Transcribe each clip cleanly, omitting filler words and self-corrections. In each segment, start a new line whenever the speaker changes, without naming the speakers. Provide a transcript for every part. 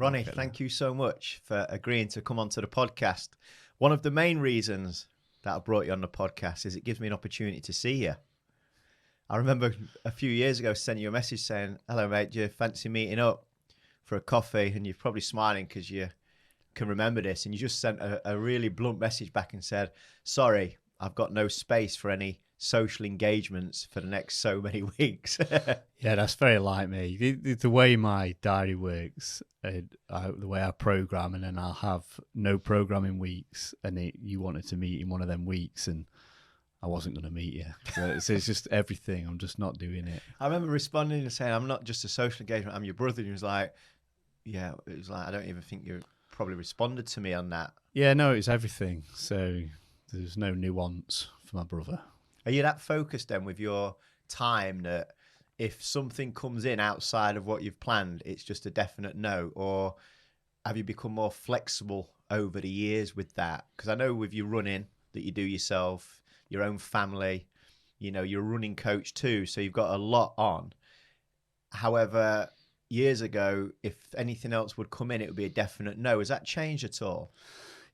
Ronnie, thank you so much for agreeing to come onto the podcast. One of the main reasons that I brought you on the podcast is it gives me an opportunity to see you. I remember a few years ago sending you a message saying, hello, mate, do you fancy meeting up for a coffee? And you're probably smiling because you can remember this. And you just sent a really blunt message back and said, sorry, I've got no space for any social engagements for the next so many weeks.
Yeah, that's very like me. The way my diary works, the way I program, and then I'll have no programming weeks, and you wanted to meet in one of them weeks, and I wasn't going to meet you. So it's just everything. I'm just not doing it.
I remember responding and saying, I'm not just a social engagement, I'm your brother. And he was like, yeah, it was like, I don't even think you probably responded to me on that.
Yeah, no, it's everything. So there's no nuance for my brother.
Are you that focused then with your time that if something comes in outside of what you've planned, it's just a definite no? Or have you become more flexible over the years with that? Because I know with your running that you do yourself, your own family, you know, you're a running coach too, so you've got a lot on. However, years ago, if anything else would come in, it would be a definite no. Has that changed at all?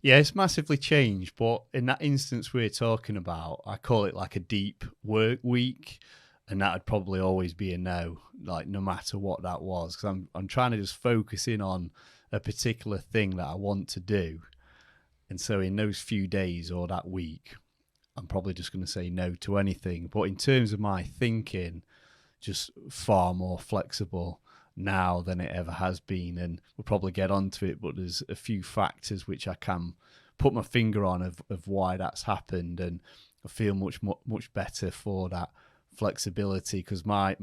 Yeah, it's massively changed, but in that instance we're talking about, I call it like a deep work week, and that would probably always be a no, like no matter what that was, because I'm trying to just focus in on a particular thing that I want to do, and so in those few days or that week, I'm probably just going to say no to anything. But in terms of my thinking, just far more flexible now than it ever has been, and we'll probably get onto it, but there's a few factors which I can put my finger on of why that's happened, and I feel much better for that flexibility, because my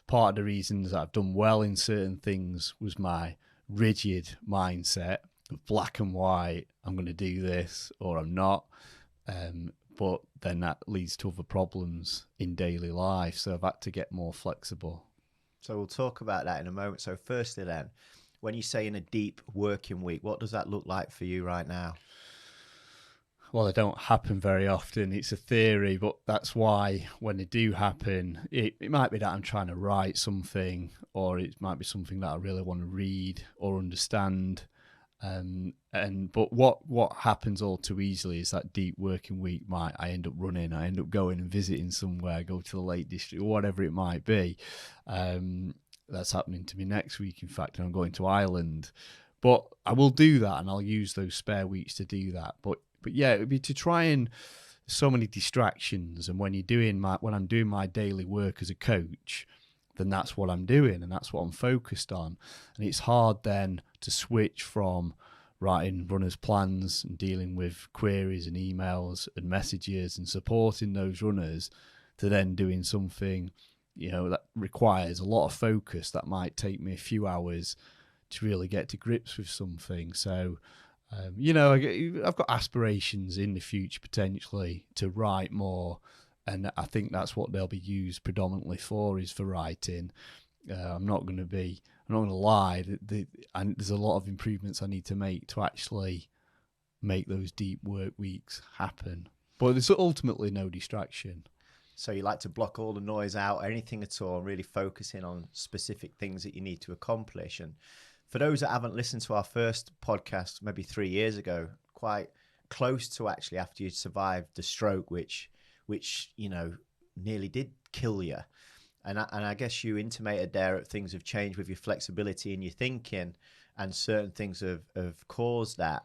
part of the reasons that I've done well in certain things was my rigid mindset of black and white, I'm going to do this or I'm not, but then that leads to other problems in daily life, so I've had to get more flexible.
So we'll talk about that in a moment. So firstly then, when you say in a deep working week, what does that look like for you right now?
Well, they don't happen very often. It's a theory, but that's why when they do happen, it might be that I'm trying to write something, or it might be something that I really want to read or understand. But what happens all too easily is that deep working week I end up running, I end up going and visiting somewhere, go to the Lake District or whatever it might be. That's happening to me next week, in fact, and I'm going to Ireland. But I will do that, and I'll use those spare weeks to do that. But yeah, it would be to try and so many distractions, and when I'm doing my daily work as a coach, then that's what I'm doing and that's what I'm focused on. And it's hard then to switch from writing runners' plans and dealing with queries and emails and messages and supporting those runners to then doing something, you know, that requires a lot of focus that might take me a few hours to really get to grips with something. So, you know, I've got aspirations in the future potentially to write more, and I think that's what they'll be used predominantly for, is for writing. I'm not going to lie. And there's a lot of improvements I need to make to actually make those deep work weeks happen. But there's ultimately no distraction.
So you like to block all the noise out, anything at all, and really focus in on specific things that you need to accomplish. And for those that haven't listened to our first podcast, maybe 3 years ago, quite close to actually after you'd survived the stroke, which you know nearly did kill you, and I guess you intimated there that things have changed with your flexibility and your thinking, and certain things have caused that.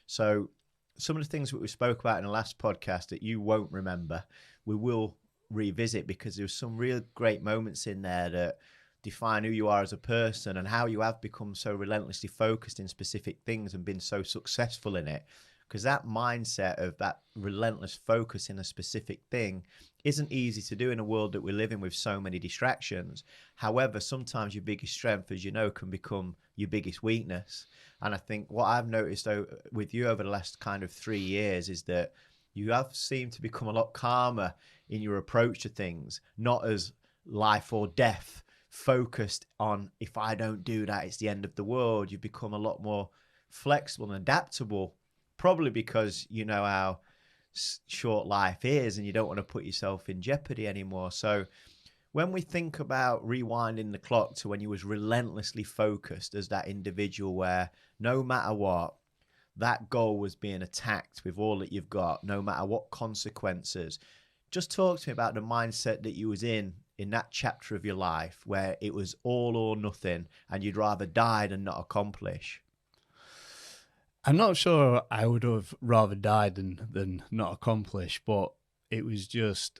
So some of the things that we spoke about in the last podcast that you won't remember, we will revisit, because there's some real great moments in there that define who you are as a person and how you have become so relentlessly focused in specific things and been so successful in it. Because that mindset of that relentless focus in a specific thing isn't easy to do in a world that we live in with so many distractions. However, sometimes your biggest strength, as you know, can become your biggest weakness. And I think what I've noticed with you over the last kind of 3 years is that you have seemed to become a lot calmer in your approach to things, not as life or death focused on, if I don't do that, it's the end of the world. You've become a lot more flexible and adaptable, probably because you know how short life is and you don't want to put yourself in jeopardy anymore. So When we think about rewinding the clock to when you was relentlessly focused as that individual where no matter what, that goal was being attacked with all that you've got, no matter what consequences. Just talk to me about the mindset that you was in that chapter of your life where it was all or nothing and you'd rather die than not accomplish.
I'm not sure I would have rather died than not accomplish, but it was just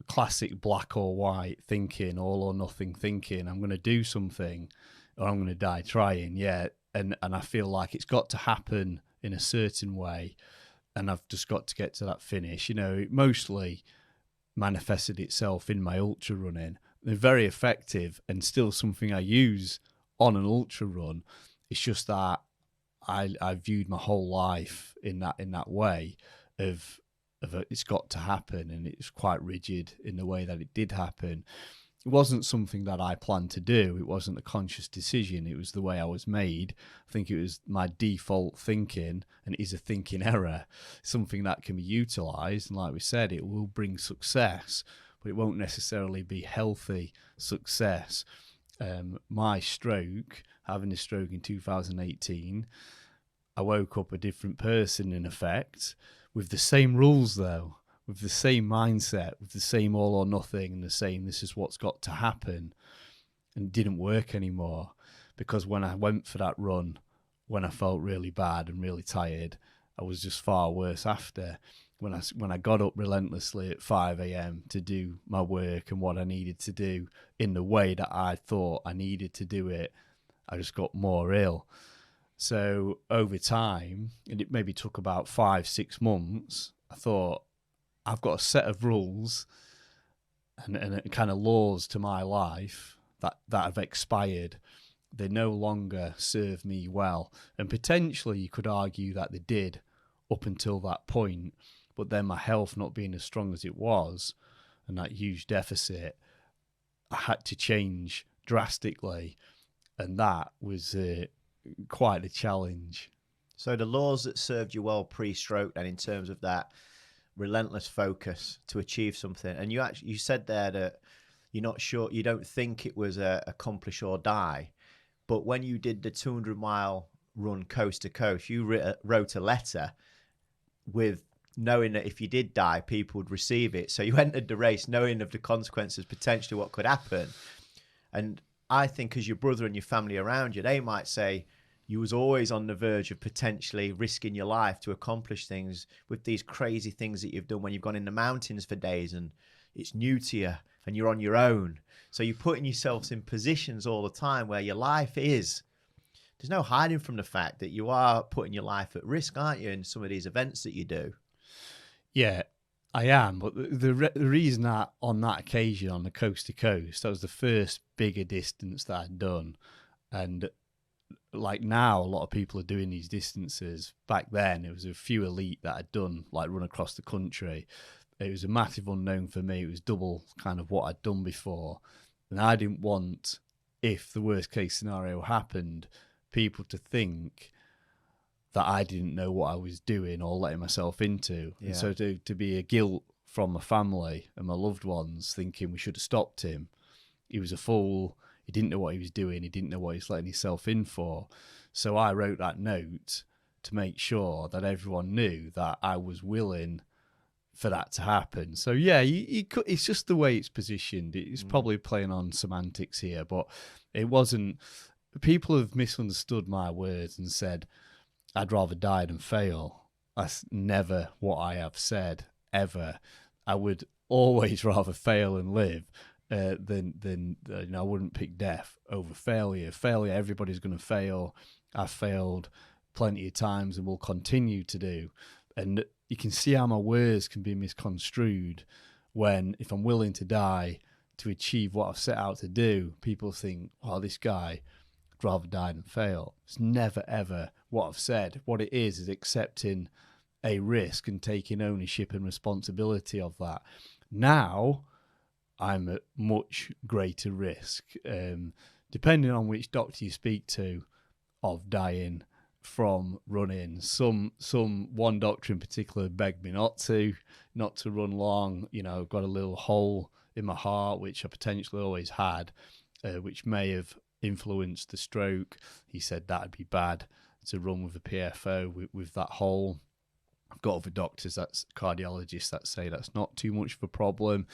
classic black or white thinking, all or nothing thinking. I'm going to do something or I'm going to die trying. Yeah. And I feel like it's got to happen in a certain way. And I've just got to get to that finish. You know, it mostly manifested itself in my ultra running. They're very effective and still something I use on an ultra run. It's just that I viewed my whole life in that way of it's got to happen, and it's quite rigid in the way that it did happen. It wasn't something that I planned to do. It wasn't a conscious decision. It was the way I was made. I think it was my default thinking, and it is a thinking error, something that can be utilized. And like we said, it will bring success, but it won't necessarily be healthy success. My stroke, having a stroke in 2018, I woke up a different person in effect, with the same rules though, with the same mindset, with the same all or nothing, and the same this is what's got to happen. And it didn't work anymore, because when I went for that run, when I felt really bad and really tired, I was just far worse after. When I got up relentlessly at 5 a.m. to do my work and what I needed to do in the way that I thought I needed to do it, I just got more ill. So over time, and it maybe took about 5-6 months, I thought, I've got a set of rules and kind of laws to my life that have expired. They no longer serve me well. And potentially you could argue that they did up until that point. But then my health not being as strong as it was, and that huge deficit, I had to change drastically. And that was quite a challenge.
So the laws that served you well pre-stroke then, in terms of that relentless focus to achieve something, and you said there that you're not sure, you don't think it was accomplish or die, but when you did the 200-mile run coast to coast, you wrote a letter with knowing that if you did die, people would receive it. So you entered the race knowing of the consequences, potentially what could happen. And I think as your brother and your family around you, they might say you was always on the verge of potentially risking your life to accomplish things with these crazy things that you've done when you've gone in the mountains for days and it's new to you and you're on your own. So you're putting yourselves in positions all the time where your life is, there's no hiding from the fact that you are putting your life at risk, aren't you, in some of these events that you do?
Yeah, I am. But the reason that on that occasion on the coast to coast, that was the first bigger distance that I'd done. And like now, a lot of people are doing these distances. Back then, it was a few elite that had done, like run across the country. It was a massive unknown for me. It was double kind of what I'd done before. And I didn't want, if the worst case scenario happened, people to think that I didn't know what I was doing or letting myself into. Yeah. And so to be a guilt from my family and my loved ones thinking we should have stopped him. He was a fool. He didn't know what he was doing. He didn't know what he was letting himself in for. So I wrote that note to make sure that everyone knew that I was willing for that to happen. So yeah, it's just the way it's positioned. It's probably playing on semantics here, but it wasn't. People have misunderstood my words and said, I'd rather die than fail. That's never what I have said, ever. I would always rather fail and live than I wouldn't pick death over failure. Failure, everybody's going to fail. I've failed plenty of times and will continue to do. And you can see how my words can be misconstrued when, if I'm willing to die to achieve what I've set out to do, people think, oh, this guy would rather die than fail. It's never, ever what I've said. What it is accepting a risk and taking ownership and responsibility of that. Now, I'm at much greater risk, depending on which doctor you speak to, of dying from running. One doctor in particular begged me not to run long. You know, I've got a little hole in my heart, which I potentially always had, which may have influenced the stroke. He said that'd be bad to run with a PFO with that hole. I've got other doctors, that's cardiologists, that say that's not too much of a problem.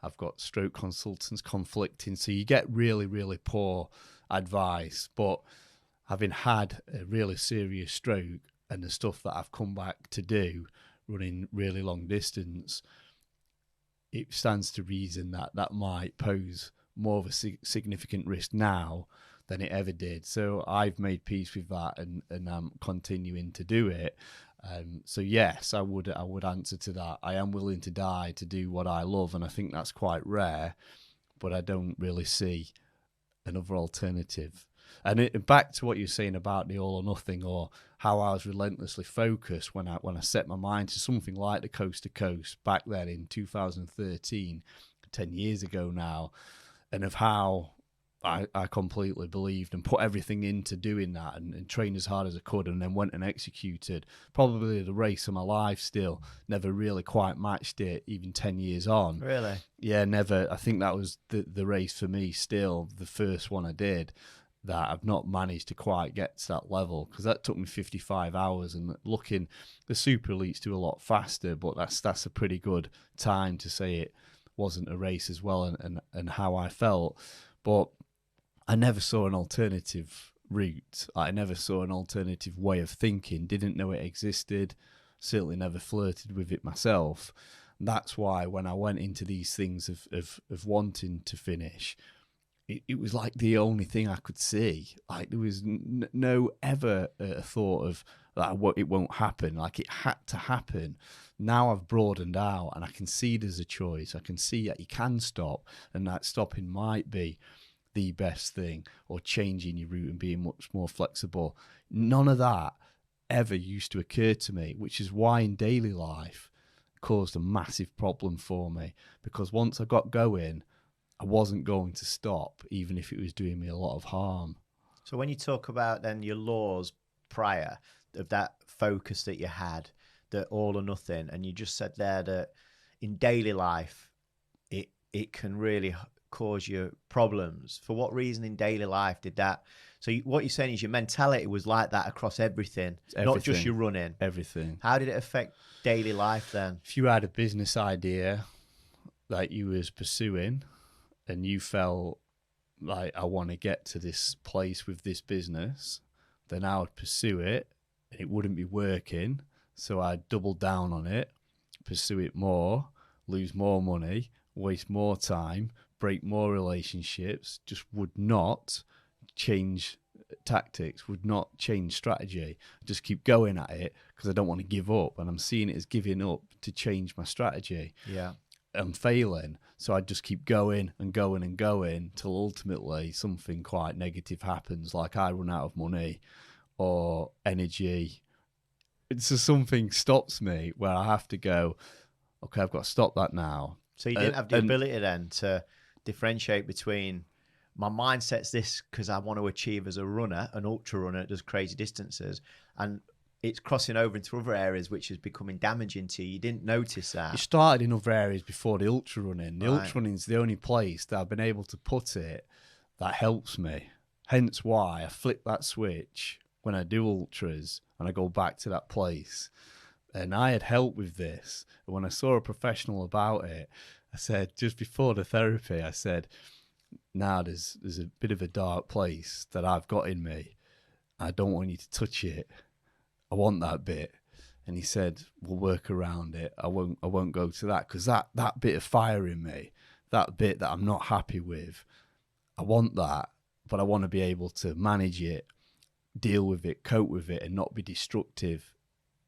I've got stroke consultants conflicting. So you get really, really poor advice. But having had a really serious stroke and the stuff that I've come back to do, running really long distance, it stands to reason that that might pose more of a significant risk now than it ever did. So I've made peace with that, and I'm continuing to do it. So yes, I would answer to that. I am willing to die to do what I love, and I think that's quite rare, but I don't really see another alternative. And back to what you're saying about the all or nothing, or how I was relentlessly focused when I set my mind to something like the coast to coast back then in 2013, 10 years ago now, and of how I completely believed and put everything into doing that, and trained as hard as I could, and then went and executed probably the race of my life. Still never really quite matched it, even 10 years on.
Really?
Yeah, never. I think that was the race for me, still the first one I did, that I've not managed to quite get to that level, because that took me 55 hours, and looking, the super elites do a lot faster, but that's a pretty good time to say it wasn't a race as well, and how I felt. But I never saw an alternative route. I never saw an alternative way of thinking, didn't know it existed, certainly never flirted with it myself. And that's why when I went into these things of wanting to finish, it was like the only thing I could see. Like there was no ever thought of that it won't happen. Like it had to happen. Now I've broadened out and I can see there's a choice. I can see that you can stop, and that stopping might be the best thing, or changing your route and being much more flexible. None of that ever used to occur to me, which is why in daily life it caused a massive problem for me, because once I got going, I wasn't going to stop, even if it was doing me a lot of harm.
So when you talk about then your laws prior of that focus that you had, that all or nothing, and you just said there that in daily life it can really cause you problems. For what reason in daily life did that? So what you're saying is your mentality was like that across everything, not just your running.
Everything.
How did it affect daily life then?
If you had a business idea that you was pursuing, and you felt like, I want to get to this place with this business, then I would pursue it, and it wouldn't be working. So I'd double down on it, pursue it more, lose more money, waste more time, break more relationships, just would not change tactics, would not change strategy. Just keep going at it because I don't want to give up, and I'm seeing it as giving up to change my strategy.
Yeah.
I'm failing, so I just keep going and going and going till ultimately something quite negative happens, like I run out of money or energy. It's just something stops me where I have to go, okay, I've got to stop that now.
So you didn't have the ability then to differentiate between my mindset's this because I want to achieve as a runner, an ultra runner that does crazy distances, and it's crossing over into other areas which is becoming damaging to you. You didn't notice that.
It started in other areas before the ultra running. The
Right.
ultra running is the only place that I've been able to put it that helps me. Hence why I flip that switch when I do ultras and I go back to that place. And I had help with this. And when I saw a professional about it, I said, just before the therapy, I said, now there's a bit of a dark place that I've got in me. I don't want you to touch it. I want that bit. And he said, we'll work around it. I won't go to that, because that bit of fire in me, that bit that I'm not happy with, I want that, but I want to be able to manage it, deal with it, cope with it, and not be destructive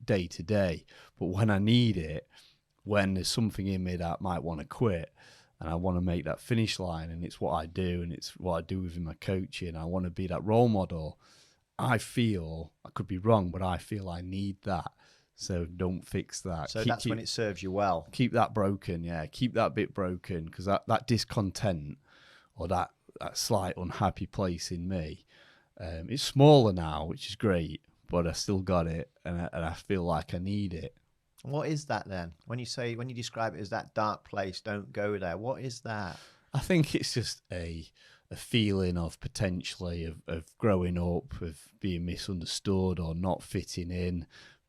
day to day. But when I need it, when there's something in me that might want to quit, and I want to make that finish line, and it's what I do, and it's what I do within my coaching, I want to be that role model. I feel, I could be wrong, but I feel I need that. So don't fix that.
So that's when it serves you well.
Keep that broken, yeah. Keep that bit broken, because that discontent, or that slight unhappy place in me, it's smaller now, which is great, but I still got it, and I feel like I need it.
What is that then? When you describe it as that dark place, don't go there. What is that?
I think it's just a feeling of potentially of growing up, of being misunderstood or not fitting in.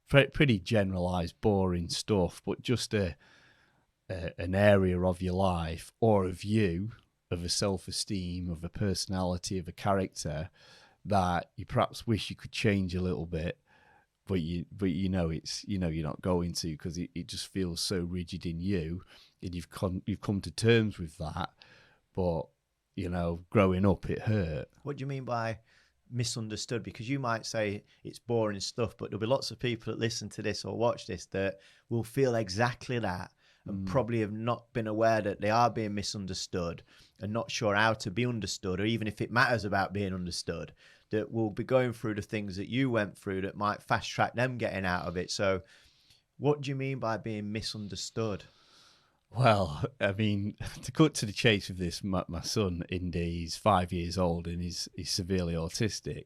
Pretty generalized, boring stuff, but just an area of your life or of you, of a self-esteem, of a personality, of a character that you perhaps wish you could change a little bit, but you know you're not going to, because it just feels so rigid in you, and you've come to terms with that. But growing up, it hurt.
What do you mean by misunderstood? Because you might say it's boring stuff, but there'll be lots of people that listen to this or watch this that will feel exactly that, and probably have not been aware that they are being misunderstood and not sure how to be understood, or even if it matters about being understood, that will be going through the things that you went through that might fast track them getting out of it. So what do you mean by being misunderstood?
Well, I mean, to cut to the chase of this, my son, Indy, he's 5 years old and he's severely autistic.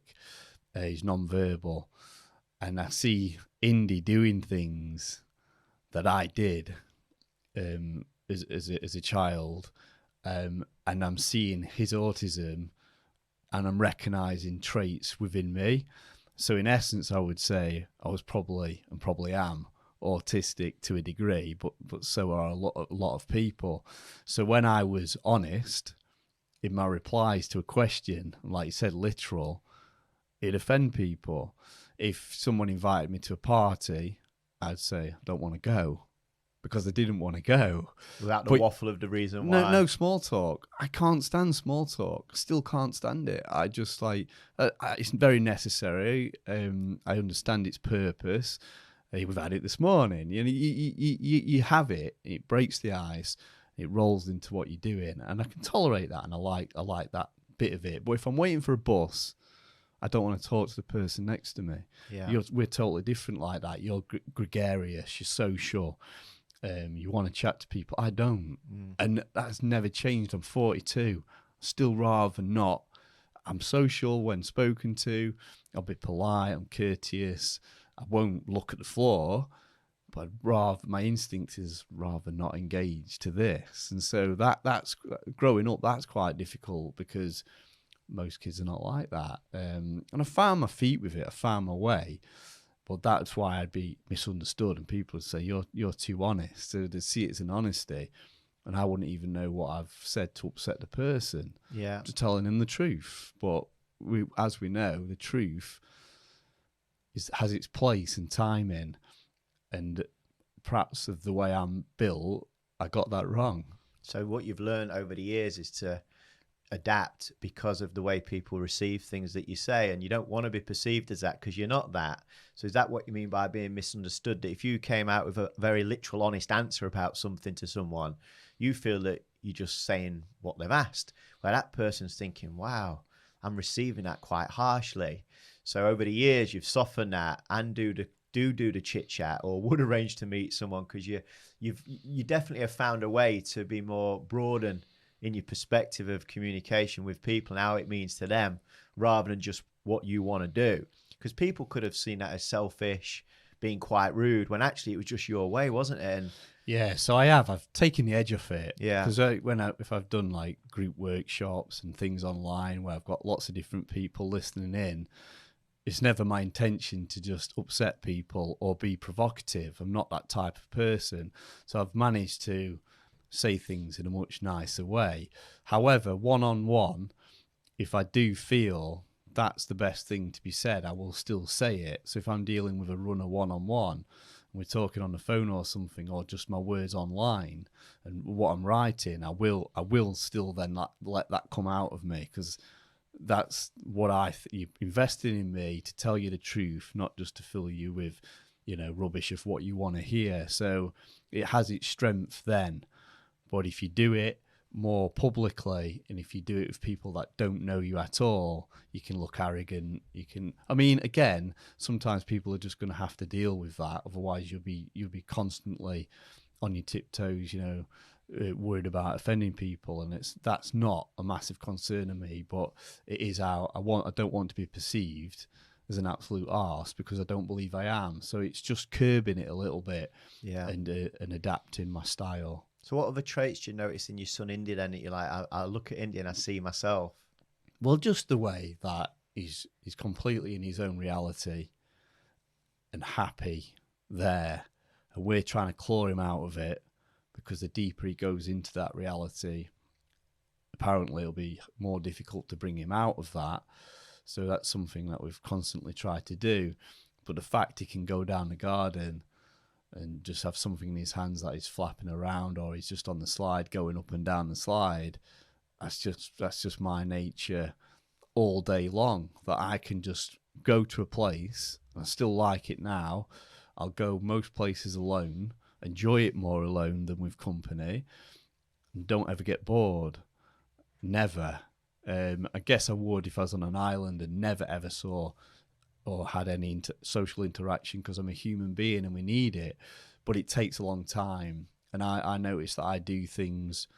He's non-verbal. And I see Indy doing things that I did as a child. And I'm seeing his autism and I'm recognising traits within me. So in essence, I would say I was probably am autistic to a degree, but so are a lot of people. So when I was honest in my replies to a question, like you said, literal, it'd offend people. If someone invited me to a party, I'd say I don't want to go because I didn't want to go.
Without the waffle of the reason why.
No small talk. I can't stand small talk. Still can't stand it. I just it's very necessary. I understand its purpose. We've had it this morning. You have it. It breaks the ice. It rolls into what you're doing, and I can tolerate that, and I like that bit of it. But if I'm waiting for a bus, I don't want to talk to the person next to me.
Yeah.
We're totally different like that. You're gregarious. You're social. You want to chat to people. I don't, and that's never changed. I'm 42. Still rather not. I'm social when spoken to. I'll be polite. I'm courteous. I won't look at the floor, but my instinct is rather not engage to this. And so that's growing up, that's quite difficult because most kids are not like that. And I found my feet with it. I found my way, but that's why I'd be misunderstood, and people would say you're too honest. So they see it as an honesty, and I wouldn't even know what I've said to upset the person.
Yeah,
just telling them the truth. But as we know, the truth has its place and timing, and perhaps of the way I'm built, I got that wrong.
So what you've learned over the years is to adapt because of the way people receive things that you say, and you don't want to be perceived as that because you're not that. So is that what you mean by being misunderstood? That if you came out with a very literal, honest answer about something to someone, you feel that you're just saying what they've asked, where that person's thinking, wow, I'm receiving that quite harshly. So over the years, you've softened that and do the chit chat, or would arrange to meet someone, because you definitely have found a way to be more broad and in your perspective of communication with people and how it means to them, rather than just what you want to do. Because people could have seen that as selfish, being quite rude, when actually it was just your way, wasn't it? And
yeah, so I've taken the edge off it.
Yeah.
Because if I've done like group workshops and things online where I've got lots of different people listening in, it's never my intention to just upset people or be provocative. I'm not that type of person. So I've managed to say things in a much nicer way. However, one-on-one, if I do feel that's the best thing to be said, I will still say it. So if I'm dealing with a runner one-on-one, and we're talking on the phone or something, or just my words online and what I'm writing, I will still then let that come out of me, because that's what you're investing in me to tell you the truth, not just to fill you with, rubbish of what you want to hear. So it has its strength then. But if you do it more publicly, and if you do it with people that don't know you at all, you can look arrogant. Again, sometimes people are just going to have to deal with that. Otherwise, you'll be constantly on your tiptoes, worried about offending people, and that's not a massive concern of me. But it is how I don't want to be perceived as an absolute arse because I don't believe I am. So it's just curbing it a little bit,
Yeah.
and adapting my style.
So what other traits do you notice in your son Indy then that you're like, I look at Indy and I see myself?
Well, just the way that he's completely in his own reality and happy there, and we're trying to claw him out of it, because the deeper he goes into that reality, apparently it'll be more difficult to bring him out of that. So that's something that we've constantly tried to do. But the fact he can go down the garden and just have something in his hands that he's flapping around, or he's just on the slide going up and down the slide, that's just my nature all day long. That I can just go to a place, I still like it now, I'll go most places alone, enjoy it more alone than with company, and don't ever get bored. Never. I guess I would if I was on an island and never ever saw or had any social interaction, because I'm a human being and we need it. But it takes a long time. And I notice that I do things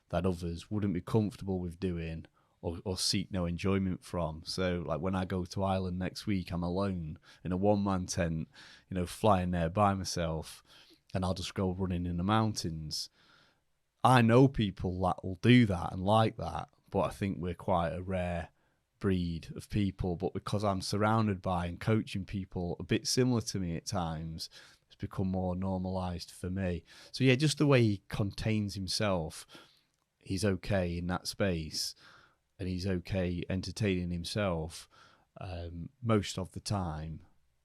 that others wouldn't be comfortable with doing, or seek no enjoyment from. So like when I go to Ireland next week, I'm alone in a one-man tent, flying there by myself, and I'll just go running in the mountains. I know people that will do that and like that, but I think we're quite a rare breed of people. But because I'm surrounded by and coaching people a bit similar to me at times, it's become more normalised for me. So yeah, just the way he contains himself, he's okay in that space, and he's okay entertaining himself most of the time,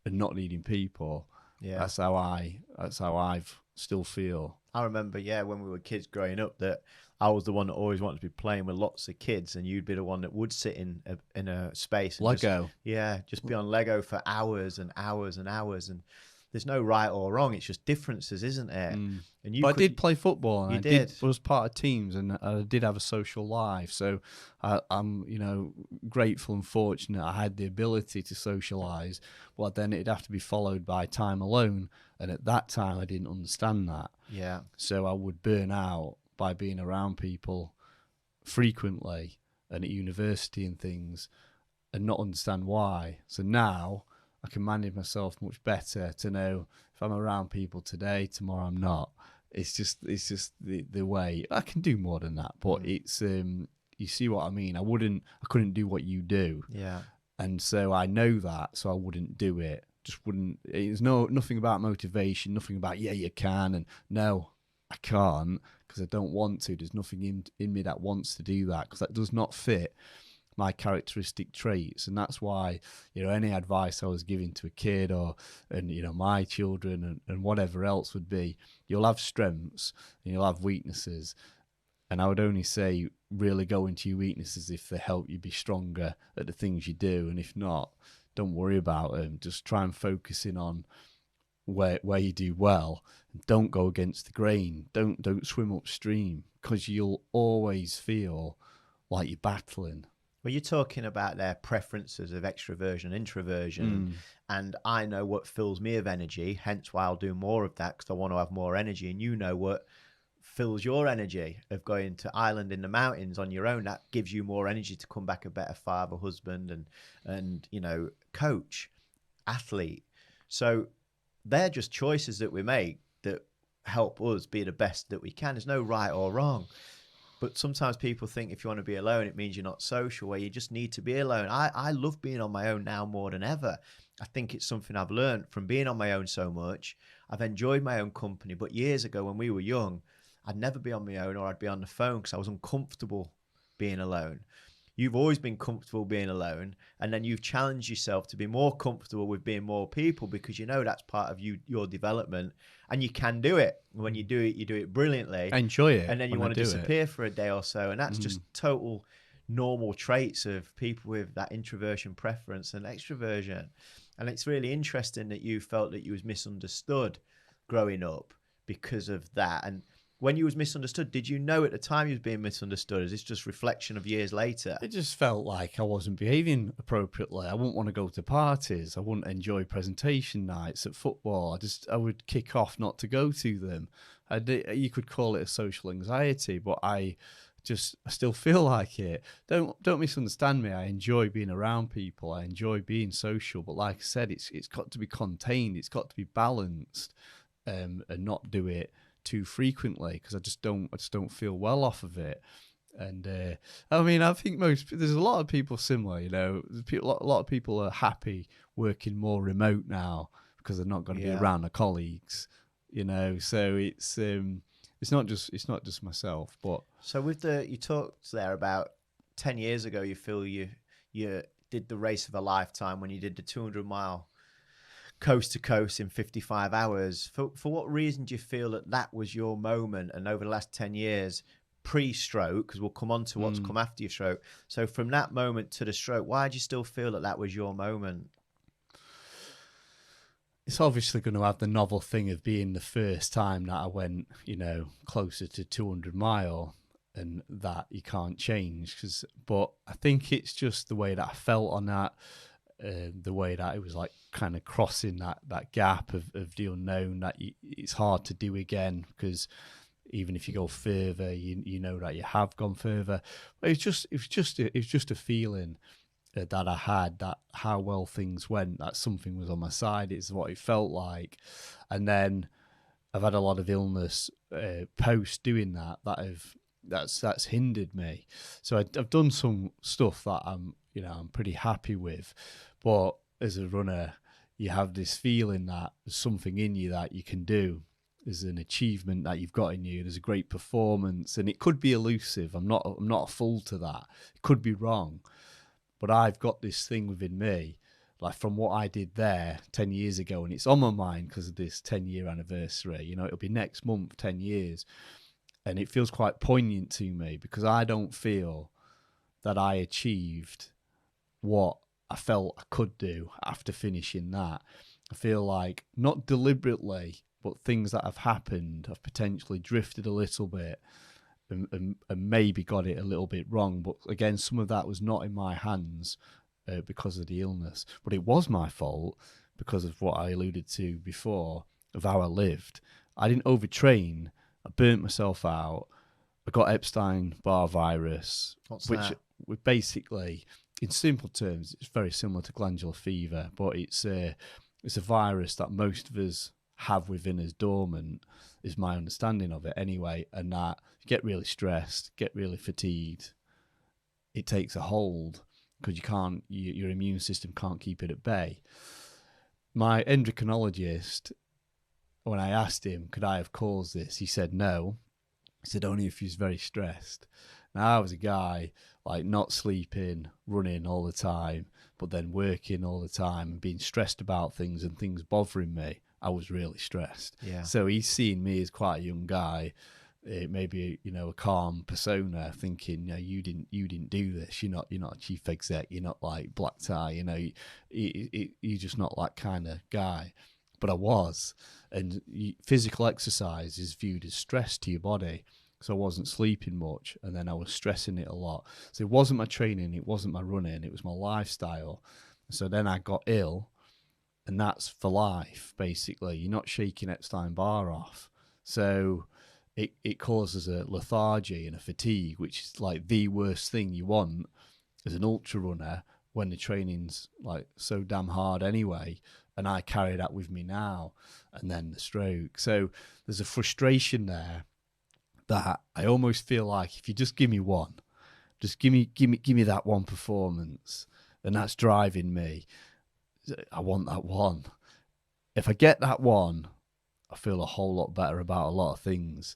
and not needing people.
Yeah,
that's how I've still feel.
I remember, when we were kids growing up, that I was the one that always wanted to be playing with lots of kids, and you'd be the one that would sit in a space and
Lego.
just be on Lego for hours and hours and hours. And there's no right or wrong; it's just differences, isn't it? And
I did play football, and I was part of teams, and I did have a social life. So I'm, grateful and fortunate I had the ability to socialise. But then it'd have to be followed by time alone, and at that time I didn't understand that.
Yeah.
So I would burn out by being around people frequently and at university and things, and not understand why. So now I can manage myself much better to know if I'm around people today, tomorrow I'm not. It's just the way. I can do more than that, but it's you see what I mean. I couldn't do what you do.
Yeah.
And so I know that, so I wouldn't do it. Just wouldn't. It's nothing about motivation, nothing about you can, and no, I can't, because I don't want to. There's nothing in me that wants to do that, because that does not fit my characteristic traits. And that's why, any advice I was giving to a kid and my children and whatever else would be, you'll have strengths and you'll have weaknesses. And I would only say, really go into your weaknesses if they help you be stronger at the things you do. And if not, don't worry about them. Just try and focus in on where you do well. Don't go against the grain. Don't swim upstream, because you'll always feel like you're battling.
Well, you're talking about their preferences of extroversion, introversion, and I know what fills me of energy, hence why I'll do more of that, because I want to have more energy. And you know what fills your energy of going to Ireland in the mountains on your own. That gives you more energy to come back a better father, husband, and coach, athlete. So they're just choices that we make that help us be the best that we can. There's no right or wrong. But sometimes people think if you want to be alone, it means you're not social, where you just need to be alone. I love being on my own now more than ever. I think it's something I've learned from being on my own so much. I've enjoyed my own company. But years ago when we were young, I'd never be on my own, or I'd be on the phone because I was uncomfortable being alone. You've always been comfortable being alone, and then you've challenged yourself to be more comfortable with being more people, because that's part of your development, and you can do it. When you do it brilliantly.
Enjoy it.
And then you want to disappear for a day or so, and that's just total normal traits of people with that introversion preference and extroversion. And it's really interesting that you felt that you was misunderstood growing up because of that. And when you was misunderstood, did you know at the time you was being misunderstood? Is this just reflection of years later?
It just felt like I wasn't behaving appropriately. I wouldn't want to go to parties. I wouldn't enjoy presentation nights at football. I would kick off not to go to them. You could call it a social anxiety, but I I still feel like it. Don't misunderstand me. I enjoy being around people. I enjoy being social. But like I said, it's got to be contained. It's got to be balanced, and not do it too frequently, because I just don't feel well off of it. And I mean, I think there's a lot of people similar. You know, a lot of people are happy working more remote now because they're not going to be around their colleagues. You know, so it's not just myself. But
so with you talked there about 10 years ago, you feel you did the race of a lifetime when you did the 200-mile coast to coast in 55 hours. For what reason do you feel that was your moment? And over the last 10 years, pre-stroke, because we'll come on to what's come after your stroke. So from that moment to the stroke, why do you still feel that was your moment?
It's obviously going to have the novel thing of being the first time that I went, you know, closer to 200 mile, and that you can't change. But I think it's just the way that I felt on that, the way that it was like kind of crossing that gap of the unknown that it's hard to do again, because even if you go further, you know that you have gone further. But it was just a feeling that I had, that how well things went, that something was on my side, is what it felt like. And then I've had a lot of illness post doing that's hindered me. So I've done some stuff that I'm pretty happy with, but as a runner, you have this feeling that there's something in you that you can do. There's an achievement that you've got in you. There's a great performance, and it could be elusive. I'm not a fool to that. It could be wrong. But I've got this thing within me, like from what I did there 10 years ago, and it's on my mind because of this 10-year anniversary. You know, it'll be next month, 10 years. And it feels quite poignant to me because I don't feel that I achieved what I felt I could do after finishing that. I feel like, not deliberately, but things that have happened have potentially drifted a little bit. And maybe got it a little bit wrong. But again, some of that was not in my hands because of the illness. But it was my fault because of what I alluded to before, of how I lived. I didn't overtrain. I burnt myself out. I got Epstein-Barr virus.
What's that?
Which basically, in simple terms, it's very similar to glandular fever, but it's a virus that most of us have within us dormant, is my understanding of it anyway, and that you get really stressed, get really fatigued, it takes a hold because your immune system can't keep it at bay. My endocrinologist, when I asked him, could I have caused this, he said no. He said only if he was very stressed. Now I was a guy like not sleeping, running all the time, but then working all the time and being stressed about things and things bothering me. I was really stressed. Yeah. So he's seen me as quite a young guy, maybe a calm persona, thinking, you didn't do this. You're not a chief exec. You're not like black tie. You're just not that kind of guy. But I was, and physical exercise is viewed as stress to your body. So I wasn't sleeping much, and then I was stressing it a lot. So it wasn't my training, it wasn't my running, it was my lifestyle. So then I got ill. And that's for life, basically. You're not shaking Epstein-Barr off. So it causes a lethargy and a fatigue, which is like the worst thing you want as an ultra runner when the training's like so damn hard anyway. And I carry that with me now. And then the stroke. So there's a frustration there that I almost feel like if you just give me one, just give me that one performance, and that's driving me. I want that one. If I get that one, I feel a whole lot better about a lot of things.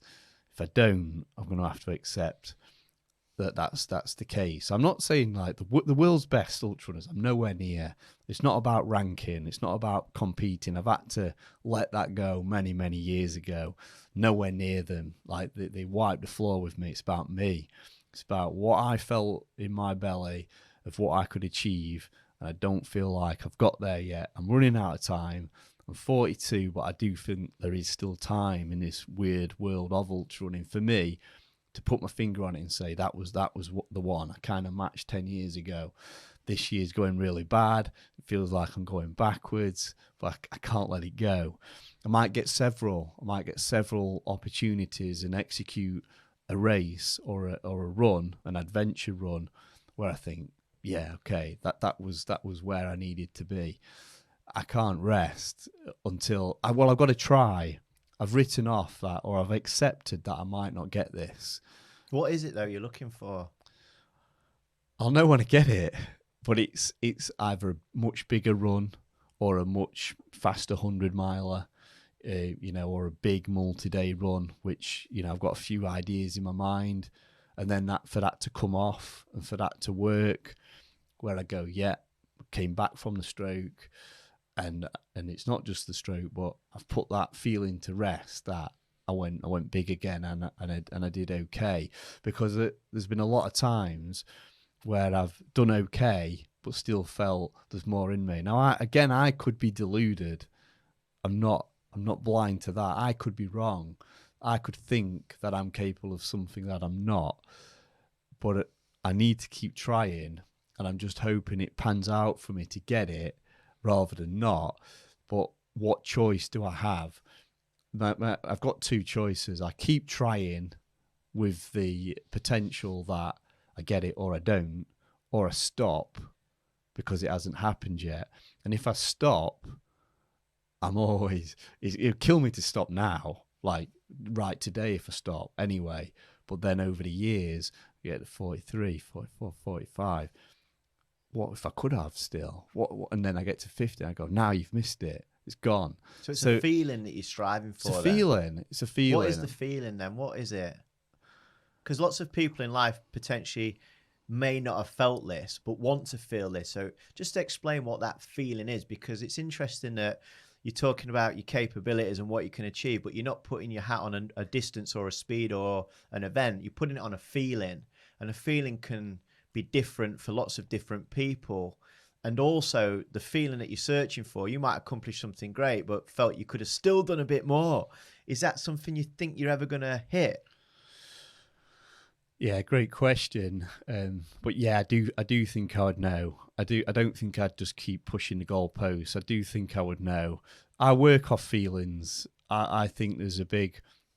If I don't, I'm going to have to accept that that's the case. I'm not saying like the world's best ultra runners. I'm nowhere near. It's not about ranking. It's not about competing. I've had to let that go many, many years ago. Nowhere near them. Like they wiped the floor with me. It's about me. It's about what I felt in my belly of what I could achieve. And I don't feel like I've got there yet. I'm running out of time. I'm 42, but I do think there is still time in this weird world of ultra running for me to put my finger on it and say that was the one. I kind of matched 10 years ago. This year's going really bad. It feels like I'm going backwards, but I can't let it go. I might get several opportunities and execute a race or a run, an adventure run, where I think, yeah, okay, that was where I needed to be. I can't rest until I've got to try. I've written off that, or I've accepted that I might not get this.
What is it though you're looking for?
I'll know when I get it, but it's either a much bigger run or a much faster 100-miler, or a big multi-day run, which, I've got a few ideas in my mind, and then for that to come off and for that to work, where I go, yeah, came back from the stroke, and it's not just the stroke, but I've put that feeling to rest, that I went big again, and I did okay, because there's been a lot of times where I've done okay but still felt there's more in me. Now, I could be deluded. I'm not blind to that. I could be wrong. I could think that I'm capable of something that I'm not, but I need to keep trying, and I'm just hoping it pans out for me to get it rather than not. But what choice do I have? I've got two choices. I keep trying with the potential that I get it or I don't, or I stop because it hasn't happened yet. And if I stop, it'll kill me to stop now, like right today if I stop anyway. But then over the years, you get to 43, 44, 45. What if I could have still? What? And then I get to 50 and I go, now you've missed it. It's gone.
So it's a feeling that you're striving for.
It's a feeling. It's a feeling.
What is the feeling then? What is it? Because lots of people in life potentially may not have felt this, but want to feel this. So just explain what that feeling is, because it's interesting that you're talking about your capabilities and what you can achieve, but you're not putting your hat on a distance or a speed or an event. You're putting it on a feeling, and a feeling can be different for lots of different people. And also the feeling that you're searching for, you might accomplish something great, but felt you could have still done a bit more. Is that something you think you're ever going to hit?
Yeah, great question. But yeah, I do think I would know. I don't think I'd just keep pushing the goalposts. I do think I would know. I work off feelings. I think there's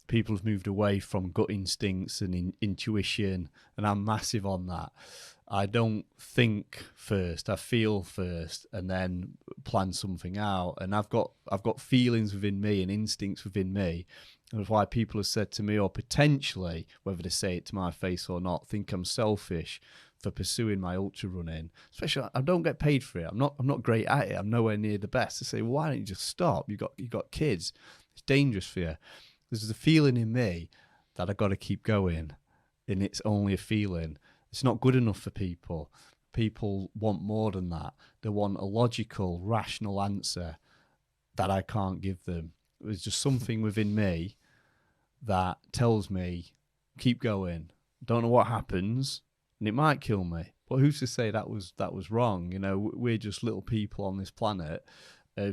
people have moved away from gut instincts and intuition, and I'm massive on that. I don't think first, I feel first, and then plan something out. And I've got feelings within me and instincts within me. And that's why people have said to me, or potentially, whether they say it to my face or not, think I'm selfish for pursuing my ultra running. Especially, I don't get paid for it. I'm not great at it. I'm nowhere near the best. They say, well, why don't you just stop? You got kids. It's dangerous for you. There's a feeling in me that I've got to keep going, and it's only a feeling. It's not good enough for people. People want more than that. They want a logical, rational answer that I can't give them. There's just something within me that tells me, keep going. Don't know what happens, and it might kill me. But who's to say that was wrong? We're just little people on this planet,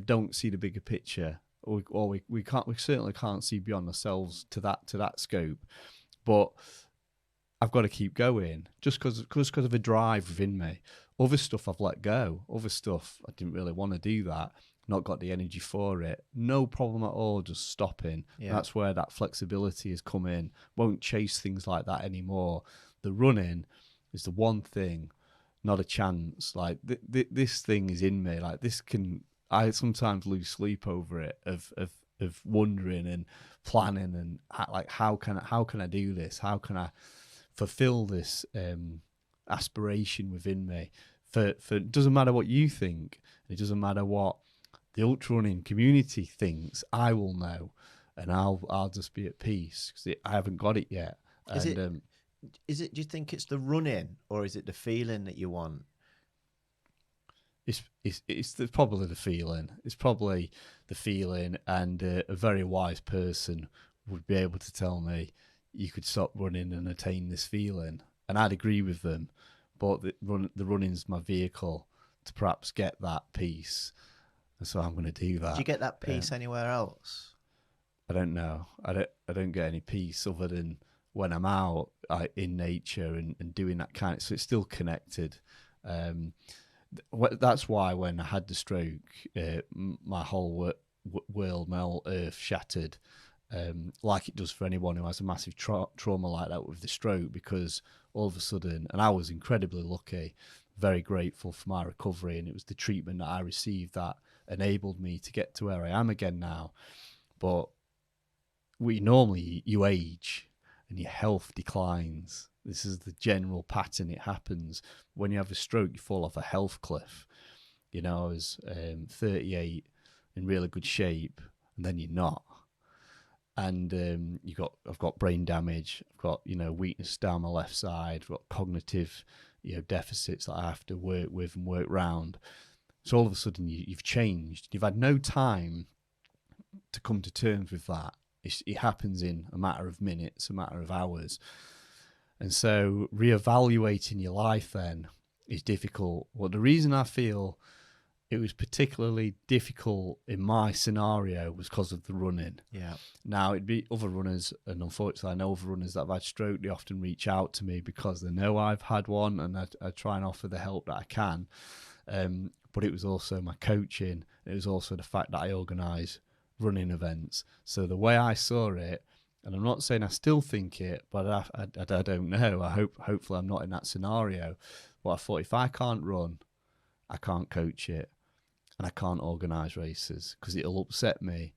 don't see the bigger picture, or we certainly can't see beyond ourselves to that scope. But I've got to keep going just because of a drive within me. Other stuff I've let go. Other stuff I didn't really want to do that. Not got the energy for it. No problem at all, just stopping. Yeah. That's where that flexibility has come in. Won't chase things like that anymore. The running is the one thing, not a chance. Like this thing is in me. Like I sometimes lose sleep over it, of wondering and planning and like how can I do this? How can I fulfill this aspiration within me? For it doesn't matter what you think. It doesn't matter what the ultra running community thinks. I will know, and I'll just be at peace because I haven't got it yet.
Is it? Do you think it's the running, or is it the feeling that you want?
It's probably the feeling. It's probably the feeling, and a very wise person would be able to tell me you could stop running and attain this feeling, and I'd agree with them. But the running's my vehicle to perhaps get that peace, and so I'm going to do that.
Do you get that peace anywhere else?
I don't know. I don't get any peace other than when I'm out in nature and doing that kind of. So it's still connected. That's why when I had the stroke, my whole world, my whole earth shattered, like it does for anyone who has a massive trauma like that with the stroke, because all of a sudden, and I was incredibly lucky, very grateful for my recovery, and it was the treatment that I received that enabled me to get to where I am again now. But you age and your health declines. This is the general pattern. It happens when you have a stroke. You fall off a health cliff. I was 38 in really good shape, and then you're not. And I've got brain damage. I've got weakness down my left side. I've got cognitive deficits that I have to work with and work round. So all of a sudden you've changed. You've had no time to come to terms with that. It happens in a matter of minutes, a matter of hours. And so reevaluating your life then is difficult. Well, the reason I feel it was particularly difficult in my scenario was because of the running.
Yeah.
Now, it'd be other runners, and unfortunately I know other runners that have had stroke, they often reach out to me because they know I've had one, and I try and offer the help that I can. But it was also my coaching. It was also the fact that I organise running events. So the way I saw it, and I'm not saying I still think it, but I don't know. Hopefully I'm not in that scenario. But I thought, if I can't run, I can't coach it, and I can't organise races because it'll upset me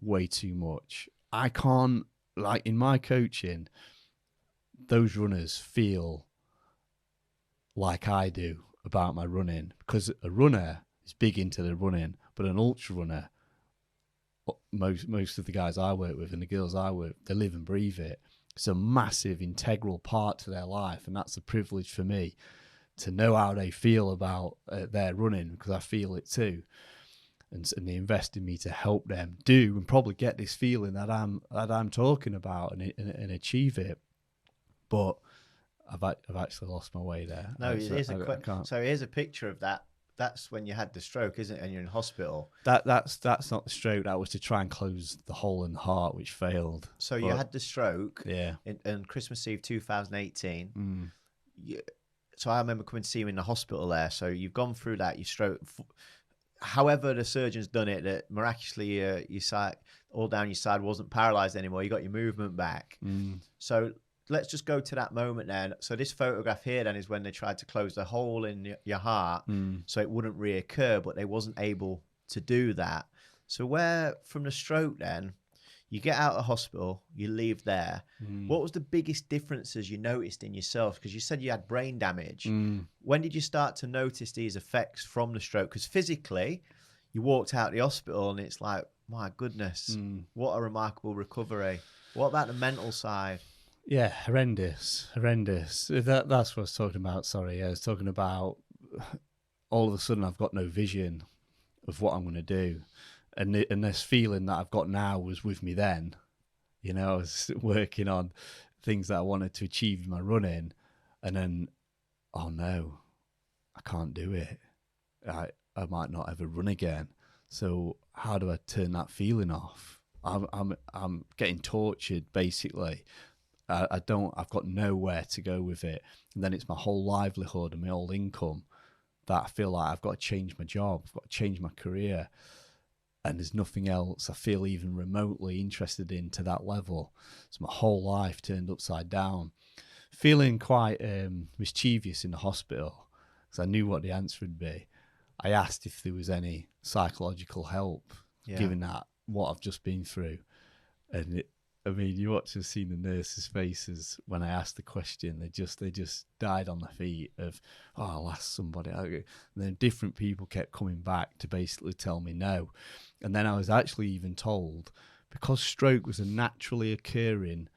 way too much. I can't, like in my coaching, those runners feel like I do about my running, because a runner is big into the running, but an ultra runner, most of the guys I work with and the girls I work with, they live and breathe it. It's a massive integral part to their life, and that's a privilege for me to know how they feel about their running, because I feel it too. And they invest in me to help them do and probably get this feeling that I'm talking about and achieve it. But I've actually lost my way there.
No, so here's a picture of that. That's when you had the stroke, isn't it? And you're in hospital.
That's not the stroke. That was to try and close the hole in the heart, which failed.
So you had the stroke.
Yeah.
In Christmas Eve 2018. So I remember coming to see you in the hospital there. So you've gone through that. You stroke. However, the surgeon's done it, that miraculously your side, all down your side, wasn't paralysed anymore. You got your movement back. So let's just go to that moment then. So this photograph here then is when they tried to close the hole in your heart so it wouldn't reoccur, but they wasn't able to do that. So where from the stroke then, you get out of the hospital, you leave there. What was the biggest differences you noticed in yourself? Because you said you had brain damage. When did you start to notice these effects from the stroke? Because physically, you walked out of the hospital and it's like, my goodness, what a remarkable recovery. What about the mental side?
Yeah, horrendous. That's what I was talking about. Sorry, I was talking about all of a sudden I've got no vision of what I'm going to do. And this feeling that I've got now was with me then. I was working on things that I wanted to achieve in my running, and then, oh no, I can't do it. I might not ever run again. So how do I turn that feeling off? I'm getting tortured basically. I've got nowhere to go with it. And then it's my whole livelihood and my whole income that I feel like I've got to change my job. I've got to change my career. And there's nothing else I feel even remotely interested in to that level. So my whole life turned upside down. Feeling quite mischievous in the hospital because I knew what the answer would be. I asked if there was any psychological help, given that what I've just been through. And you ought to have seen the nurses' faces when I asked the question. They just died on their feet of, I'll ask somebody. And then different people kept coming back to basically tell me no. And then I was actually even told, because stroke was a naturally occurring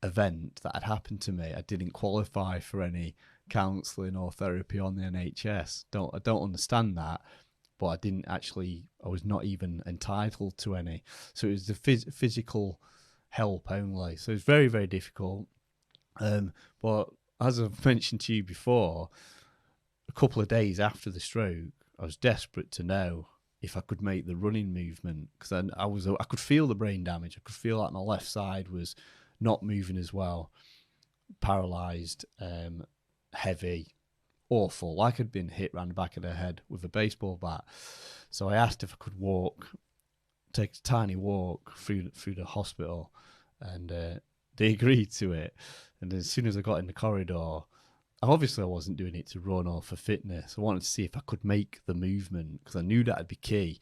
event that had happened to me, I didn't qualify for any counselling or therapy on the NHS. I don't understand that. But I was not even entitled to any. So it was the physical help only. So it's very, very difficult. But as I've mentioned to you before, a couple of days after the stroke, I was desperate to know if I could make the running movement, because I could feel the brain damage. I could feel like my left side was not moving as well, paralysed, heavy, awful, like I'd been hit round the back of the head with a baseball bat. So I asked if I could walk take a tiny walk through the hospital, and they agreed to it. And as soon as I got in the corridor, obviously I wasn't doing it to run or for fitness. I wanted to see if I could make the movement because I knew that'd be key,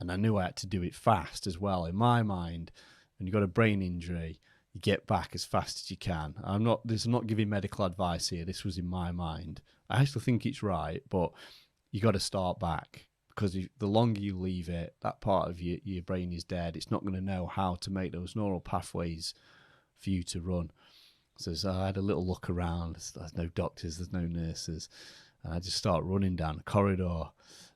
and I knew I had to do it fast as well. In my mind, when you've got a brain injury, you get back as fast as you can. I'm not giving medical advice here. This was in my mind. I actually think it's right, but you got to start back because the longer you leave it, that part of your brain is dead. It's not going to know how to make those neural pathways for you to run. So I had a little look around. There's no doctors, there's no nurses. And I just start running down the corridor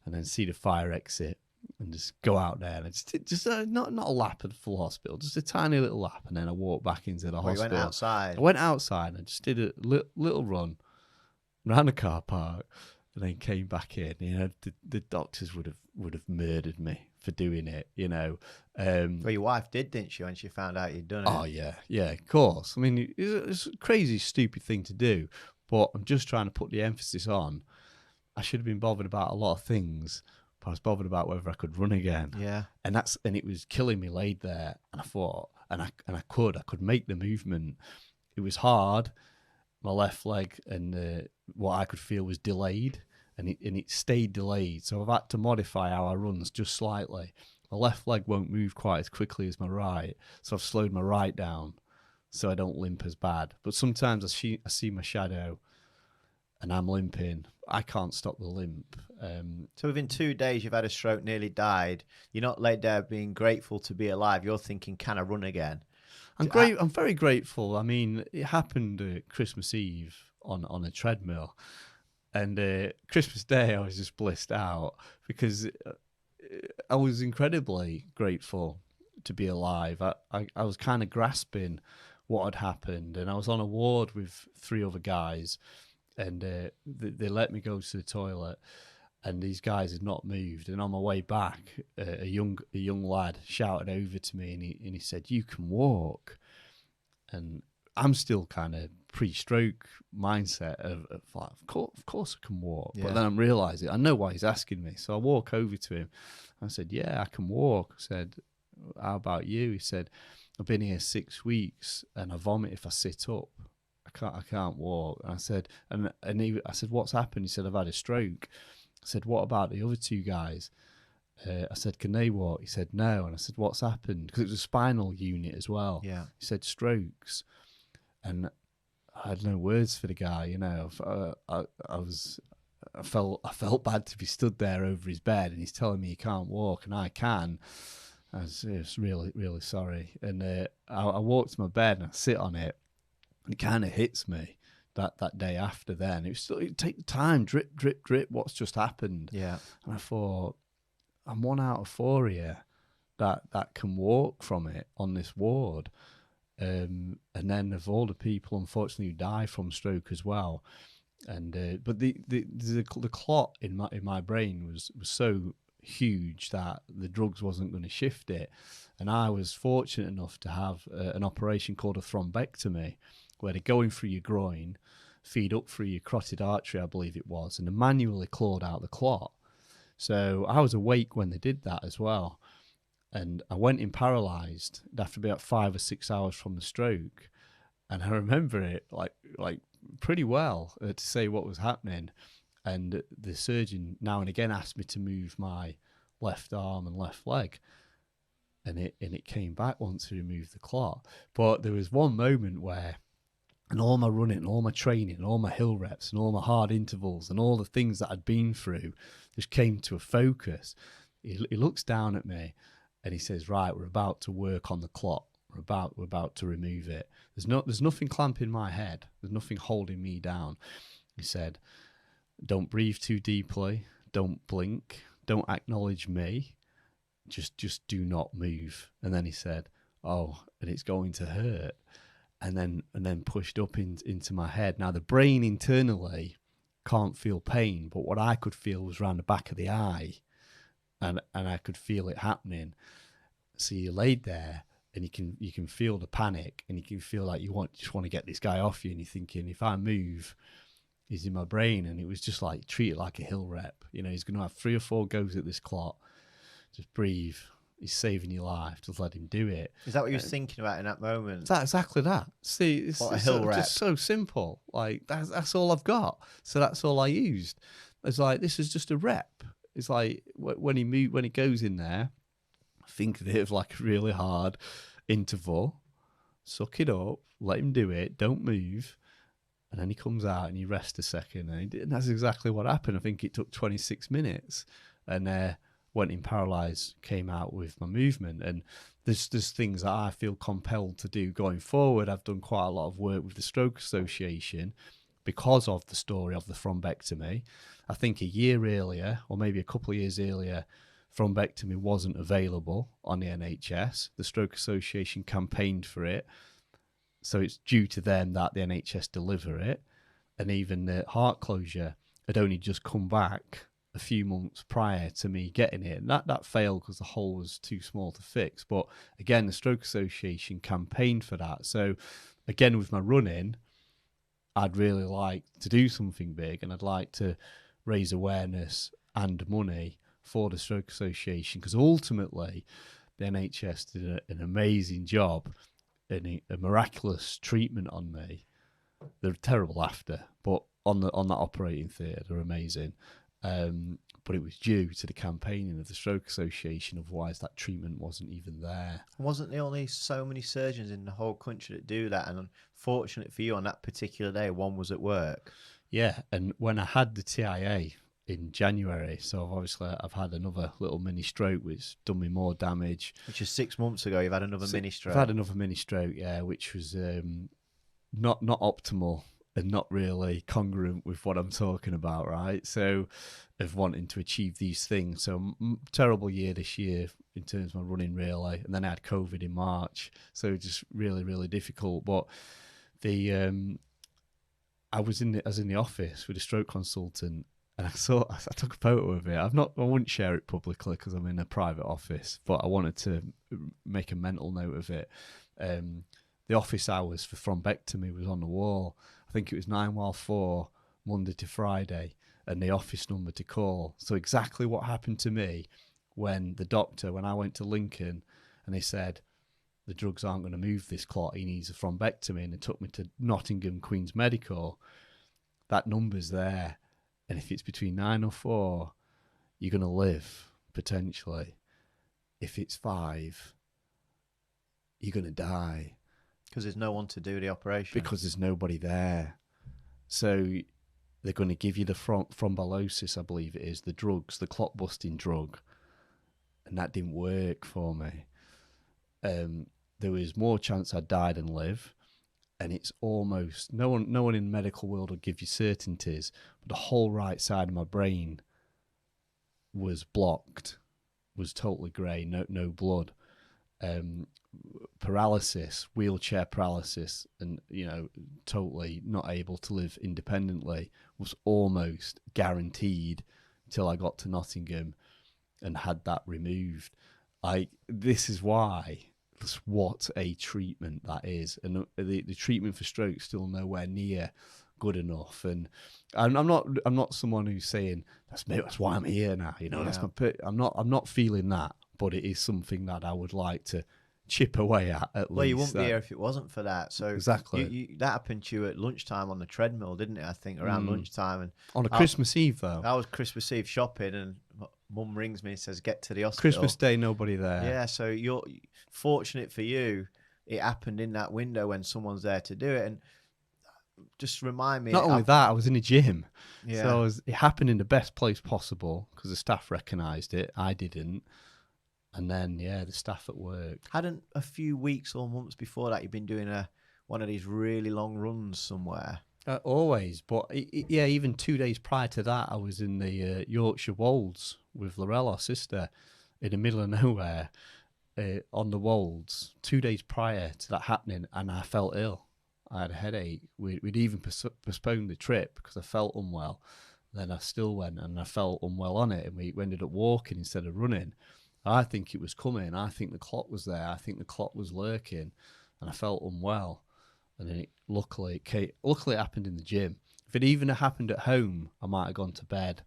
and then see the fire exit and just go out there. And just not a lap at the full hospital, just a tiny little lap. And then I walk back into the hospital.
You went outside?
I went outside and just did a little run around the car park and then came back in. You know, the doctors would have murdered me for doing it, you know.
Well, your wife didn't she, when she found out you'd done it?
Oh, yeah, of course. I mean, it's a crazy, stupid thing to do, but I'm just trying to put the emphasis on. I should have been bothered about a lot of things, but I was bothered about whether I could run again.
Yeah.
And it was killing me laid there. And I thought, and I could make the movement. It was hard. My left leg and what I could feel was delayed, and it stayed delayed. So I've had to modify how I runs just slightly. My left leg won't move quite as quickly as my right, so I've slowed my right down so I don't limp as bad. But sometimes I see my shadow and I'm limping. I can't stop the limp.
So within 2 days you've had a stroke, nearly died. You're not laid there being grateful to be alive. You're thinking, can I run again?
I'm very grateful. I mean, it happened Christmas Eve on a treadmill. And Christmas Day, I was just blissed out because I was incredibly grateful to be alive. I was kind of grasping what had happened, and I was on a ward with 3 other guys, and they let me go to the toilet, and these guys had not moved. And on my way back, a young lad shouted over to me, and he said, "You can walk." And I'm still kind of pre-stroke mindset of like, of course I can walk. Yeah. But then I'm realising, I know why he's asking me. So I walk over to him. I said, "Yeah, I can walk." I said, "How about you?" He said, "I've been here 6 weeks and I vomit if I sit up. I can't walk." And I said, I said, "What's happened?" He said, "I've had a stroke." I said, "What about the other 2 guys?" I said, "Can they walk?" He said, "No." And I said, "What's happened?" Because it was a spinal unit as well.
Yeah.
He said, "Strokes." And I had no words for the guy, you know. I felt bad to be stood there over his bed, and he's telling me he can't walk, and I can. I was really, really sorry. And I walked to my bed and I sit on it, and it kind of hits me that day after. Then it take time, drip, drip, drip. What's just happened?
Yeah.
And I thought, I'm 1 out of 4 here that can walk from it on this ward. And then of all the people, unfortunately, who die from stroke as well, and but the clot in my brain was so huge that the drugs wasn't going to shift it, and I was fortunate enough to have an operation called a thrombectomy, where they go in through your groin, feed up through your carotid artery, I believe it was, and they manually clawed out the clot. So I was awake when they did that as well. And I went in paralysed after about 5 or 6 hours from the stroke, and I remember it like pretty well to say what was happening. And the surgeon now and again asked me to move my left arm and left leg, and it came back once he removed the clot. But there was one moment where, and all my running, and all my training, and all my hill reps, and all my hard intervals, and all the things that I'd been through, just came to a focus. He looks down at me. And he says, "Right, we're about to work on the clot. We're about to remove it. There's nothing clamping my head. There's nothing holding me down." He said, "Don't breathe too deeply. Don't blink. Don't acknowledge me. Just do not move." And then he said, "Oh, and it's going to hurt." And then pushed up into my head. Now the brain internally can't feel pain, but what I could feel was around the back of the eye. And I could feel it happening. So you laid there, and you can feel the panic, and you can feel like you just want to get this guy off you, and you're thinking, if I move, he's in my brain. And it was just like, treat it like a hill rep. You know, he's going to have 3 or 4 goes at this clot. Just breathe. he's saving your life, just let him do it.
Is that what you were thinking about in that moment?
It's exactly that. See, it's just so simple. Like, that's all I've got. So that's all I used. It's like, this is just a rep. It's like when he goes in there, think of it as like a really hard interval. Suck it up, let him do it, don't move. And then he comes out and he rests a second. And that's exactly what happened. I think it took 26 minutes. And went in paralysed, came out with my movement. And there's things that I feel compelled to do going forward. I've done quite a lot of work with the Stroke Association because of the story of the thrombectomy. I think a year earlier, or maybe a couple of years earlier, thrombectomy wasn't available on the NHS. The Stroke Association campaigned for it. So it's due to them that the NHS deliver it. And even the heart closure had only just come back a few months prior to me getting it. And that failed because the hole was too small to fix. But again, the Stroke Association campaigned for that. So again, with my running, I'd really like to do something big, and I'd like to raise awareness and money for the Stroke Association, because ultimately the NHS did an amazing job and a miraculous treatment on me. They're terrible after, but on that operating theatre, they're amazing. But it was due to the campaigning of the Stroke Association, otherwise that treatment wasn't even there.
Wasn't there only so many surgeons in the whole country that do that? And unfortunate for you, on that particular day, one was at work.
Yeah, and when I had the TIA in January, so obviously I've had another little mini stroke which done me more damage.
Which is 6 months ago, you've had another mini stroke.
I've had another mini stroke, yeah, which was not optimal and not really congruent with what I'm talking about, right? So of wanting to achieve these things. So terrible year this year in terms of my running, really. And then I had COVID in March, so just really, really difficult. But I was in the office with a stroke consultant, and I took a photo of it. I wouldn't share it publicly because I'm in a private office, but I wanted to make a mental note of it. The office hours for thrombectomy was on the wall. I think it was 9 while 4, Monday to Friday, and the office number to call. So exactly what happened to me when I went to Lincoln and they said, the drugs aren't going to move this clot, he needs a thrombectomy, and they took me to Nottingham Queen's Medical. That number's there. And if it's between 9 or 4, you're going to live, potentially. If it's 5, you're going to die.
Because there's no one to do the operation.
Because there's nobody there. So they're going to give you the thrombolysis, I believe it is, the drugs, the clot-busting drug. And that didn't work for me. There was more chance I'd die than live. And it's almost, no one in the medical world will give you certainties, but the whole right side of my brain was blocked, was totally grey, no blood. Paralysis, wheelchair paralysis, and totally not able to live independently was almost guaranteed till I got to Nottingham and had that removed. This is why. What a treatment that is, and the treatment for stroke is still nowhere near good enough. And I'm not someone who's saying that's why I'm here now. That's I'm not feeling that, but it is something that I would like to chip away at least.
Well, you wouldn't be here if it wasn't for that. So
exactly,
that happened to you at lunchtime on the treadmill, didn't it? I think around lunchtime, and
on a Christmas Eve though.
I was Christmas Eve shopping, and Mum rings me and says, "Get to the hospital."
Christmas Day, nobody there.
Yeah, so you're fortunate for you. It happened in that window when someone's there to do it, and just remind me.
Not only that, I was in a gym,
yeah.
So it happened in the best place possible because the staff recognised it. I didn't. And then, the staff at work.
Hadn't a few weeks or months before that, you've been doing one of these really long runs somewhere?
Always. But, even 2 days prior to that, I was in the Yorkshire Wolds with Laurel, our sister, in the middle of nowhere on the Wolds, 2 days prior to that happening, and I felt ill. I had a headache. We'd even postponed the trip because I felt unwell. Then I still went, and I felt unwell on it, and we ended up walking instead of running. I think it was coming. I think the clot was there. I think the clot was lurking, and I felt unwell. And then luckily it happened in the gym. If it even happened at home, I might have gone to bed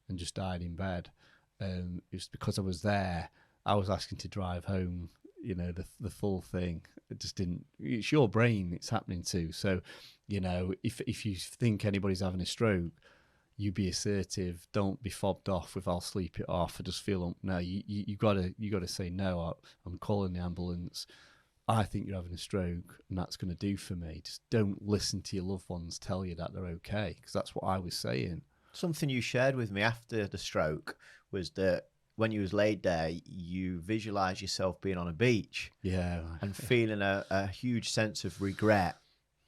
and just died in bed. It was because I was there I was asking to drive home, the full thing. It just didn't. It's your brain it's happening to. So, if you think anybody's having a stroke, you be assertive. Don't be fobbed off with "I'll sleep it off." I just feel no. You gotta say no. I'm calling the ambulance. I think you're having a stroke, and that's going to do for me. Just don't listen to your loved ones tell you that they're okay, because that's what I was saying.
Something you shared with me after the stroke was that when you was laid there, you visualised yourself being on a beach, and feeling a huge sense of regret.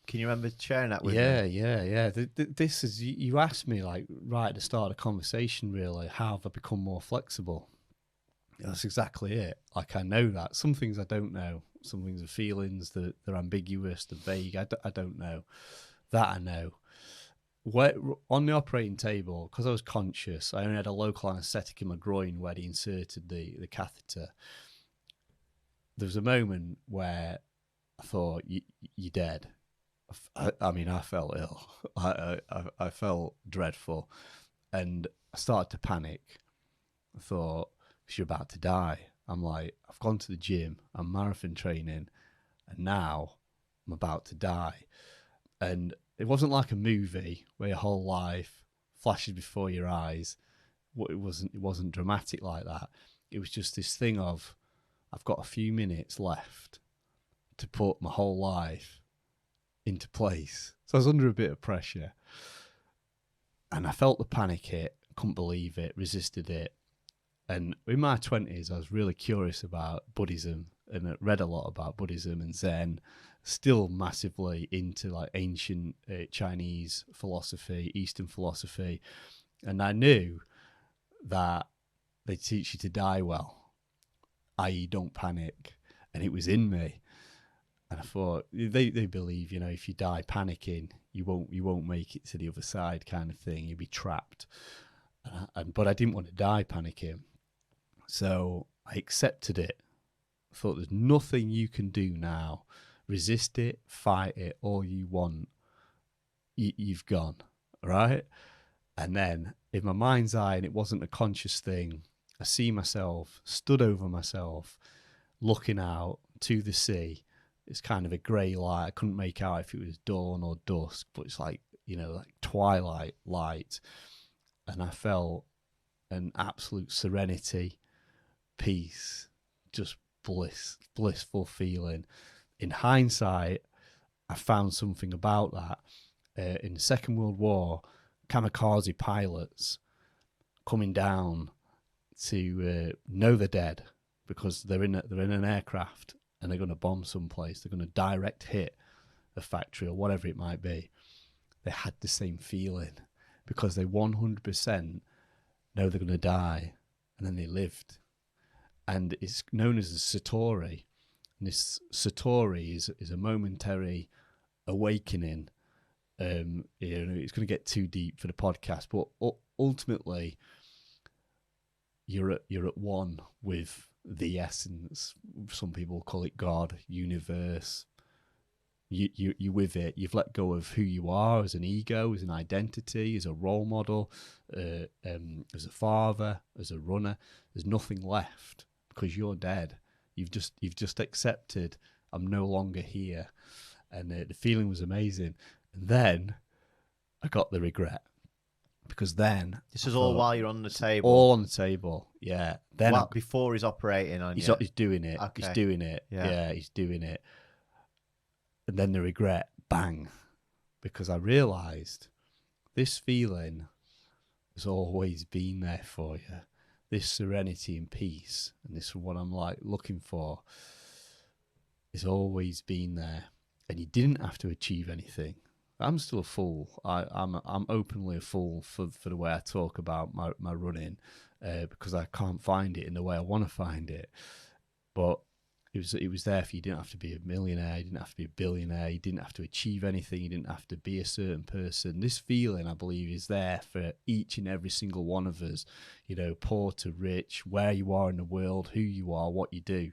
Can you remember sharing that with me?
Yeah. This is, you asked me like right at the start of the conversation, really, how have I become more flexible? That's exactly it. Like, I know that. Some things I don't know. Some things are feelings that they're ambiguous, they're vague. I don't know. That I know. On the operating table, because I was conscious, I only had a local anaesthetic in my groin where they inserted the catheter. There was a moment where I thought, you're dead. I mean, I felt ill. I felt dreadful. And I started to panic. I thought, you're about to die. I'm like, I've gone to the gym, I'm marathon training, and now I'm about to die. And it wasn't like a movie where your whole life flashes before your eyes. It wasn't dramatic like that. It was just this thing of, I've got a few minutes left to put my whole life into place. So I was under a bit of pressure. And I felt the panic hit, couldn't believe it, resisted it. And in my 20s, I was really curious about Buddhism and I read a lot about Buddhism and Zen, still massively into like ancient Chinese philosophy, Eastern philosophy. And I knew that they teach you to die well, i.e. don't panic. And it was in me. And I thought, they believe, if you die panicking, you won't make it to the other side kind of thing. You'll be trapped. But I didn't want to die panicking. So I accepted it. I thought, there's nothing you can do now. Resist it, fight it, all you want. You've gone, right? And then in my mind's eye, and it wasn't a conscious thing, I see myself, stood over myself, looking out to the sea. It's kind of a grey light. I couldn't make out if it was dawn or dusk, but it's like, like twilight light. And I felt an absolute serenity, peace, just blissful feeling. In hindsight, I found something about that. In the Second World War, kamikaze pilots coming down to know they're dead because they're in an aircraft and they're going to bomb someplace. They're going to direct hit a factory or whatever it might be. They had the same feeling because they 100% know they're going to die, and then they lived. And it's known as a satori. And this satori is a momentary awakening. It's going to get too deep for the podcast, but ultimately, you're at one with the essence. Some people call it God, universe. You're with it. You've let go of who you are as an ego, as an identity, as a role model, as a father, as a runner. There's nothing left because you're dead. You've just accepted I'm no longer here, and the feeling was amazing. And then I got the regret because then
this is all while you're on the table.
All on the table, yeah. Then
before he's operating on
you. He's doing it.
Okay.
He's doing it. Yeah, he's doing it. And then the regret, bang, because I realised this feeling has always been there for you. This serenity and peace, and this is what I'm like looking for, has always been there. And you didn't have to achieve anything. I'm still a fool. I'm openly a fool for the way I talk about my running because I can't find it in the way I want to find it. But it was there for you. You didn't have to be a millionaire. You didn't have to be a billionaire. You didn't have to achieve anything. You didn't have to be a certain person. This feeling, I believe, is there for each and every single one of us. Poor to rich, where you are in the world, who you are, what you do.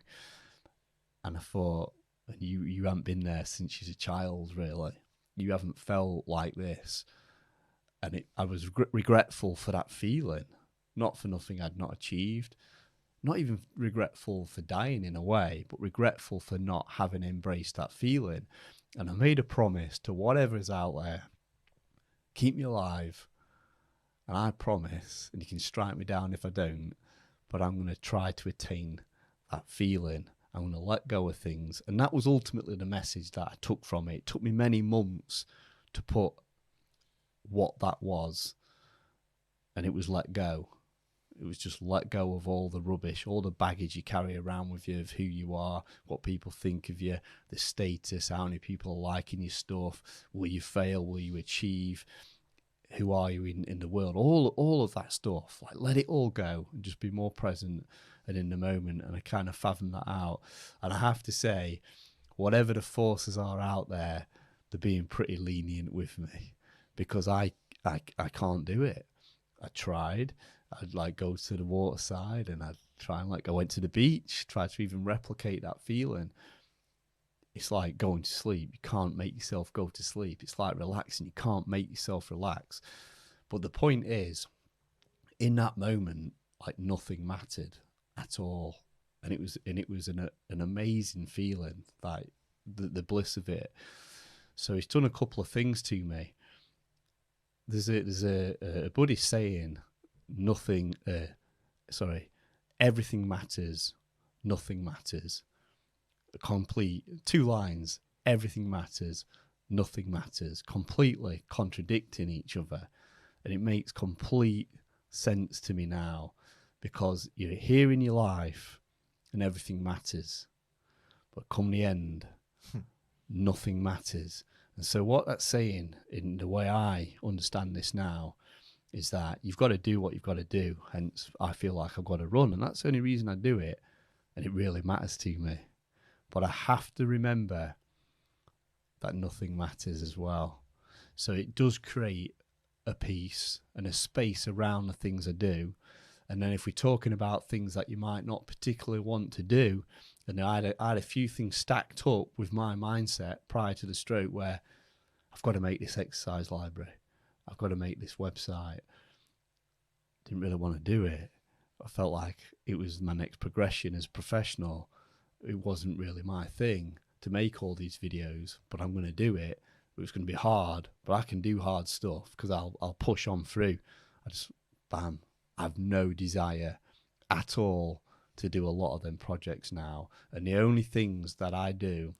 And I thought, you haven't been there since you're a child, really. You haven't felt like this. And I was regretful for that feeling, not for nothing I'd not achieved, not even regretful for dying in a way, but regretful for not having embraced that feeling. And I made a promise to whatever is out there, keep me alive. And I promise, and you can strike me down if I don't, but I'm going to try to attain that feeling. I'm going to let go of things. And that was ultimately the message that I took from it. It took me many months to put what that was. And it was let go. It was just let go of all the rubbish, all the baggage you carry around with you of who you are, what people think of you, the status, how many people are liking your stuff, will you fail, will you achieve, who are you in the world, all of that stuff. Like, let it all go and just be more present and in the moment. And I kind of fathomed that out. And I have to say, whatever the forces are out there, they're being pretty lenient with me, because I can't do it. I tried. I'd like go to the waterside and I'd try and I went to the beach, try to even replicate that feeling. It's like going to sleep. You can't make yourself go to sleep. It's like relaxing. You can't make yourself relax. But the point is, in that moment, like, nothing mattered at all. And it was an amazing feeling, like the bliss of it. So it's done a couple of things to me. There's a Buddhist saying, everything matters, nothing matters. Complete 2 lines, everything matters, nothing matters, completely contradicting each other. And it makes complete sense to me now, because you're here in your life and everything matters, but come the end, nothing matters. And so what that's saying, in the way I understand this now, is that you've got to do what you've got to do. Hence, I feel like I've got to run, and that's the only reason I do it, and it really matters to me. But I have to remember that nothing matters as well. So it does create a peace and a space around the things I do. And then if we're talking about things that you might not particularly want to do, and I had a few things stacked up with my mindset prior to the stroke, where I've got to make this exercise library, I've got to make this website. Didn't really want to do it. I felt like it was my next progression as professional. It wasn't really my thing to make all these videos, but I'm going to do it. It was going to be hard, but I can do hard stuff because I'll push on through. I have no desire at all to do a lot of them projects now. And the only things that I do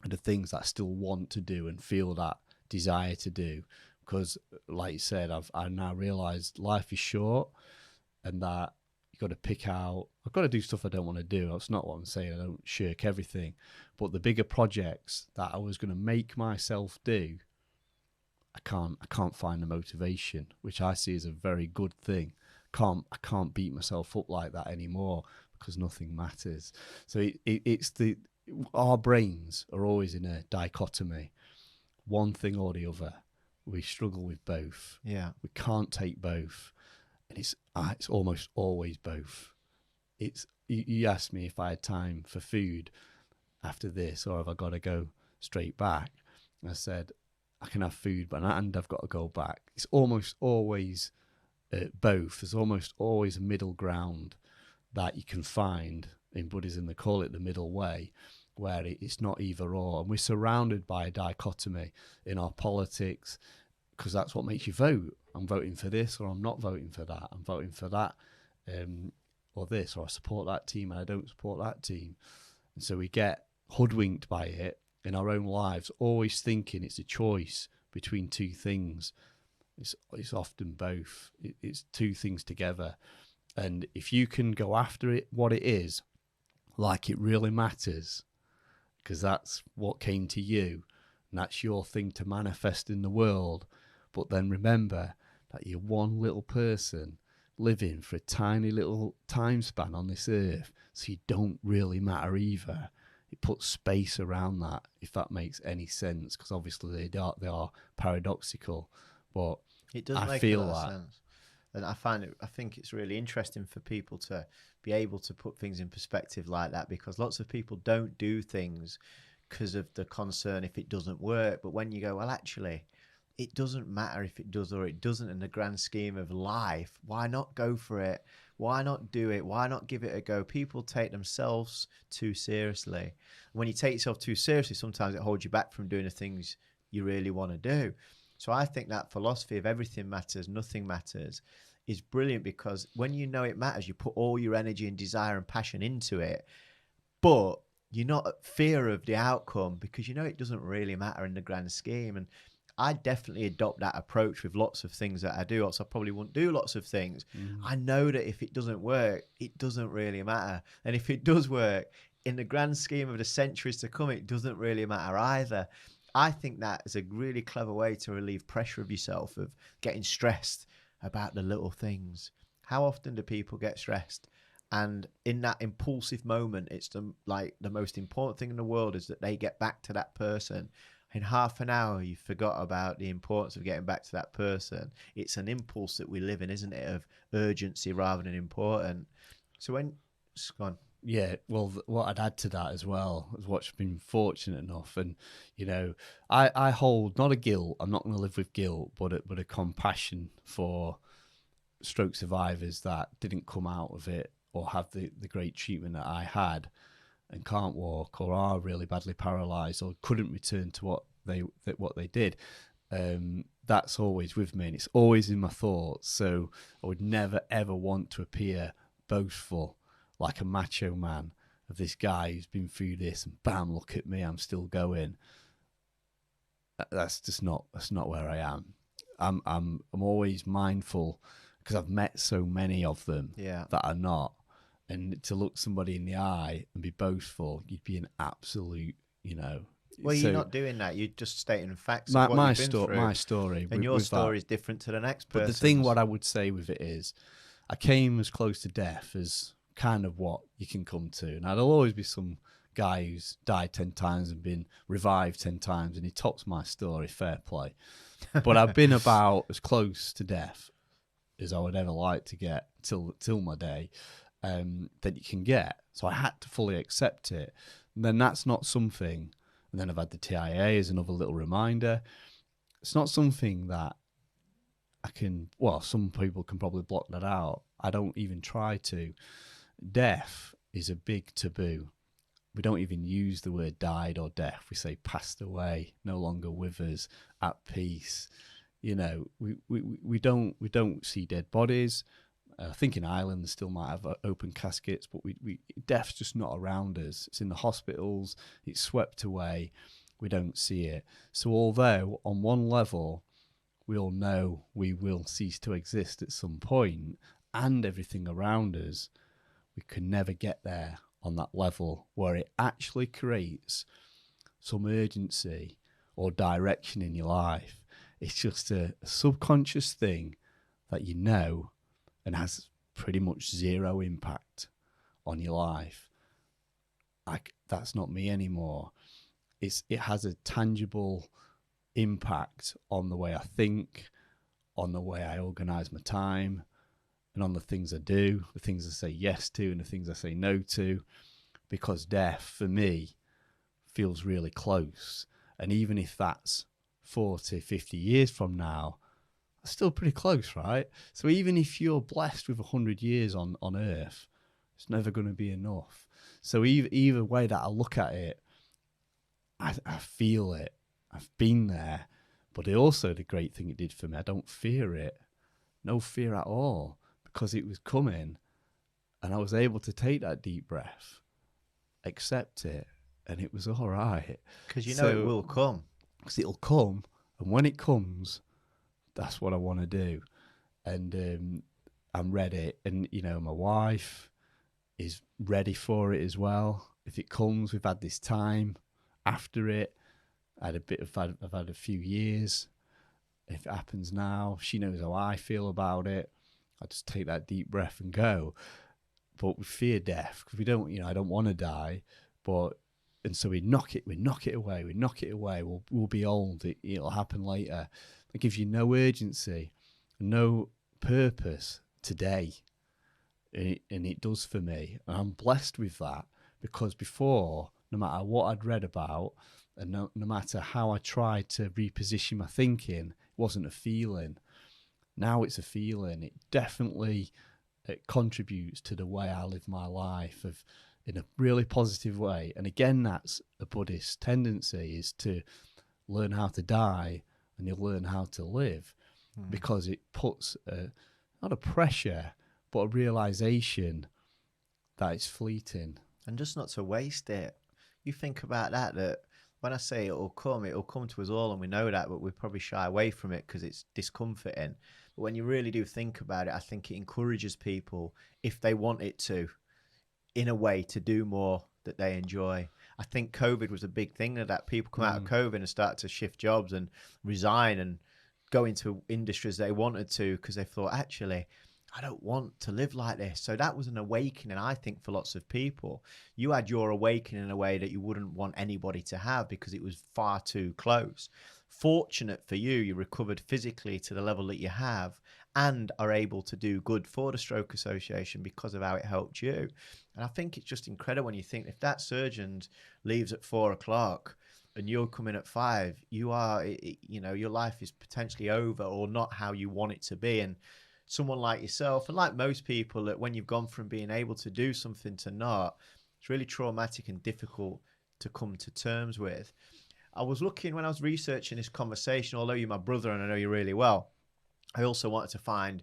are the things that I still want to do and feel that desire to do. Because, like you said, I now realised life is short, and that you've got to pick out. I've got to do stuff I don't want to do. That's not what I'm saying. I don't shirk everything. But the bigger projects that I was going to make myself do, I can't find the motivation, which I see as a very good thing. I can't beat myself up like that anymore, because nothing matters. So it's our brains are always in a dichotomy, one thing or the other. We struggle with both.
Yeah,
we can't take both, and it's almost always both. You asked me if I had time for food after this, or have I got to go straight back. I said I can have food, and I've got to go back. It's almost always both. There's almost always a middle ground that you can find in Buddhism. They call it the middle way, where it's not either or. And we're surrounded by a dichotomy in our politics, because that's what makes you vote. I'm voting for this, or I'm not voting for that. I'm voting for that, or this, or I support that team and I don't support that team. And so we get hoodwinked by it in our own lives, always thinking it's a choice between two things. It's often both. It's two things together. And if you can go after it, what it is, like it really matters, because that's what came to you, and that's your thing to manifest in the world. But then remember that you're one little person living for a tiny little time span on this earth, so you don't really matter either. It puts space around that, if that makes any sense, because obviously they are paradoxical, but
it does make a lot of sense. And I think it's really interesting for people to be able to put things in perspective like that, because lots of people don't do things because of the concern if it doesn't work. But when you go, well, actually, it doesn't matter if it does or it doesn't in the grand scheme of life. Why not go for it? Why not do it? Why not give it a go? People take themselves too seriously. When you take yourself too seriously, sometimes it holds you back from doing the things you really want to do. So I think that philosophy of everything matters, nothing matters, is brilliant, because when you know it matters, you put all your energy and desire and passion into it, but you're not at fear of the outcome because you know it doesn't really matter in the grand scheme. And I definitely adopt that approach with lots of things that I do, else I probably wouldn't do lots of things. I know that if it doesn't work, it doesn't really matter. And if it does work, in the grand scheme of the centuries to come, it doesn't really matter either. I think that is a really clever way to relieve pressure of yourself, of getting stressed about the little things. How often do people get stressed? And in that impulsive moment, it's the most important thing in the world is that they get back to that person. In half an hour, you forgot about the importance of getting back to that person. It's an impulse that we live in, isn't it, of urgency rather than important. So when it's gone.
Yeah, well, what I'd add to that as well is what's been fortunate enough, and you know, I hold not a guilt. I'm not going to live with guilt, but a compassion for stroke survivors that didn't come out of it or have the great treatment that I had, and can't walk or are really badly paralysed or couldn't return to what they did. That's always with me, and it's always in my thoughts. So I would never ever want to appear boastful, like a macho man, of this guy who's been through this and bam, look at me, I'm still going. That's not where I am. I'm always mindful, because I've met so many of them that are not. And to look somebody in the eye and be boastful, you'd be an absolute,
Well, you're not doing that. You're just stating facts of what you've been through.
My story.
And your story is different to the next person.
But the thing, what I would say with it is, I came as close to death as kind of what you can come to. And there'll always be some guy who's died 10 times and been revived 10 times, and he tops my story, fair play. But I've been about as close to death as I would ever like to get till my day that you can get. So I had to fully accept it. And then that's not something, and then I've had the TIA as another little reminder. It's not something that I can, well, some people can probably block that out. I don't even try to. Death is a big taboo. We don't even use the word died or death. We say passed away, no longer with us, at peace. We don't see dead bodies. I think in Ireland they still might have open caskets, but death's just not around us. It's in the hospitals. It's swept away. We don't see it. So although on one level we all know we will cease to exist at some point, and everything around us, we can never get there on that level where it actually creates some urgency or direction in your life. It's just a subconscious thing that you know and has pretty much zero impact on your life. That's not me anymore. It has a tangible impact on the way I think, on the way I organise my time, and on the things I do, the things I say yes to and the things I say no to, because death, for me, feels really close. And even if that's 40, 50 years from now, that's still pretty close, right? So even if you're blessed with 100 years on Earth, it's never going to be enough. So either way that I look at it, I feel it. I've been there. But also the great thing it did for me, I don't fear it. No fear at all. Because it was coming, and I was able to take that deep breath, accept it, and it was all right.
Because it will come.
Because it'll come, and when it comes, that's what I want to do. And I'm ready. And, my wife is ready for it as well. If it comes, we've had this time after it. I've had a few years. If it happens now, she knows how I feel about it. I just take that deep breath and go. But we fear death because we don't, I don't want to die. And so we knock it away. We'll be old. It'll happen later. It gives you no urgency, no purpose today. And it does for me. And I'm blessed with that, because before, no matter what I'd read about, and no matter how I tried to reposition my thinking, it wasn't a feeling. Now it's a feeling. It definitely it contributes to the way I live my life in a really positive way. And again, that's a Buddhist tendency, is to learn how to die and you learn how to live, because it puts not a pressure, but a realization that it's fleeting.
And just not to waste it. You think about that when I say it'll come to us all, and we know that, but we probably shy away from it because it's discomforting. But when you really do think about it, I think it encourages people, if they want it to, in a way, to do more that they enjoy. I think COVID was a big thing that people come out of COVID and start to shift jobs and resign and go into industries they wanted to, because they thought, actually, I don't want to live like this. So that was an awakening, I think, for lots of people. You had your awakening in a way that you wouldn't want anybody to have, because it was far too close. Fortunate for you, you recovered physically to the level that you have and are able to do good for the Stroke Association because of how it helped you. And I think it's just incredible when you think, if that surgeon leaves at 4:00 and you're coming at 5, your life is potentially over, or not how you want it to be. And someone like yourself, and like most people, that when you've gone from being able to do something to not, it's really traumatic and difficult to come to terms with. I was looking, when I was researching this conversation, although you're my brother and I know you really well, I also wanted to find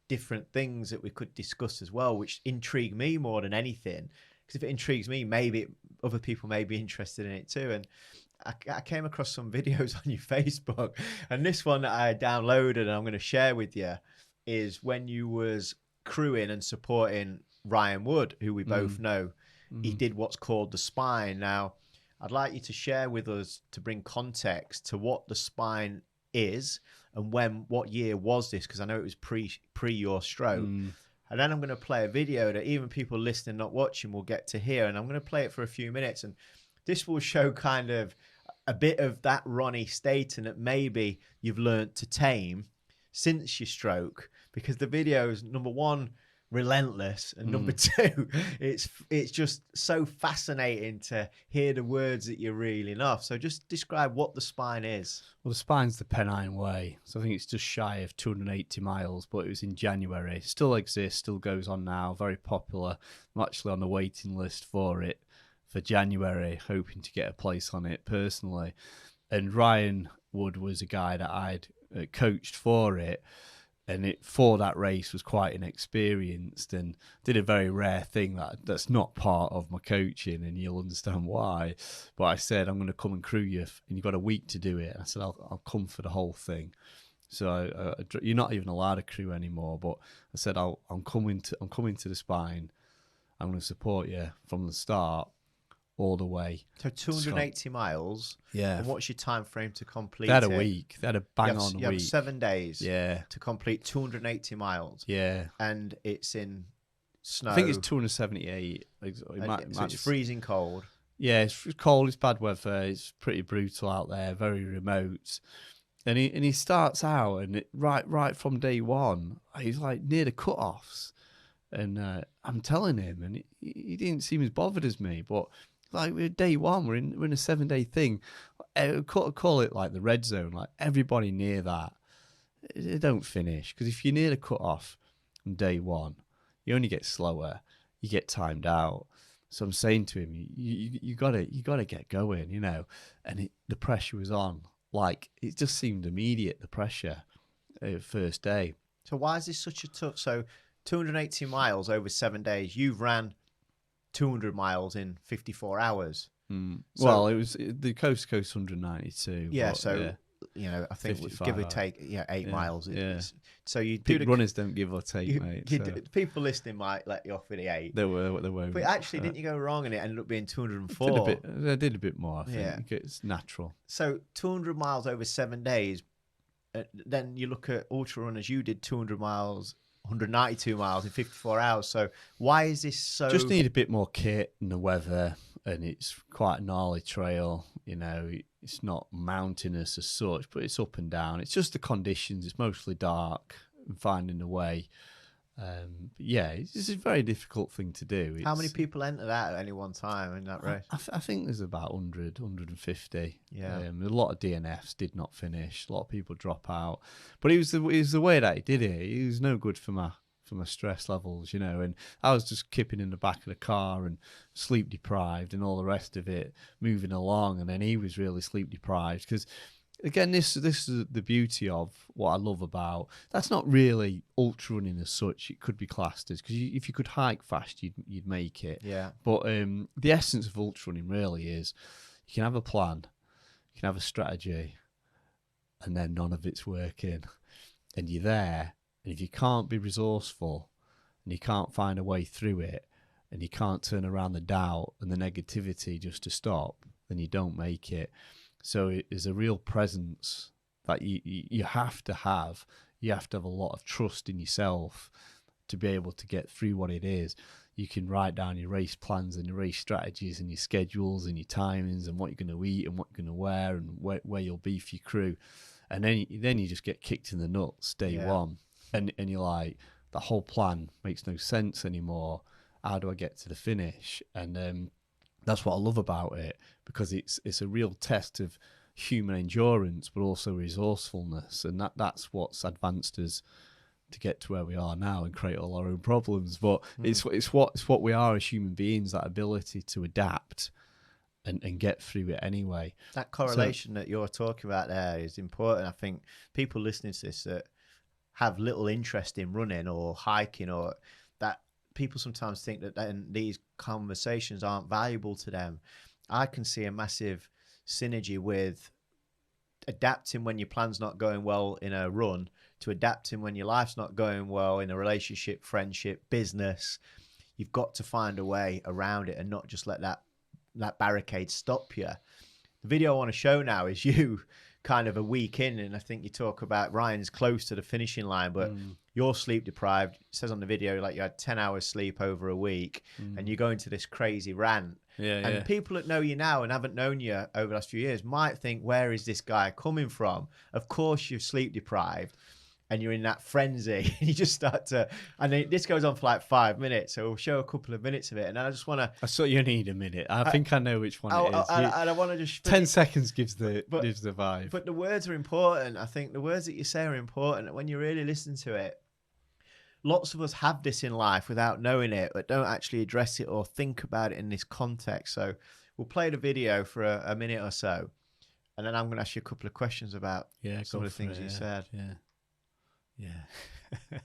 different things that we could discuss as well, which intrigue me more than anything. Because if it intrigues me, maybe other people may be interested in it too. And I came across some videos on your Facebook, and this one that I downloaded and I'm going to share with you is when you was crewing and supporting Ryan Wood, who we both know. He did what's called the spine. Now, I'd like you to share with us, to bring context to what the spine is and what year was this, because I know it was pre your stroke. And then I'm going to play a video that even people listening, not watching, will get to hear. And I'm going to play it for a few minutes. And this will show kind of a bit of that Ronnie Staton that maybe you've learned to tame since your stroke, because the video is, number one, relentless, and number two, it's just so fascinating to hear the words that you're reeling off. So just describe what the spine is.
Well, the spine's the Viking Way, so I think it's just shy of 280 miles, but it was in January. Still exists, still goes on now, very popular. I'm actually on the waiting list for it for January, hoping to get a place on it personally. And Ryan Wood was a guy that I'd coached for it, and for that race was quite inexperienced, and did a very rare thing that's not part of my coaching, and you'll understand why. But I said, I'm going to come and crew you, and you've got a week to do it. And I said, I'll come for the whole thing. So you're not even allowed a crew anymore. But I said, I'm coming to the spine. I'm going to support you from the start all the way.
So 280 miles.
Yeah.
And what's your time frame to complete?
They had a week. They had a bang on
you
week.
have 7 days.
Yeah.
To complete 280 miles.
Yeah.
And it's in snow.
I think it's 278.
So it's freezing cold.
Yeah, it's cold. It's bad weather. It's pretty brutal out there. Very remote. And he starts out, and right from day one, he's like near the cut-offs. And I'm telling him, and he didn't seem as bothered as me, but like, we're day one, we're in a 7-day thing. I call it like the red zone. Like, everybody near that, they don't finish, because if you're near the cut off on day one, you only get slower, you get timed out. So I'm saying to him, you gotta get going, you know. And the pressure was on. Like, it just seemed immediate, the pressure, first day.
So why is this such a tough? So 280 miles over 7 days. You've ran 200 miles in 54 hours. So,
well, it was the coast to coast 192.
Yeah,
but,
so you know, I think give or take, 8 miles.
Yeah.
So you
do runners don't give or take, mate.
People listening might let you off with the 8.
They won't.
But actually, didn't you go wrong, and it ended up being 204?
I did a bit more. I think.
Yeah.
It's natural.
So 200 miles over 7 days. Then you look at ultra runners. You did 200 miles. 192 miles in 54 hours. So why is this so?
Just need a bit more kit and the weather, and it's quite a gnarly trail. You know, it's not mountainous as such, but it's up and down. It's just the conditions. It's mostly dark and finding a way. But yeah, it's a very difficult thing to do.
How many people enter that at any one time in that race?
I think there's about 100, 150.
Yeah.
A lot of DNFs did not finish. A lot of people drop out. But it was the way that he did it. He was no good for my for my stress levels, you know. And I was just kipping in the back of the car and sleep deprived and all the rest of it, moving along. And then he was really sleep deprived because, again, this is the beauty of what I love about. That's not really ultra running as such. It could be classed as, because if you could hike fast, you'd make it.
Yeah.
But the essence of ultra running really is you can have a plan, you can have a strategy, and then none of it's working. And you're there, and if you can't be resourceful, and you can't find a way through it, and you can't turn around the doubt and the negativity just to stop, then you don't make it. So it is a real presence that you have to have. You have to have a lot of trust in yourself to be able to get through what it is. You can write down your race plans and your race strategies and your schedules and your timings and what you're going to eat and what you're going to wear and where you'll be for your crew. And then you just get kicked in the nuts day one. And you're like, the whole plan makes no sense anymore. How do I get to the finish? And that's what I love about it, because it's a real test of human endurance, but also resourcefulness. And that's what's advanced us to get to where we are now and create all our own problems. But it's what we are as human beings, that ability to adapt and get through it anyway.
That correlation that you're talking about there is important. I think people listening to this that have little interest in running or hiking, or that people sometimes think that these conversations aren't valuable to them. I can see a massive synergy with adapting when your plan's not going well in a run, to adapting when your life's not going well in a relationship, friendship, business. You've got to find a way around it and not just let that barricade stop you. The video I want to show now is you kind of a week in, and I think you talk about Ryan's close to the finishing line, but you're sleep deprived. It says on the video like you had 10 hours sleep over a week, and you go into this crazy rant. And people that know you now and haven't known you over the last few years might think, where is this guy coming from? Of course you're sleep deprived and you're in that frenzy. You just start to, and then this goes on for like 5 minutes, so we'll show a couple of minutes of it. And I just want to,
I thought you need a minute. I think I know which one it is.
And I want to just
10 seconds gives the vibe.
But the words are important. I think the words that you say are important when you really listen to it. Lots of us have this in life without knowing it, but don't actually address it or think about it in this context. So we'll play the video for a minute or so, and then I'm going to ask you a couple of questions about some of the things you said.
Yeah.
You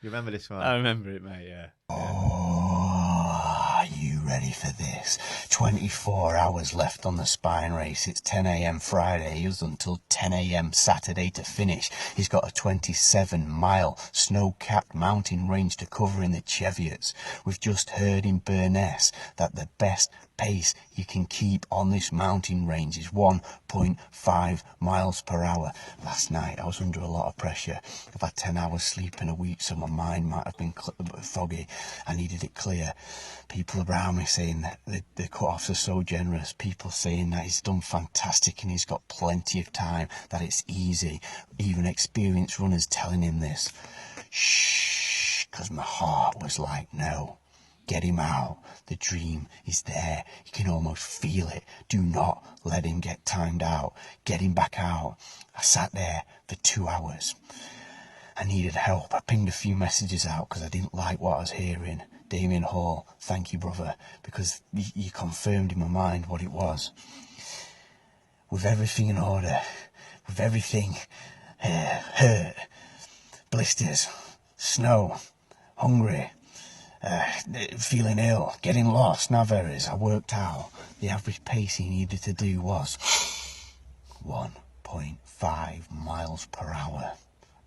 remember this one?
I remember it, mate, yeah.
Are you ready for this? 24 hours left on the spine race. It's 10 a.m. Friday. He was until 10 a.m. Saturday to finish. He's got a 27-mile snow-capped mountain range to cover in the Cheviots. We've just heard in Burness that the best pace you can keep on this mountain range is 1.5 miles per hour. Last night I was under a lot of pressure. I've had 10 hours sleep in a week, so my mind might have been foggy. I needed it clear. People around me saying that the cut-offs are so generous. People saying that he's done fantastic and he's got plenty of time, that it's easy. Even experienced runners telling him this. Shh, because my heart was like, no. Get him out. The dream is there. You can almost feel it. Do not let him get timed out. Get him back out. I sat there for 2 hours. I needed help. I pinged a few messages out because I didn't like what I was hearing. Damien Hall, thank you, brother, because you confirmed in my mind what it was. With everything in order, with everything hurt, blisters, snow, hungry, feeling ill, getting lost, Navarres, I worked out the average pace he needed to do was 1.5 miles per hour.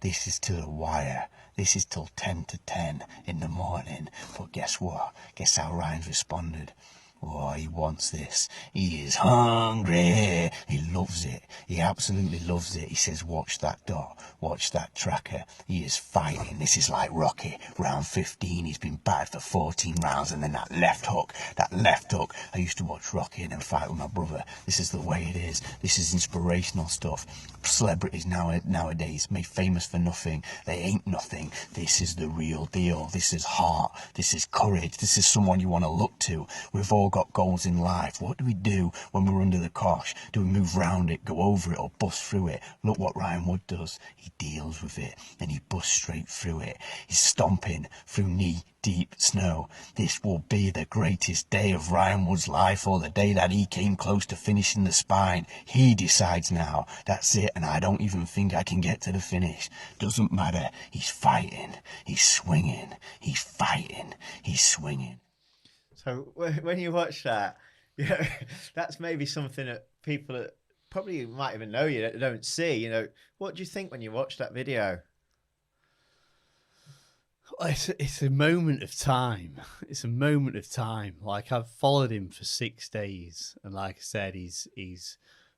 This is to the wire. This is till 10 to 10 in the morning. But guess what? Guess how Ryan's responded? Oh, he wants this. He is hungry. He loves it. He absolutely loves it. He says, watch that dot. Watch that tracker. He is fighting. This is like Rocky. Round 15, he's been battered for 14 rounds. And then that left hook. I used to watch Rocky and then fight with my brother. This is the way it is. This is inspirational stuff. Celebrities nowadays made famous for nothing. They ain't nothing. This is the real deal. This is heart. This is courage. This is someone you want to look to. We've all got goals in life. What do we do when we're under the cosh? Do we move round it, go over it, or bust through it? Look what Ryan Wood does. He deals with it, and he busts straight through it. He's stomping through knee-deep snow. This will be the greatest day of Ryan Wood's life, or the day that he came close to finishing the spine. He decides now, that's it, and I don't even think I can get to the finish. Doesn't matter. He's fighting. He's swinging. He's fighting. He's swinging.
So when you watch that, yeah, that's maybe something that people that probably might even know you don't see. You know, what do you think when you watch that video?
It's a moment of time. It's a moment of time. Like, I've followed him for 6 days, and like I said, he's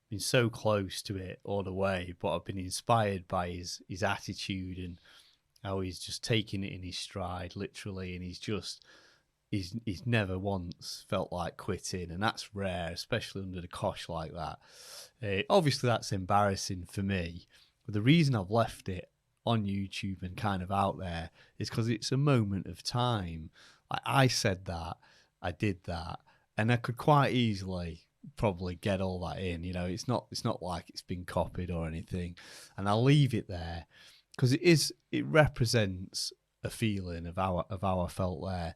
been so close to it all the way. But I've been inspired by his attitude and how he's just taking it in his stride, literally, and he's never once felt like quitting, and that's rare, especially under the cosh like that. Obviously, that's embarrassing for me, but the reason I've left it on YouTube and kind of out there is because it's a moment of time. I said that, I did that, and I could quite easily probably get all that in. You know, it's not like it's been copied or anything, and I'll leave it there because it represents a feeling of how I felt there.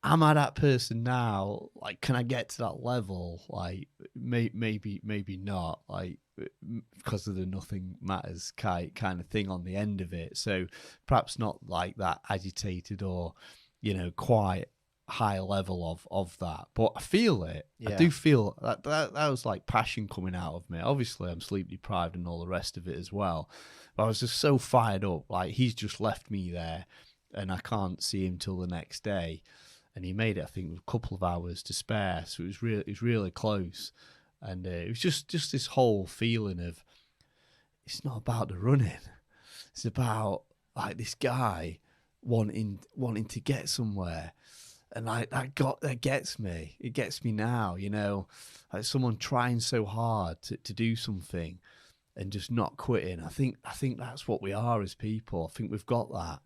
Am I that person now? Like, can I get to that level? Like, maybe not. Like, because of the nothing matters kind of thing on the end of it. So perhaps not like that agitated or, you know, quite high level of that. But I feel it. Yeah. I do feel that was like passion coming out of me. Obviously, I'm sleep deprived and all the rest of it as well. But I was just so fired up. Like, he's just left me there, and I can't see him till the next day. And he made it, I think, with a couple of hours to spare. So it was really close. And it was just this whole feeling of, it's not about the running. It's about, like, this guy wanting to get somewhere. And like that gets me. It gets me now, you know. Like someone trying so hard to do something and just not quitting. I think that's what we are as people. I think we've got that.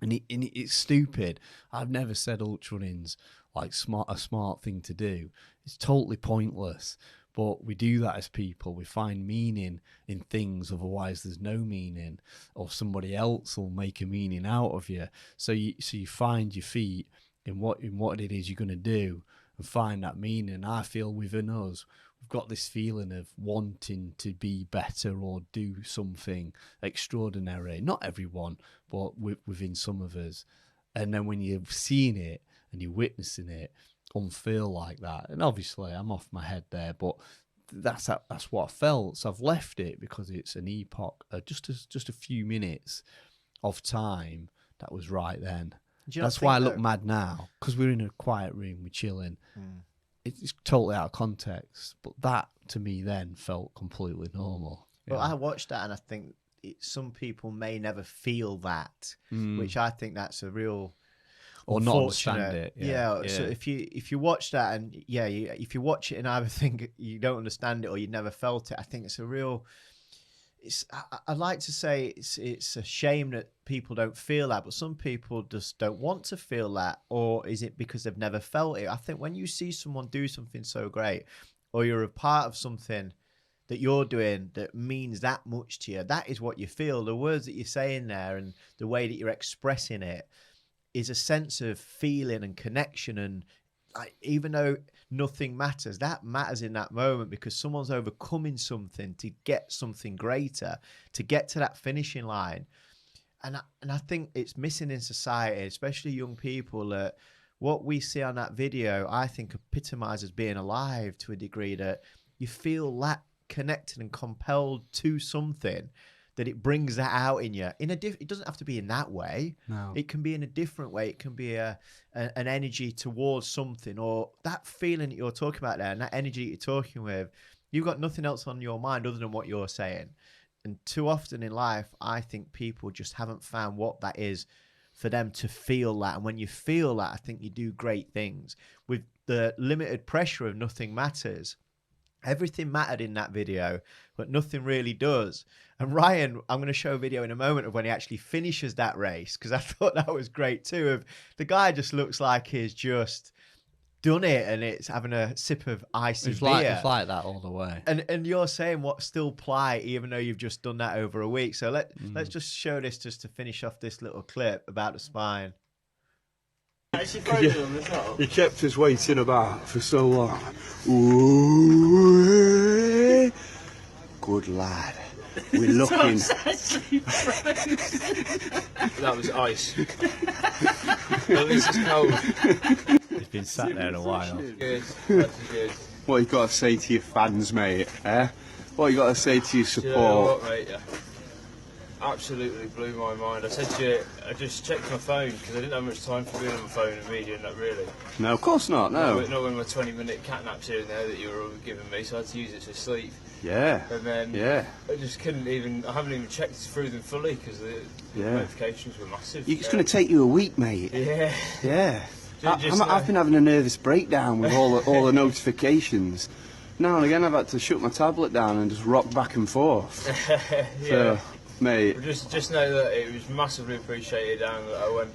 And it's stupid. I've never said ultra running's like a smart thing to do. It's totally pointless. But we do that as people. We find meaning in things, otherwise there's no meaning, or somebody else will make a meaning out of you. So you find your feet in what it is you're going to do and find that meaning. I feel within us, we've got this feeling of wanting to be better or do something extraordinary. Not everyone, but within some of us. And then when you've seen it and you're witnessing it unfeel like that, and obviously I'm off my head there, but that's what I felt. So I've left it because it's an epoch, just a few minutes of time that was right then. That's why I look mad now, because we're in a quiet room, we're chilling. It's totally out of context, but that to me then felt completely normal.
Well, I watched that and I think some people may never feel that, which I think that's a real
or not understand it.
Yeah. So if you watch that and if you watch it and either think you don't understand it or you never felt it, I think it's a real. I'd like to say it's a shame that people don't feel that, but some people just don't want to feel that. Or is it because they've never felt it? I think when you see someone do something so great, or you're a part of something that you're doing that means that much to you, that is what you feel. The words that you're saying there and the way that you're expressing it is a sense of feeling and connection. And like, even though nothing matters, that matters in that moment because someone's overcoming something to get something greater, to get to that finishing line. And I think it's missing in society, especially young people, that what we see on that video, I think epitomizes being alive to a degree, that you feel that connected and compelled to something, that it brings that out in you. It doesn't have to be in that way.
No.
It can be in a different way. It can be an energy towards something, or that feeling that you're talking about there, and that energy that you're talking with. You've got nothing else on your mind other than what you're saying. And too often in life, I think people just haven't found what that is for them to feel that. And when you feel that, I think you do great things. With the limited pressure of nothing matters, everything mattered in that video, but nothing really does. And Ryan, I'm going to show a video in a moment of when he actually finishes that race, because I thought that was great too. Of the guy just looks like he's just done it and it's having a sip of icy
It's
beer.
it's like that all the way.
And you're saying what still apply even though you've just done that over a week. So let's just show this just to finish off this little clip about the spine.
He kept us waiting about for so long. Ooh, good lad. We're looking.
That was ice. At least it's cold.
He's been sat there a while.
Good. That's good.
What you got to say to your fans, mate? Eh? What you got to say to your
Do you know
support?
what, mate? Yeah. Absolutely blew my mind. I said to you, I just checked my phone because I didn't have much time for being on my phone and media, not really.
No, of course not. No.
Not with my 20-minute cat naps here and there that you were giving me, so I had to use it to sleep.
Yeah.
And then
Yeah.
I just couldn't even. I haven't even checked through them fully because the notifications were massive.
It's going to take you a week, mate.
Yeah.
Yeah.
Just
I've been having a nervous breakdown with all the notifications. Now and again, I've had to shut my tablet down and just rock back and forth.
Yeah.
So, mate.
But just know that it was massively appreciated, and that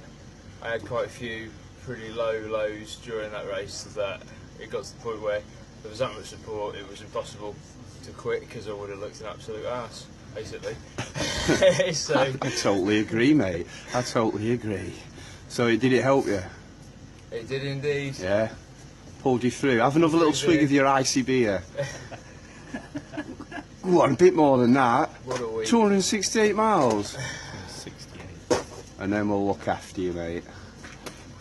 I had quite a few pretty low lows during that race. That it got to the point where there was that much support, it was impossible to quit because I would have looked an absolute ass, basically. So
I totally agree, mate. I totally agree. So, did it help you?
it did indeed.
Yeah. Pulled you through. Have another little swig of your icy beer. Go on, a bit more than that.
What a week.
268 miles.
68.
And then we'll look after you, mate.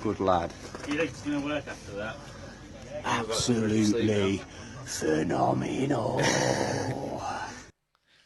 Good lad.
Do you think it's going to work after that?
Absolutely phenomenal.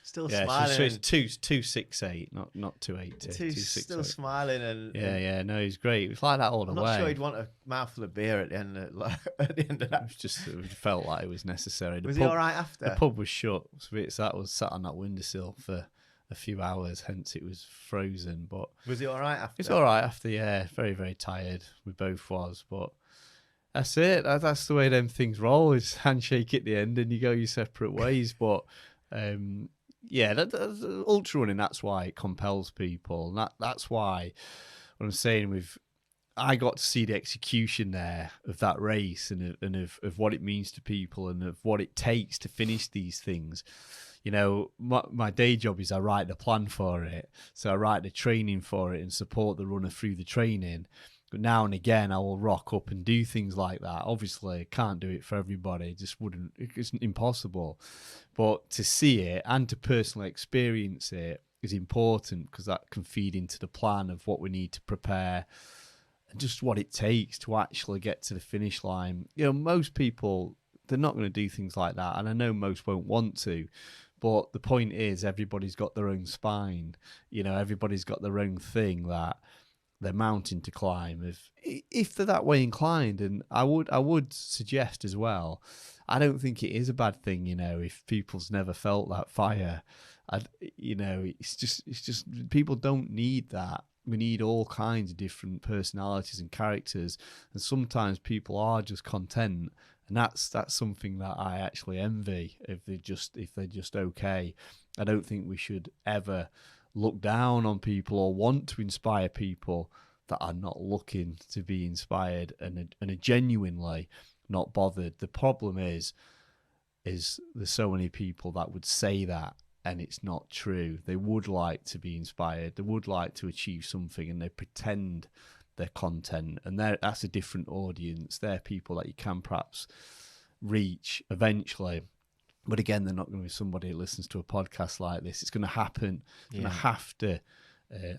Still
Yeah,
smiling.
so it's 268, not 280.
Still smiling and
Yeah, no, he's great. It was like that all the
I'm
way.
not sure he'd want a mouthful of beer at the end of, at the end of that.
It felt like it was necessary.
Was he all right after?
The pub was shut, so that was sat on that windowsill for a few hours. Hence, it was frozen. But
Was he all right after?
it's all right after. Yeah, very very tired. We both was, but that's it. That's the way them things roll. It's handshake at the end, and you go your separate ways. But yeah, that's ultra running. That's why it compels people. And that's why what I'm saying I got to see the execution there of that race and of what it means to people and of what it takes to finish these things. You know, my day job is I write the plan for it. So I write the training for it and support the runner through the training. But now and again, I will rock up and do things like that. Obviously, I can't do it for everybody. It just wouldn't. It's impossible. But to see it and to personally experience it is important because that can feed into the plan of what we need to prepare and just what it takes to actually get to the finish line. You know, most people, they're not going to do things like that. And I know most won't want to. But the point is, everybody's got their own spine. You know, everybody's got their own thing that they're mountain to climb if they're that way inclined. And I would suggest as well, I don't think it is a bad thing, you know, if people's never felt that fire. You know, it's just people don't need that. We need all kinds of different personalities and characters, and sometimes people are just content, and that's something that I actually envy if they're just okay. I don't think we should ever look down on people or want to inspire people that are not looking to be inspired and are genuinely not bothered. The problem is there's so many people that would say that and it's not true. They would like to be inspired. They would like to achieve something and they pretend they're content, and that's a different audience. They're people that you can perhaps reach eventually. But again, they're not going to be somebody who listens to a podcast like this. It's going to happen. It's going to have to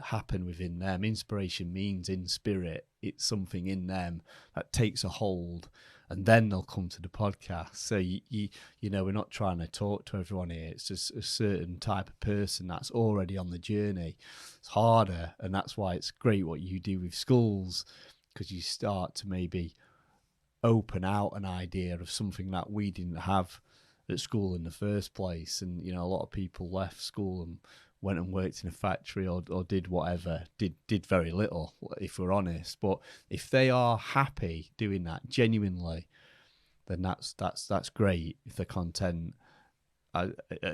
happen within them. Inspiration means in spirit. It's something in them that takes a hold, and then they'll come to the podcast. So, you know, we're not trying to talk to everyone here. It's just a certain type of person that's already on the journey. It's harder, and that's why it's great what you do with schools, because you start to maybe open out an idea of something that we didn't have at school in the first place. And you know, a lot of people left school and went and worked in a factory or did whatever, did very little, if we're honest. But if they are happy doing that genuinely, then that's great. If they're content,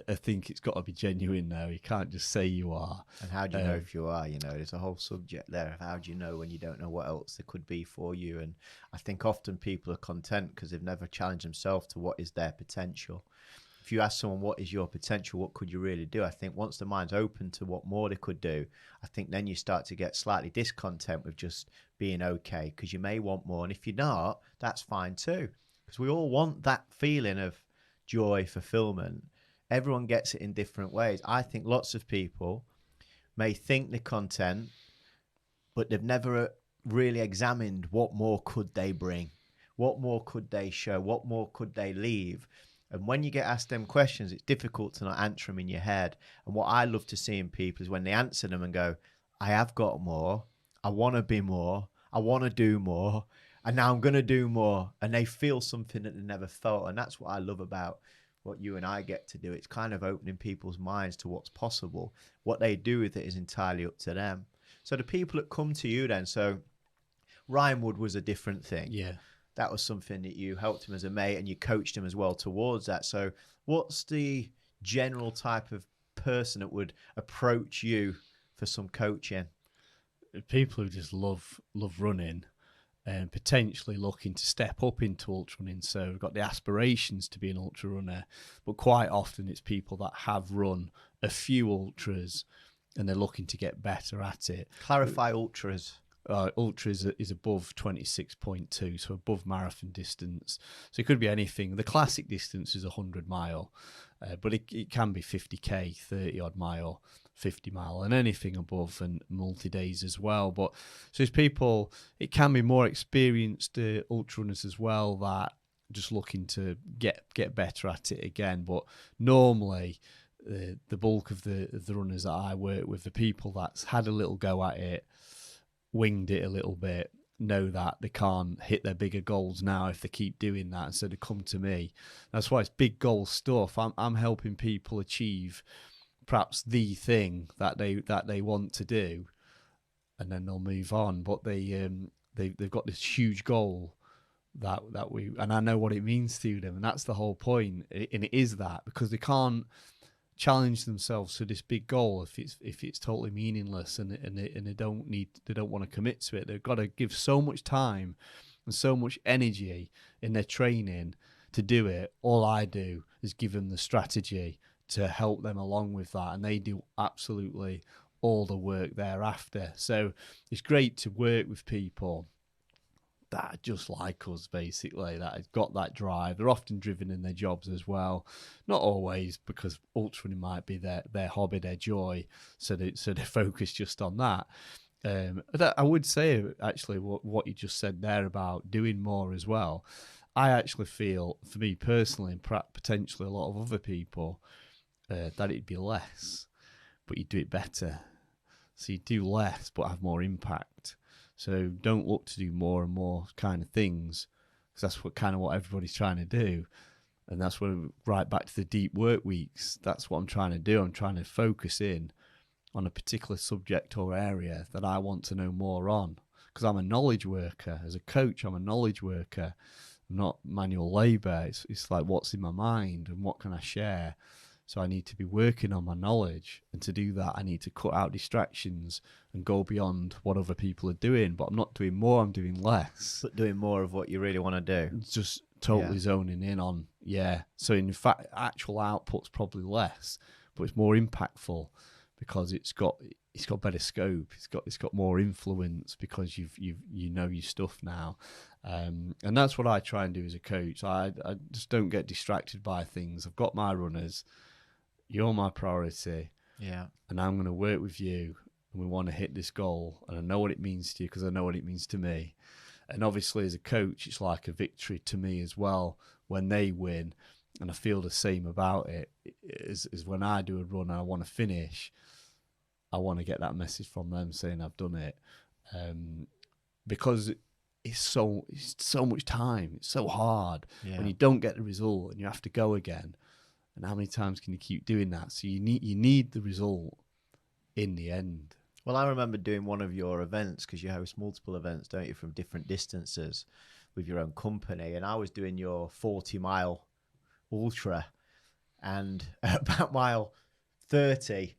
I think it's got to be genuine now. You can't just say you are.
And how do you know if you are? You know, there's a whole subject there of how do you know when you don't know what else there could be for you. And I think often people are content because they've never challenged themselves to what is their potential. If you ask someone, what is your potential? What could you really do? I think once the mind's open to what more they could do, I think then you start to get slightly discontent with just being okay, because you may want more. And if you're not, that's fine too. Because we all want that feeling of joy, fulfillment. Everyone gets it in different ways. I think lots of people may think they're content, but they've never really examined what more could they bring, what more could they show, what more could they leave. And when you get asked them questions, it's difficult to not answer them in your head. And what I love to see in people is when they answer them and go, I have got more, I want to be more, I want to do more, and now I'm going to do more. And they feel something that they never felt. And that's what I love about what you and I get to do. It's kind of opening people's minds to what's possible. What they do with it is entirely up to them. So the people that come to you then, so Ryan Wood was a different thing.
Yeah.
That was something that you helped him as a mate and you coached him as well towards that. So what's the general type of person that would approach you for some coaching?
People who just love running and potentially looking to step up into ultra running. So we've got the aspirations to be an ultra runner, but quite often it's people that have run a few ultras and they're looking to get better at it.
Clarify ultras.
Ultra is above 26.2, so above marathon distance. So it could be anything. The classic distance is 100 mile, but it can be 50k, 30 odd mile, 50 mile, and anything above, and multi-days as well. But so it's people, it can be more experienced ultra runners as well that just looking to get better at it again. But normally the bulk of the runners that I work with, the people that's had a little go at it, winged it a little bit, know that they can't hit their bigger goals now if they keep doing that, and so they come to me. That's why it's big goal stuff. I'm helping people achieve perhaps the thing that they want to do, and then they'll move on. But they've got this huge goal that we, and I know what it means to them, and that's the whole point. And it is that, because they can't challenge themselves to this big goal if it's totally meaningless, and they don't want to commit to it. They've got to give so much time and so much energy in their training to do it. All I do is give them the strategy to help them along with that, and they do absolutely all the work thereafter. So it's great to work with people that are just like us, basically, that have got that drive. They're often driven in their jobs as well. Not always, because ultrarunning might be their hobby, their joy, so they focus just on that. I would say, actually, what you just said there about doing more as well, I actually feel, for me personally, and potentially a lot of other people, that it'd be less, but you do it better. So you do less, but have more impact. So don't look to do more and more kind of things, because that's what everybody's trying to do. And that's when, right back to the deep work weeks, that's what I'm trying to do. I'm trying to focus in on a particular subject or area that I want to know more on, because I'm a knowledge worker. As a coach, I'm a knowledge worker. I'm not manual labour. It's like, what's in my mind and what can I share? So I need to be working on my knowledge, and to do that I need to cut out distractions and go beyond what other people are doing. But I'm not doing more, I'm doing less.
But doing more of what you really want to do.
It's just totally zoning in on, so in fact actual output's probably less, but it's more impactful because it's got better scope, it's got more influence, because you know your stuff now. And that's what I try and do as a coach. I just don't get distracted by things. I've got my runners, you're my priority, and I'm going to work with you, and we want to hit this goal, and I know what it means to you because I know what it means to me. And obviously as a coach, it's like a victory to me as well when they win, and I feel the same about it as when I do a run and I want to finish. I want to get that message from them saying I've done it, because it's so much time. It's so hard when you don't get the result and you have to go again. And how many times can you keep doing that? So you need the result in the end.
Well, I remember doing one of your events, because you host multiple events, don't you, from different distances with your own company. And I was doing your 40-mile ultra, And at about mile 30,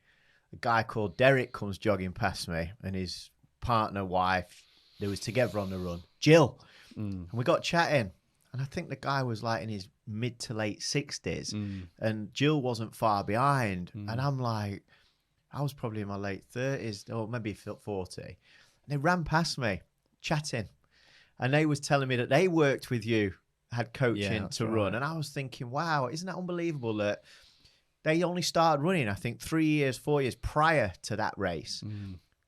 a guy called Derek comes jogging past me, and his partner, wife, they was together on the run, Jill. And we got chatting. And I think the guy was like in his mid to late 60s. And Jill wasn't far behind. And I'm like, I was probably in my late 30s, or maybe 40. And they ran past me, chatting. And they was telling me that they worked with you, had coaching to run. And I was thinking, wow, isn't that unbelievable that they only started running, I think, 3 years, 4 years prior to that race.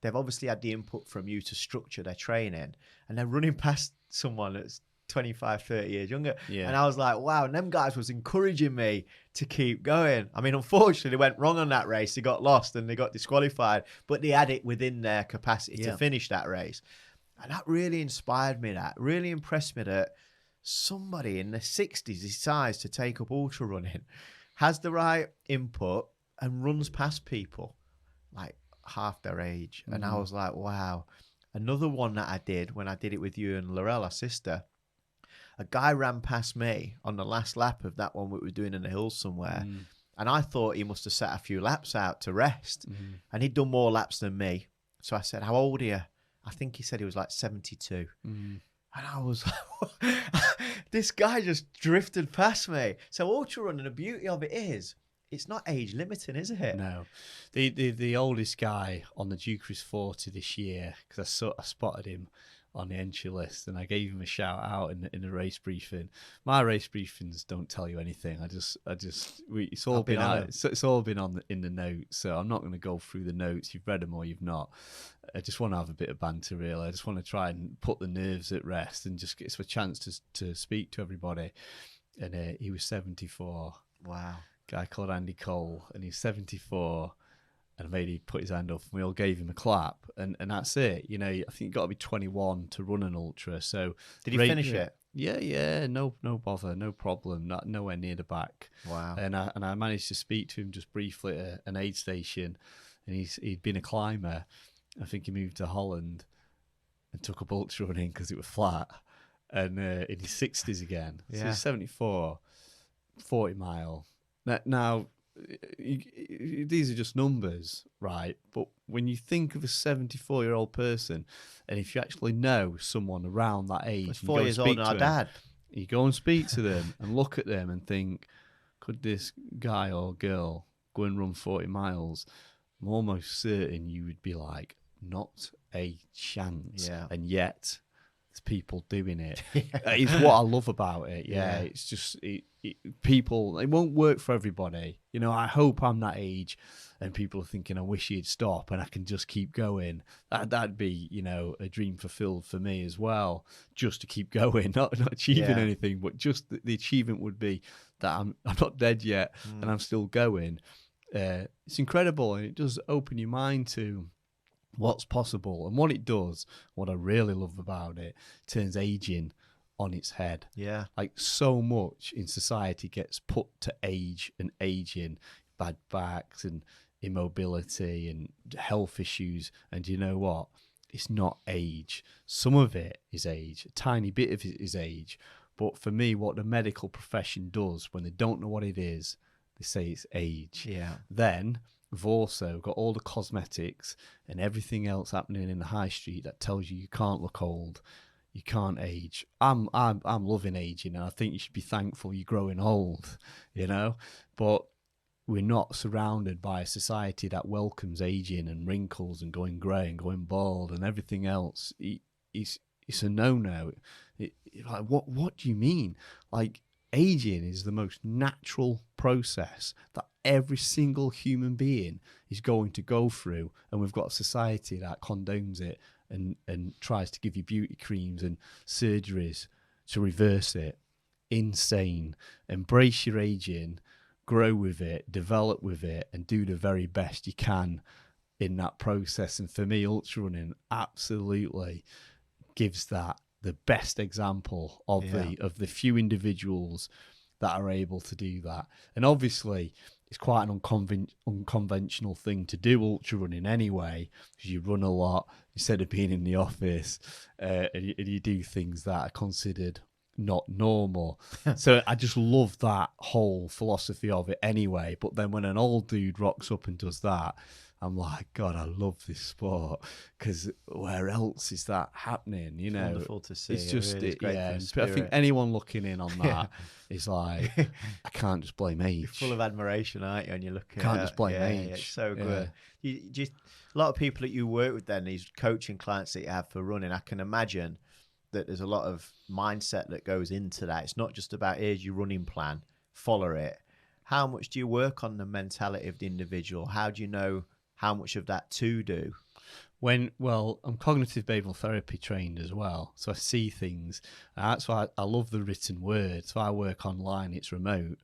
They've obviously had the input from you to structure their training. And they're running past someone that's 25, 30 years younger. And I was like, wow, and them guys was encouraging me to keep going. I mean, unfortunately, they went wrong on that race. They got lost and they got disqualified, but they had it within their capacity to finish that race. And that really inspired me. That really impressed me that somebody in their 60s decides to take up ultra running, has the right input, and runs past people like half their age. And I was like, wow. Another one that I did when I did it with you and Laurel, our sister, a guy ran past me on the last lap of that one we were doing in the hills somewhere. And I thought he must have set a few laps out to rest. And he'd done more laps than me. So I said, how old are you? I think he said he was like 72. And I was like, this guy just drifted past me. So ultra running, the beauty of it is, it's not age limiting, is it?
No. The oldest guy on the Dukeries 40 this year, because I spotted him on the entry list and I gave him a shout out in the race briefing. My race briefings don't tell you anything. It's all been on in the notes, so I'm not going to go through the notes. You've read them or you've not. I just want to have a bit of banter, really. I just want to try and put the nerves at rest and just get a chance to speak to everybody. And he was 74.
Wow.
Guy called Andy Cole, and he's 74. And he put his hand up, and we all gave him a clap, and that's it. You know, I think you've got to be 21 to run an ultra. So
did he finish it?
Yeah, no bother, no problem, nowhere near the back.
Wow.
And I managed to speak to him just briefly at an aid station, and he'd been a climber. I think he moved to Holland and took up ultra running because it was flat, and in his 60s again. So he's 74, 40 mile. Now, these are just numbers, right? But when you think of a 74-year-old person, and if you actually know someone around that age,
it's 4 years older than our dad.
You go and speak to them and look at them and think, could this guy or girl go and run 40 miles? I'm almost certain you would be like, not a chance.
Yeah.
And yet, there's people doing it. It's what I love about it. Yeah. It's just people. It won't work for everybody. You know, I hope I'm that age, and people are thinking, I wish he'd stop, and I can just keep going. That'd be, you know, a dream fulfilled for me as well. Just to keep going, not achieving anything, but just the achievement would be that I'm not dead yet, and I'm still going. It's incredible, and it does open your mind to what's possible. And what it does, what I really love about it, turns aging on its head.
Yeah.
Like, so much in society gets put to age and aging, bad backs and immobility and health issues. And you know what? It's not age. Some of it is age. A tiny bit of it is age. But for me, what the medical profession does when they don't know what it is, they say it's age.
Yeah.
Then we've also got all the cosmetics and everything else happening in the high street that tells you can't look old, you can't age. I'm loving aging, and I think you should be thankful you're growing old, you know. But we're not surrounded by a society that welcomes aging and wrinkles and going grey and going bald and everything else. It's a no-no. Like, what do you mean? Like, aging is the most natural process that every single human being is going to go through, and we've got a society that condones it and tries to give you beauty creams and surgeries to reverse it. Insane. Embrace your aging, grow with it, develop with it, and do the very best you can in that process. And for me, ultra running absolutely gives that the best example of the few individuals that are able to do that. And obviously, it's quite an unconventional thing to do ultra running anyway, because you run a lot instead of being in the office, and you do things that are considered not normal. So I just love that whole philosophy of it anyway. But then when an old dude rocks up and does that, I'm like, God, I love this sport, because where else is that happening? You know,
wonderful to see.
it's just,
really is great
yeah.
for the
I
spirit.
think anyone looking in on that is like, I can't just blame age.
You're full of admiration, aren't you? And you're looking.
Can't just blame age.
Yeah, it's so
Yeah.
good. You just a lot of people that you work with, then these coaching clients that you have for running. I can imagine that there's a lot of mindset that goes into that. It's not just about here's your running plan, follow it. How much do you work on the mentality of the individual? How do you know how much of that to do?
Well, I'm cognitive behavioral therapy trained as well, so I see things. That's why I love the written word. So I work online, it's remote,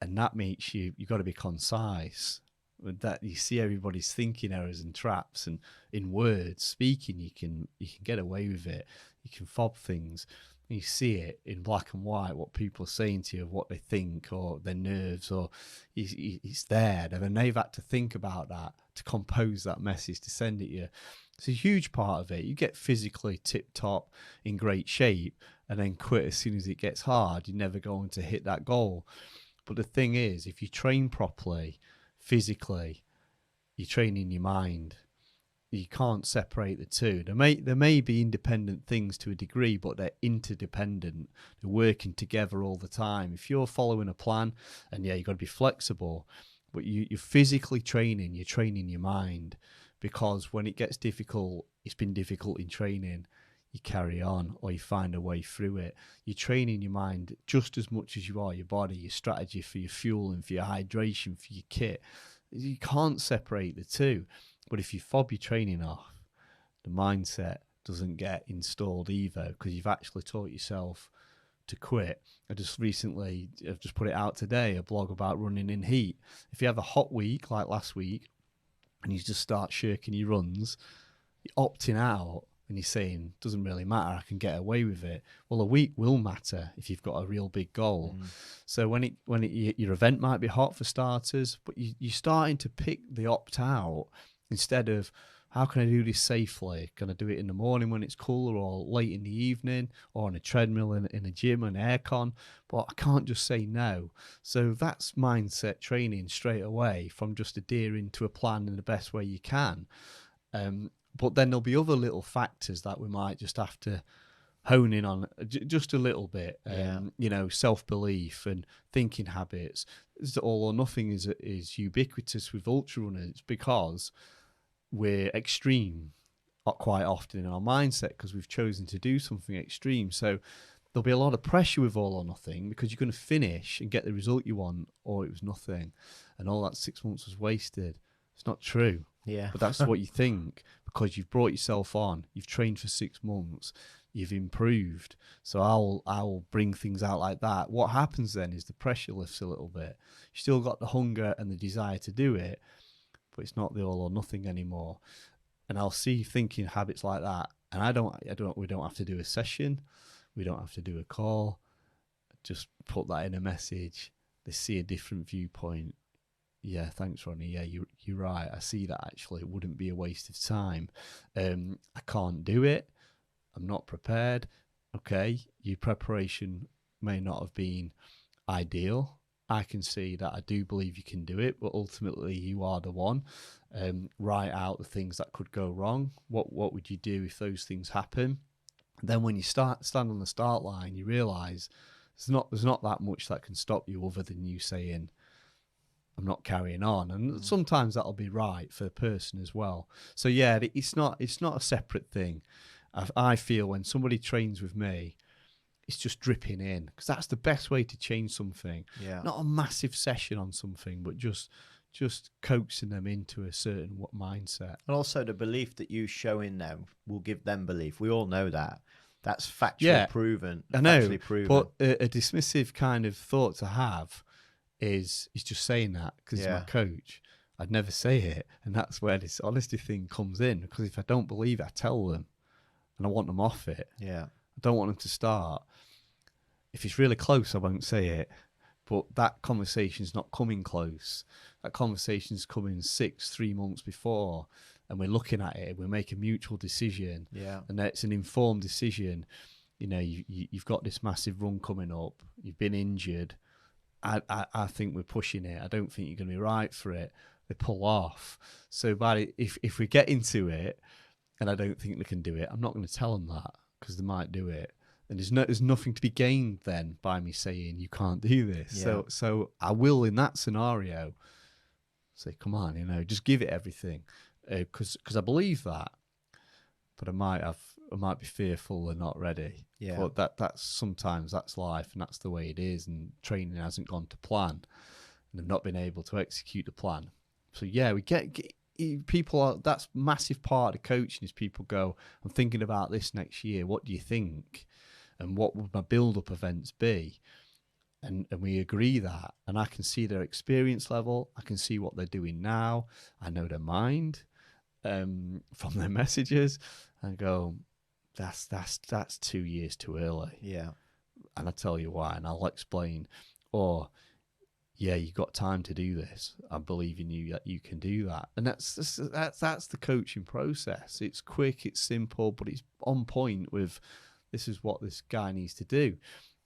and that makes you've got to be concise. With that, you see everybody's thinking errors and traps, and in words, speaking, you can get away with it. You can fob things. You see it in black and white, what people are saying to you, of what they think, or their nerves, or it's there. And they've had to think about that to compose that message to send it you. It's a huge part of it. You get physically tip-top, in great shape, and then quit as soon as it gets hard. You're never going to hit that goal. But the thing is, if you train properly, physically, you're training your mind. You can't separate the two. There may be independent things to a degree, but they're interdependent. They're working together all the time. If you're following a plan, and yeah, you've got to be flexible, but you're physically training, you're training your mind, because when it gets difficult, it's been difficult in training, you carry on, or you find a way through it. You're training your mind just as much as you are your body, your strategy for your fueling, for your hydration, for your kit. You can't separate the two. But if you fob your training off, the mindset doesn't get installed either, because you've actually taught yourself to quit. I've just put it out today, a blog about running in heat. If you have a hot week like last week and you just start shirking your runs, you're opting out and you're saying, doesn't really matter, I can get away with it. Well, a week will matter if you've got a real big goal. So your event might be hot for starters, but you're starting to pick the opt out, instead of, how can I do this safely? Can I do it in the morning when it's cooler, or late in the evening, or on a treadmill in a gym and aircon? But I can't just say no. So that's mindset training straight away, from just adhering to a plan in the best way you can. But then there'll be other little factors that we might just have to hone in on just a little bit. Self-belief and thinking habits. All or nothing is ubiquitous with ultra runners, because we're extreme quite often in our mindset, because we've chosen to do something extreme. So there'll be a lot of pressure with all or nothing, because you're going to finish and get the result you want, or it was nothing, and all that 6 months was wasted. It's not true.
Yeah.
But that's what you think, because you've brought yourself on, you've trained for 6 months, you've improved. So I'll bring things out like that. What happens then is the pressure lifts a little bit. You still got the hunger and the desire to do it, but it's not the all or nothing anymore. And I'll see thinking habits like that, and we don't have to do a session, we don't have to do a call. Just put that in a message. They see a different viewpoint. Yeah, thanks, Ronnie. Yeah, you're right. I see that. Actually, it wouldn't be a waste of time. I can't do it. I'm not prepared. Okay, your preparation may not have been ideal. I can see that. I do believe you can do it, but ultimately you are the one. Write out the things that could go wrong. What would you do if those things happen? Then when you stand on the start line, you realise there's not that much that can stop you, other than you saying, I'm not carrying on. And sometimes that'll be right for the person as well. So yeah, it's not a separate thing. I feel when somebody trains with me, it's just dripping in, because that's the best way to change something.
Yeah.
Not a massive session on something, but just coaxing them into a certain mindset.
And also the belief that you show in them will give them belief. We all know that. That's factually proven.
I know,
factually proven.
but a dismissive kind of thought to have is just saying that because he's my coach. I'd never say it, and that's where this honesty thing comes in, because if I don't believe it, I tell them, and I want them off it.
Yeah.
I don't want them to start. If it's really close, I won't say it. But that conversation's not coming close. That conversation's coming 3 months before, and we're looking at it. We make a mutual decision,
Yeah.
and it's an informed decision. you know, you've got this massive run coming up. You've been injured. I think we're pushing it. I don't think you're going to be right for it. They pull off. So, if we get into it, and I don't think they can do it, I'm not going to tell them that, because they might do it. And there's nothing to be gained then by me saying you can't do this.
Yeah.
So I will, in that scenario, say, come on, you know, just give it everything, because I believe that. But I might be fearful they're not ready.
Yeah.
But that's sometimes that's life, and that's the way it is. And training hasn't gone to plan, and they've not been able to execute the plan. So yeah, we get people are. That's a massive part of coaching is people go, I'm thinking about this next year. What do you think? And what would my build-up events be? And we agree that. And I can see their experience level. I can see what they're doing now. I know their mind from their messages. And go, that's 2 years too early.
Yeah.
And I tell you why, and I'll explain. Or, yeah, you've got time to do this. I believe in you that you can do that. And that's the coaching process. It's quick, it's simple, but it's on point with this is what this guy needs to do.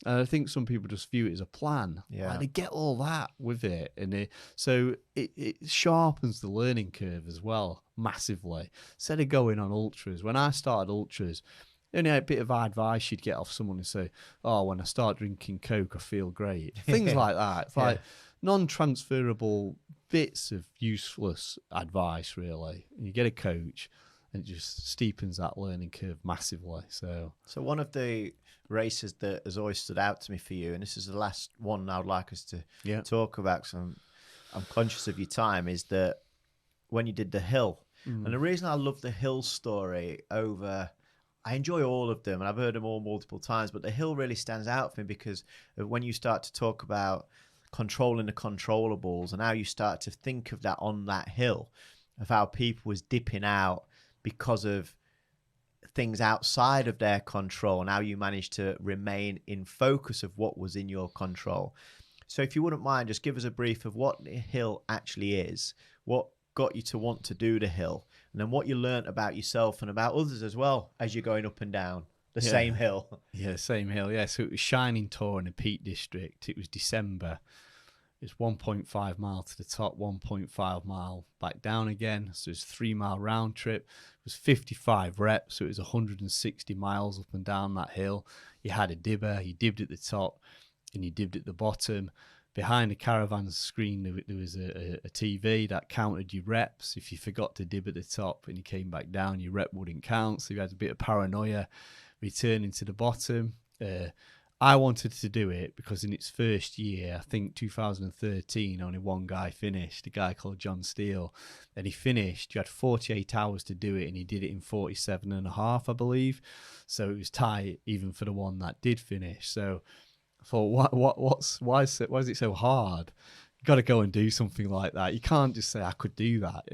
And I think some people just view it as a plan.
Yeah.
And they get all that with it. And so it sharpens the learning curve as well, massively. Instead of going on ultras, when I started ultras, only a bit of advice you'd get off someone who say, oh, when I start drinking Coke, I feel great. Things like that. It's like non-transferable bits of useless advice, really. And you get a coach, and it just steepens that learning curve massively. So
one of the races that has always stood out to me for you, and this is the last one I would like us to talk about, because I'm conscious of your time, is that when you did the hill. And the reason I love the hill story over, I enjoy all of them, and I've heard them all multiple times, but the hill really stands out for me because of when you start to talk about controlling the controllables and how you start to think of that on that hill, of how people was dipping out because of things outside of their control, and how you managed to remain in focus of what was in your control. So if you wouldn't mind, just give us a brief of what the hill actually is, what got you to want to do the hill, and then what you learnt about yourself and about others as well as you're going up and down the same hill.
Yeah, same hill. Yeah, so it was Shining Tor in the Peak District. It was December. It's 1.5 mile to the top, 1.5 mile back down again. So it's a 3 mile round trip. It was 55 reps, so it was 160 miles up and down that hill. You had a dibber, you dibbed at the top and you dibbed at the bottom. Behind the caravan screen, there was a TV that counted your reps. If you forgot to dib at the top and you came back down, your rep wouldn't count. So you had a bit of paranoia returning to the bottom. I wanted to do it because in its first year, I think 2013, only one guy finished, a guy called John Steele. And he finished, you had 48 hours to do it, and he did it in 47 and a half, I believe. So it was tight even for the one that did finish. So I thought, why is it so hard? You got to go and do something like that. You can't just say I could do that.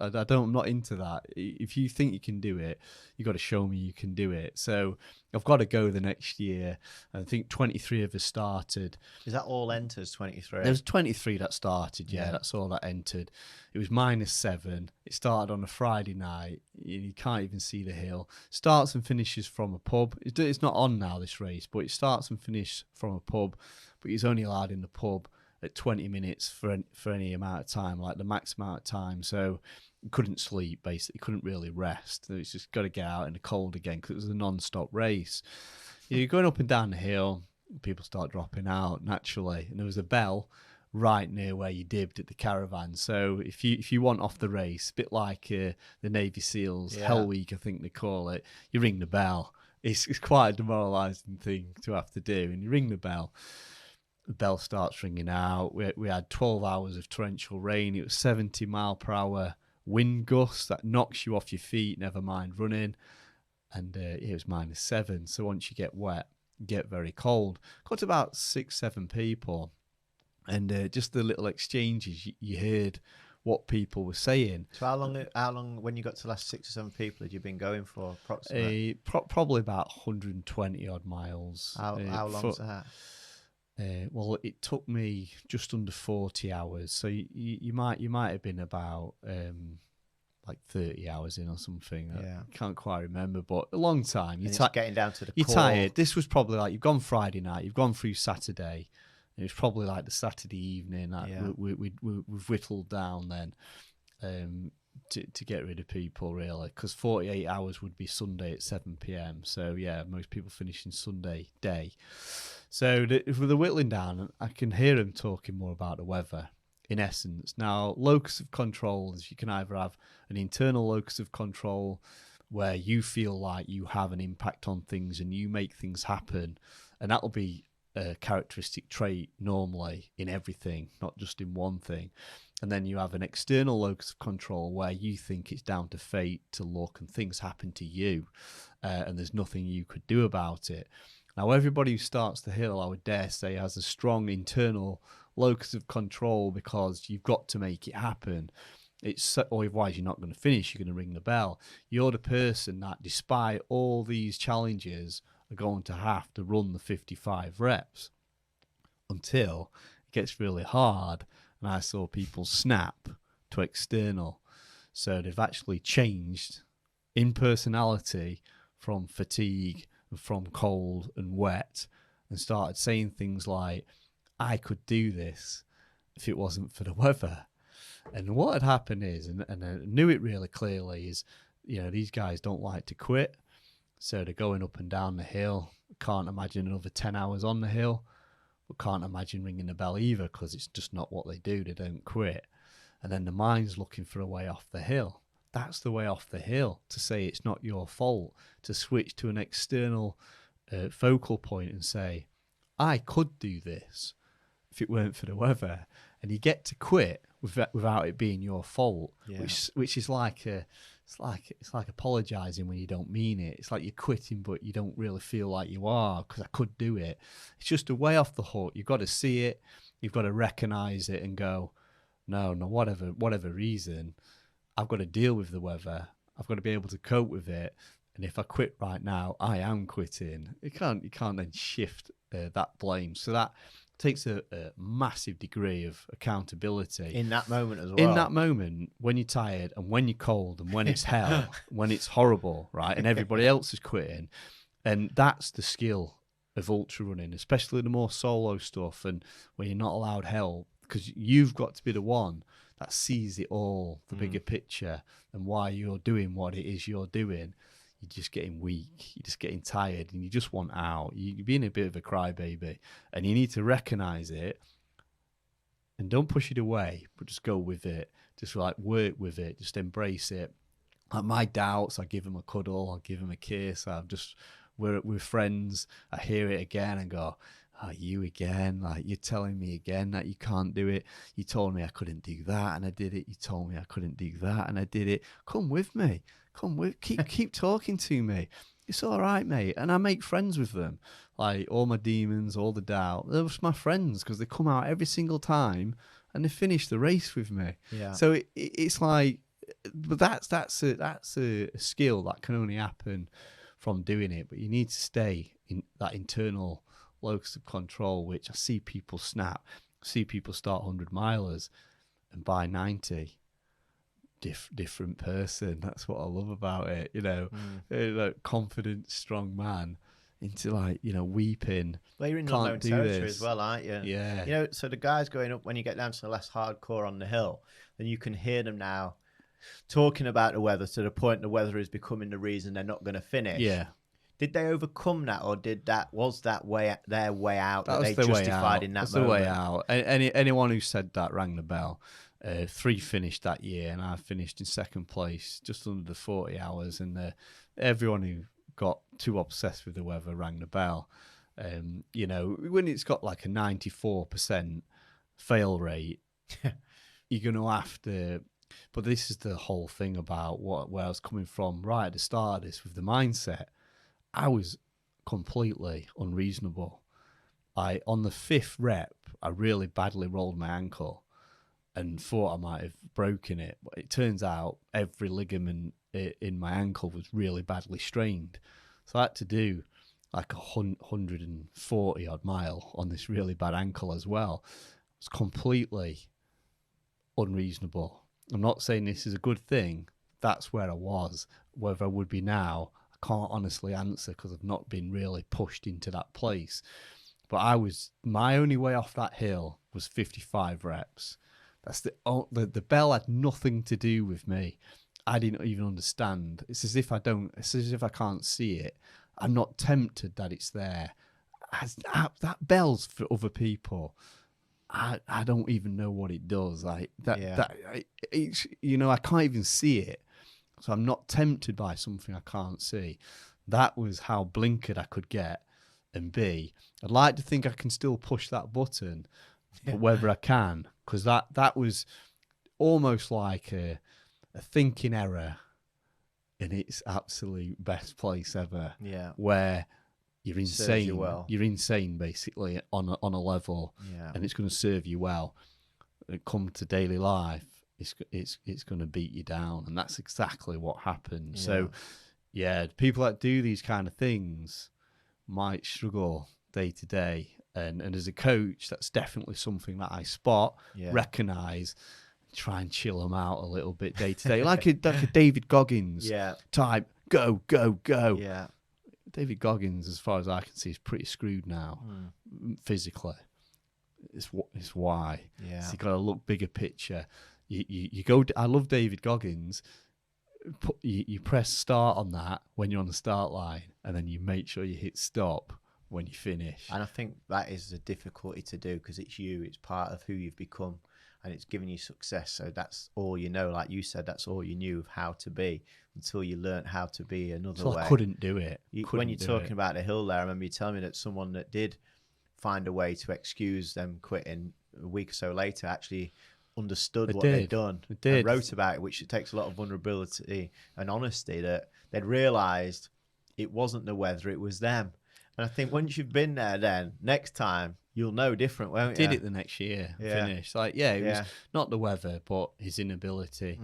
I'm not into that. If you think you can do it, you got to show me you can do it. So I've got to go the next year. I think 23 of us started.
Is that all enters 23?
There was 23 that started. Yeah, that's all that entered. It was -7. It started on a Friday night. You can't even see the hill. Starts and finishes from a pub. It's not on now, this race, but it starts and finishes from a pub. But he's only allowed in the pub at 20 minutes for any amount of time, like the max amount of time. So couldn't sleep, basically, couldn't really rest. It's just got to get out in the cold again because it was a non-stop race. You're going up and down the hill, people start dropping out naturally, and there was a bell right near where you dibbed at the caravan. So if you want off the race, a bit like the Navy SEALs, Hell Week, I think they call it, you ring the bell. It's quite a demoralising thing to have to do, and you ring the bell. The bell starts ringing out. We had 12 hours of torrential rain. It was 70 mile per hour wind gusts that knocks you off your feet, never mind running. And it was -7. So once you get wet, you get very cold. Got to about 6-7 people. And just the little exchanges, you heard what people were saying.
So how long when you got to the last 6 or 7 people had you been going for approximately?
Probably about 120 odd miles.
How long was that?
Well, it took me just under 40 hours. So you might have been about like 30 hours in or something.
Yeah.
I can't quite remember, but a long time.
And it's getting down to the
You're
core.
tired. This was probably like, you've gone Friday night, you've gone through Saturday. It was probably like the Saturday evening. We've whittled down then to get rid of people, really, because 48 hours would be Sunday at 7 p.m. So, yeah, most people finishing Sunday day. So with the whittling down, I can hear them talking more about the weather, in essence. Now, locus of control is you can either have an internal locus of control where you feel like you have an impact on things and you make things happen, and that'll be a characteristic trait normally in everything, not just in one thing. And then you have an external locus of control where you think it's down to fate, to luck, and things happen to you, and there's nothing you could do about it. Now, everybody who starts the hill, I would dare say, has a strong internal locus of control, because you've got to make it happen. Otherwise, you're not going to finish. You're going to ring the bell. You're the person that, despite all these challenges, are going to have to run the 55 reps until it gets really hard. And I saw people snap to external. So they've actually changed in personality from fatigue and from cold and wet, and started saying things like, I could do this if it wasn't for the weather. And what had happened is, and I knew it really clearly, is, these guys don't like to quit. So they're going up and down the hill. Can't imagine another 10 hours on the hill, but can't imagine ringing the bell either, because it's just not what they do. They don't quit. And then the mind's looking for a way off the hill. That's the way off the hill, to say it's not your fault, to switch to an external focal point and say, I could do this if it weren't for the weather. And you get to quit without it being your fault, which is like it's like apologizing when you don't mean it. It's like you're quitting, but you don't really feel like you are, because I could do it. It's just a way off the hook. You've got to see it. You've got to recognize it and go, no, whatever reason, I've got to deal with the weather. I've got to be able to cope with it. And if I quit right now, I am quitting. You can't then shift that blame. So that takes a massive degree of accountability.
In that moment as well.
In that moment, when you're tired and when you're cold and when it's hell, when it's horrible, right? And everybody else is quitting. And that's the skill of ultra running, especially the more solo stuff and where you're not allowed help, because you've got to be the one that sees it all, the bigger picture, and why you're doing what it is you're doing. You're just getting weak, you're just getting tired, and you just want out. You're being a bit of a crybaby, and you need to recognize it and don't push it away, but just go with it. Just like work with it, just embrace it. Like my doubts, I give them a cuddle, I give them a kiss. We're friends. I hear it again and go, oh, you again? Like, you're telling me again that you can't do it. You told me I couldn't do that, and I did it. You told me I couldn't do that, and I did it. Come with me. Keep talking to me. It's all right, mate. And I make friends with them. Like, all my demons, all the doubt, they're just my friends, because they come out every single time and they finish the race with me.
Yeah.
So it's like, but that's a skill that can only happen from doing it. But you need to stay in that internal locus of control, which I see people snap. I see people start 100 milers, and by 90, different person. That's what I love about it. Like confident, strong man into weeping.
Well, you're in
Can't
unknown
do
territory
this.
as well, aren't you?
Yeah.
So the guys going up, when you get down to the less hardcore on the hill, then you can hear them now talking about the weather, to the point the weather is becoming the reason they're not going to finish.
Yeah.
Did they overcome that, or was that their way out that
was
they
the way
justified
out.
in that
That's
moment?
the way out. Anyone who said that rang the bell. 3 finished that year, and I finished in second place, just under the 40 hours. And everyone who got too obsessed with the weather rang the bell. When it's got like a 94% fail rate, you're going to have to. But this is the whole thing about where I was coming from right at the start of this with the mindset. I was completely unreasonable. On the 5th rep, I really badly rolled my ankle and thought I might have broken it. But it turns out every ligament in my ankle was really badly strained. So I had to do like 140 odd mile on this really bad ankle as well. It was completely unreasonable. I'm not saying this is a good thing. that's where I was. Whether I would be now, I can't honestly answer because I've not been really pushed into that place. But my only way off that hill was 55 reps. That's the bell had nothing to do with me. I didn't even understand. It's as if I can't see it. I'm not tempted that it's there. That bell's for other people. I don't even know what it does. Like I can't even see it. So I'm not tempted by something I can't see. That was how blinkered I could get and be. I'd like to think I can still push that button, but whether I can, because that was almost like a thinking error in its absolute best place ever.
Yeah.
Where you're insane.
You well.
You're insane basically on a level, and it's going to serve you well. Come to daily life, it's going to beat you down, and that's exactly what happened.
Yeah.
So, people that do these kind of things might struggle day to day, and as a coach, that's definitely something that I spot, recognise, try and chill them out a little bit day to day, like a David Goggins type. Go.
Yeah.
David Goggins, as far as I can see, is pretty screwed now, physically. It's why.
Yeah.
So you got to look bigger picture. You go. I love David Goggins. You press start on that when you're on the start line, and then you make sure you hit stop when you finish.
And I think that is a difficulty to do because it's you. It's part of who you've become, and it's giving you success. So that's all you know. Like you said, that's all you knew of how to be until you learnt how to be another way.
I couldn't do it.
When you're talking about the hill there, I remember you telling me that someone that did find a way to excuse them quitting a week or so later actually understood what they'd done and wrote about it, which it takes a lot of vulnerability and honesty, that they'd realised it wasn't the weather, it was them. And I think once you've been there, then next time you'll know different, won't you?
Did it the next year, finished. Like, it was not the weather, but his inability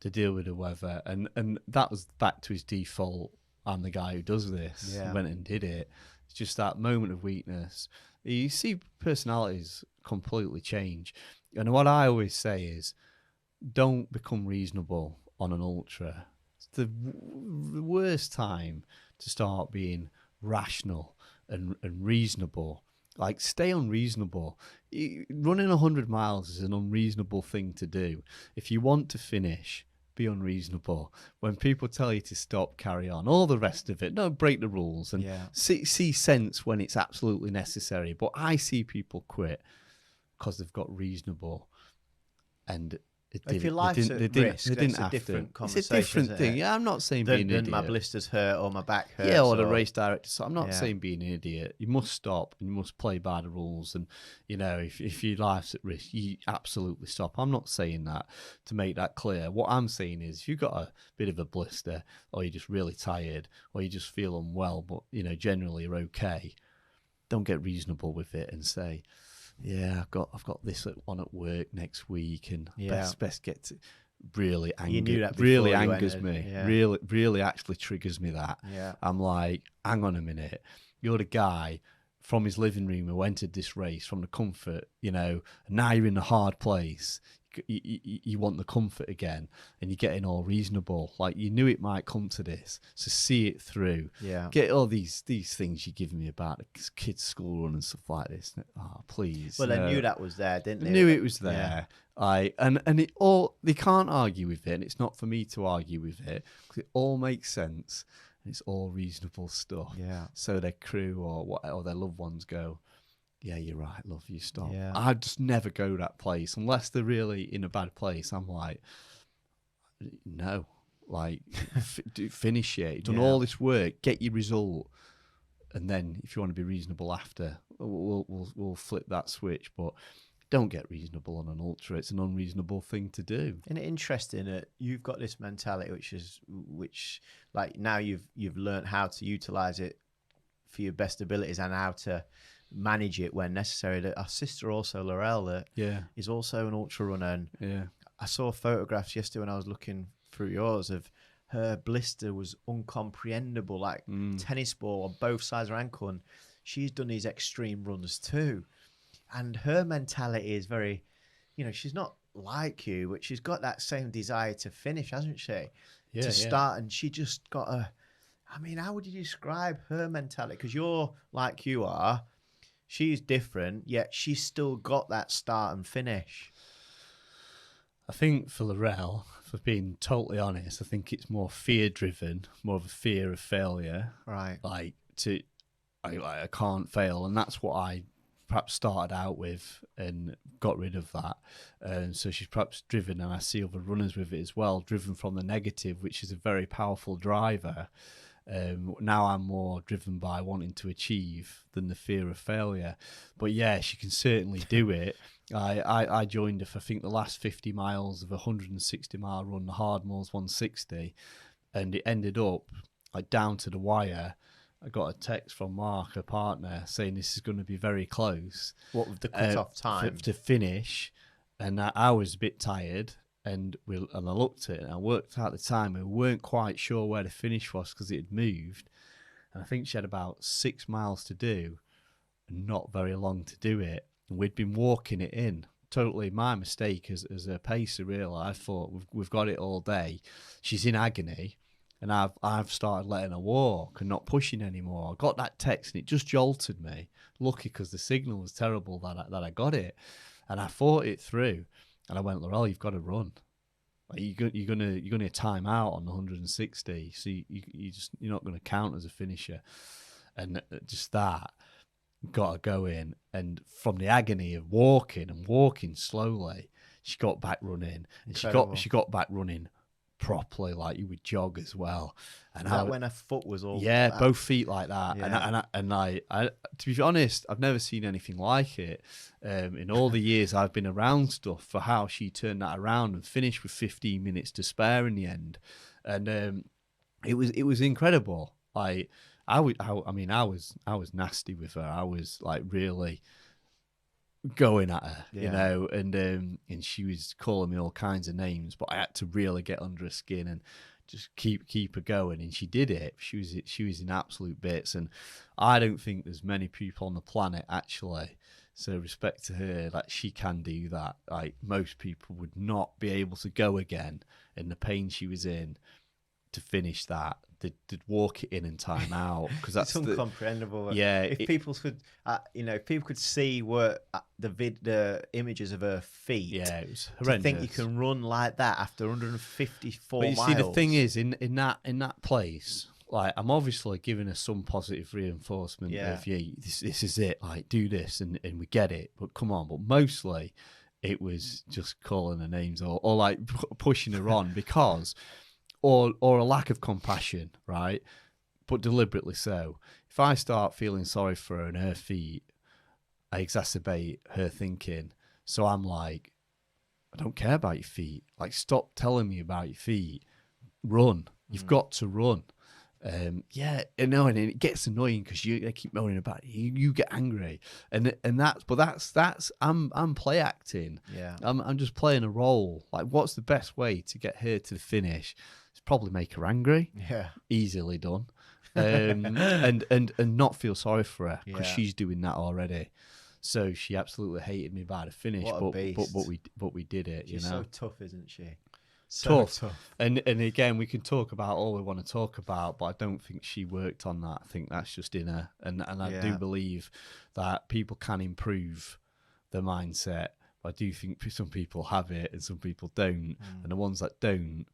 to deal with the weather. And that was back to his default, I'm the guy who does this.
Yeah.
He went and did it. It's just that moment of weakness. You see personalities completely change. And what I always say is, don't become reasonable on an ultra. It's the worst time to start being rational and reasonable. Like, stay unreasonable. Running 100 miles is an unreasonable thing to do. If you want to finish, be unreasonable. When people tell you to stop, carry on. All the rest of it, don't break the rules, and see sense when it's absolutely necessary. But I see people quit because they've got reasonable, and
if your life's at risk, it's a different conversation.
It's a different thing. Yeah, I'm not saying being an idiot.
My blisters hurt or my back hurts.
Yeah, or the race director. So I'm not saying being an idiot. You must stop and you must play by the rules. And, if your life's at risk, you absolutely stop. I'm not saying that to make that clear. What I'm saying is, if you've got a bit of a blister, or you're just really tired, or you just feel unwell, but, generally you're okay, don't get reasonable with it and say, I've got this on at work next week, and best get to. Really angers me.
Yeah.
Really actually triggers me that.
Yeah.
I'm like, hang on a minute. You're the guy from his living room who entered this race from the comfort, and now you're in the hard place. You want the comfort again, and you're getting all reasonable. Like, you knew it might come to this, so see it through.
Yeah.
Get all these things you're giving me about the kids' school run and stuff like this. Oh, please.
Well, they knew that was there, didn't they?
They knew it was there. And it all, they can't argue with it, and it's not for me to argue with it, because it all makes sense, and it's all reasonable stuff.
Yeah.
So their crew or their loved ones go, yeah, you're right, love, you stop.
Yeah.
I just never go that place unless they're really in a bad place. I'm like, no, like, finish it. You've done all this work, get your result, and then if you want to be reasonable after, we'll flip that switch. But don't get reasonable on an ultra. It's an unreasonable thing to do.
Isn't it interesting that you've got this mentality, which like now you've learned how to utilize it for your best abilities and how to manage it when necessary. That our sister also, Laurel, is also an ultra runner, and I saw photographs yesterday when I was looking through yours of her blister was uncomprehendable, like tennis ball on both sides of her ankle, and she's done these extreme runs too. And her mentality is very, she's not like you, which has got that same desire to finish, hasn't she?
Yeah,
To start, and she just got a. I mean, how would you describe her mentality? Because you're like you are, she's different, yet she's still got that start and finish.
I think for Laurel, for being totally honest, I think it's more fear-driven, more of a fear of failure.
Right.
Like I can't fail, and that's what I perhaps started out with and got rid of that. And so she's perhaps driven, and I see other runners with it as well, driven from the negative, which is a very powerful driver. Now I'm more driven by wanting to achieve than the fear of failure. But yeah, she can certainly do it. I joined her for, I think, the last 50 miles of a 160-mile run, the Hardmoors 160, and it ended up like down to the wire. I got a text from Mark, her partner, saying this is going to be very close.
What with the cut-off time?
To finish, and I was a bit tired. And I looked at it and I worked out the time, and we weren't quite sure where the finish was because it had moved. And I think she had about 6 miles to do and not very long to do it. And we'd been walking it in. Totally my mistake as a pacer, really. I thought we've got it all day. She's in agony, and I've started letting her walk and not pushing anymore. I got that text and it just jolted me. Lucky because the signal was terrible that I got it. And I thought it through. And I went, Laurel, you've got to run. Like you're gonna time out on the 160, so you're not gonna count as a finisher. And just that, got to go in. And from the agony of walking slowly, she got back running, and she got back running properly, like you would jog as well. And
that when her foot was all
both feet like that.
Yeah.
And I to be honest, I've never seen anything like it in all the years I've been around stuff, for how she turned that around and finished with 15 minutes to spare in the end. And it was incredible. I was nasty with her. I was like really going at her, you know, and she was calling me all kinds of names, but I had to really get under her skin and just keep her going, and she did it. She was in absolute bits, and I don't think there's many people on the planet actually. So respect to her, like she can do that. Like most people would not be able to go again in the pain she was in to finish that. They'd walk it in and time out, because that's
it's incomprehensible.
Yeah,
if people could, if people could see what the images of her feet.
Yeah, it was
to
horrendous.
think you can run like that after 154
but you
miles.
see, the thing is, in that place, like I'm obviously giving her some positive reinforcement of, this is it. Like do this, and we get it. But come on, but mostly it was just calling her names or like pushing her on because. Or a lack of compassion, right? But deliberately so. If I start feeling sorry for her and her feet, I exacerbate her thinking. So I'm like, I don't care about your feet. Like, stop telling me about your feet. Run. You've got to run. And it gets annoying because they keep moaning about it. You get angry, and that's I'm play acting.
Yeah,
I'm just playing a role. Like, what's the best way to get her to the finish? It's probably make her angry.
Yeah,
easily done. And not feel sorry for her because she's doing that already. So she absolutely hated me by the finish.
What a beast.
But we did it.
She's
so
tough, isn't she? So
tough. And again, we can talk about all we want to talk about, but I don't think she worked on that. I think that's just in her. And I do believe that people can improve their mindset. But I do think some people have it and some people don't. And the ones that don't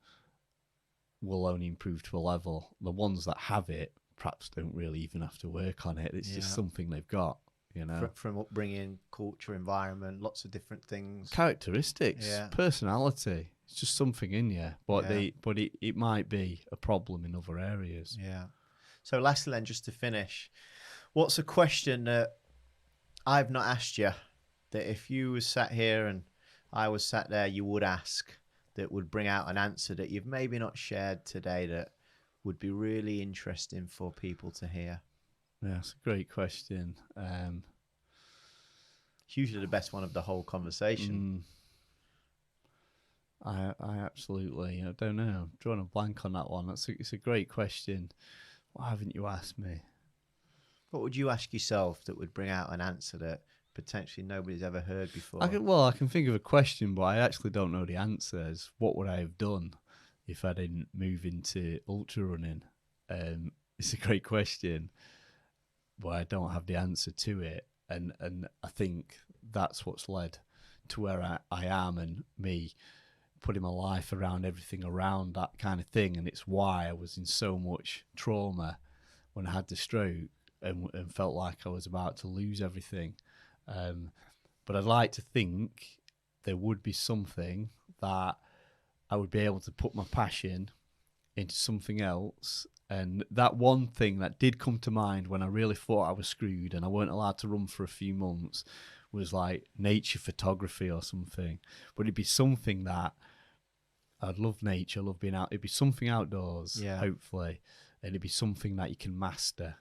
will only improve to a level. The ones that have it perhaps don't really even have to work on it. It's just something they've got, you know.
From upbringing, culture, environment, lots of different things.
Characteristics, personality. It's just something in you, but it might be a problem in other areas.
Yeah. So lastly then, just to finish, what's a question that I've not asked you that if you was sat here and I was sat there, you would ask, that would bring out an answer that you've maybe not shared today that would be really interesting for people to hear?
Yeah, it's a great question.
It's usually the best one of the whole conversation.
I absolutely, I don't know. I'm drawing a blank on that one. It's a great question. Why haven't you asked me?
What would you ask yourself that would bring out an answer that potentially nobody's ever heard before?
I can think of a question, but I actually don't know the answers. What would I have done if I didn't move into ultra running? It's a great question, but I don't have the answer to it. And I think that's what's led to where I am, and me putting my life around everything around that kind of thing. And it's why I was in so much trauma when I had the stroke and felt like I was about to lose everything. But I'd like to think there would be something that I would be able to put my passion into something else. And that one thing that did come to mind when I really thought I was screwed and I weren't allowed to run for a few months was like nature photography or something. But it'd be something that I'd love nature, love being out. It'd be something outdoors, hopefully. And it'd be something that you can master.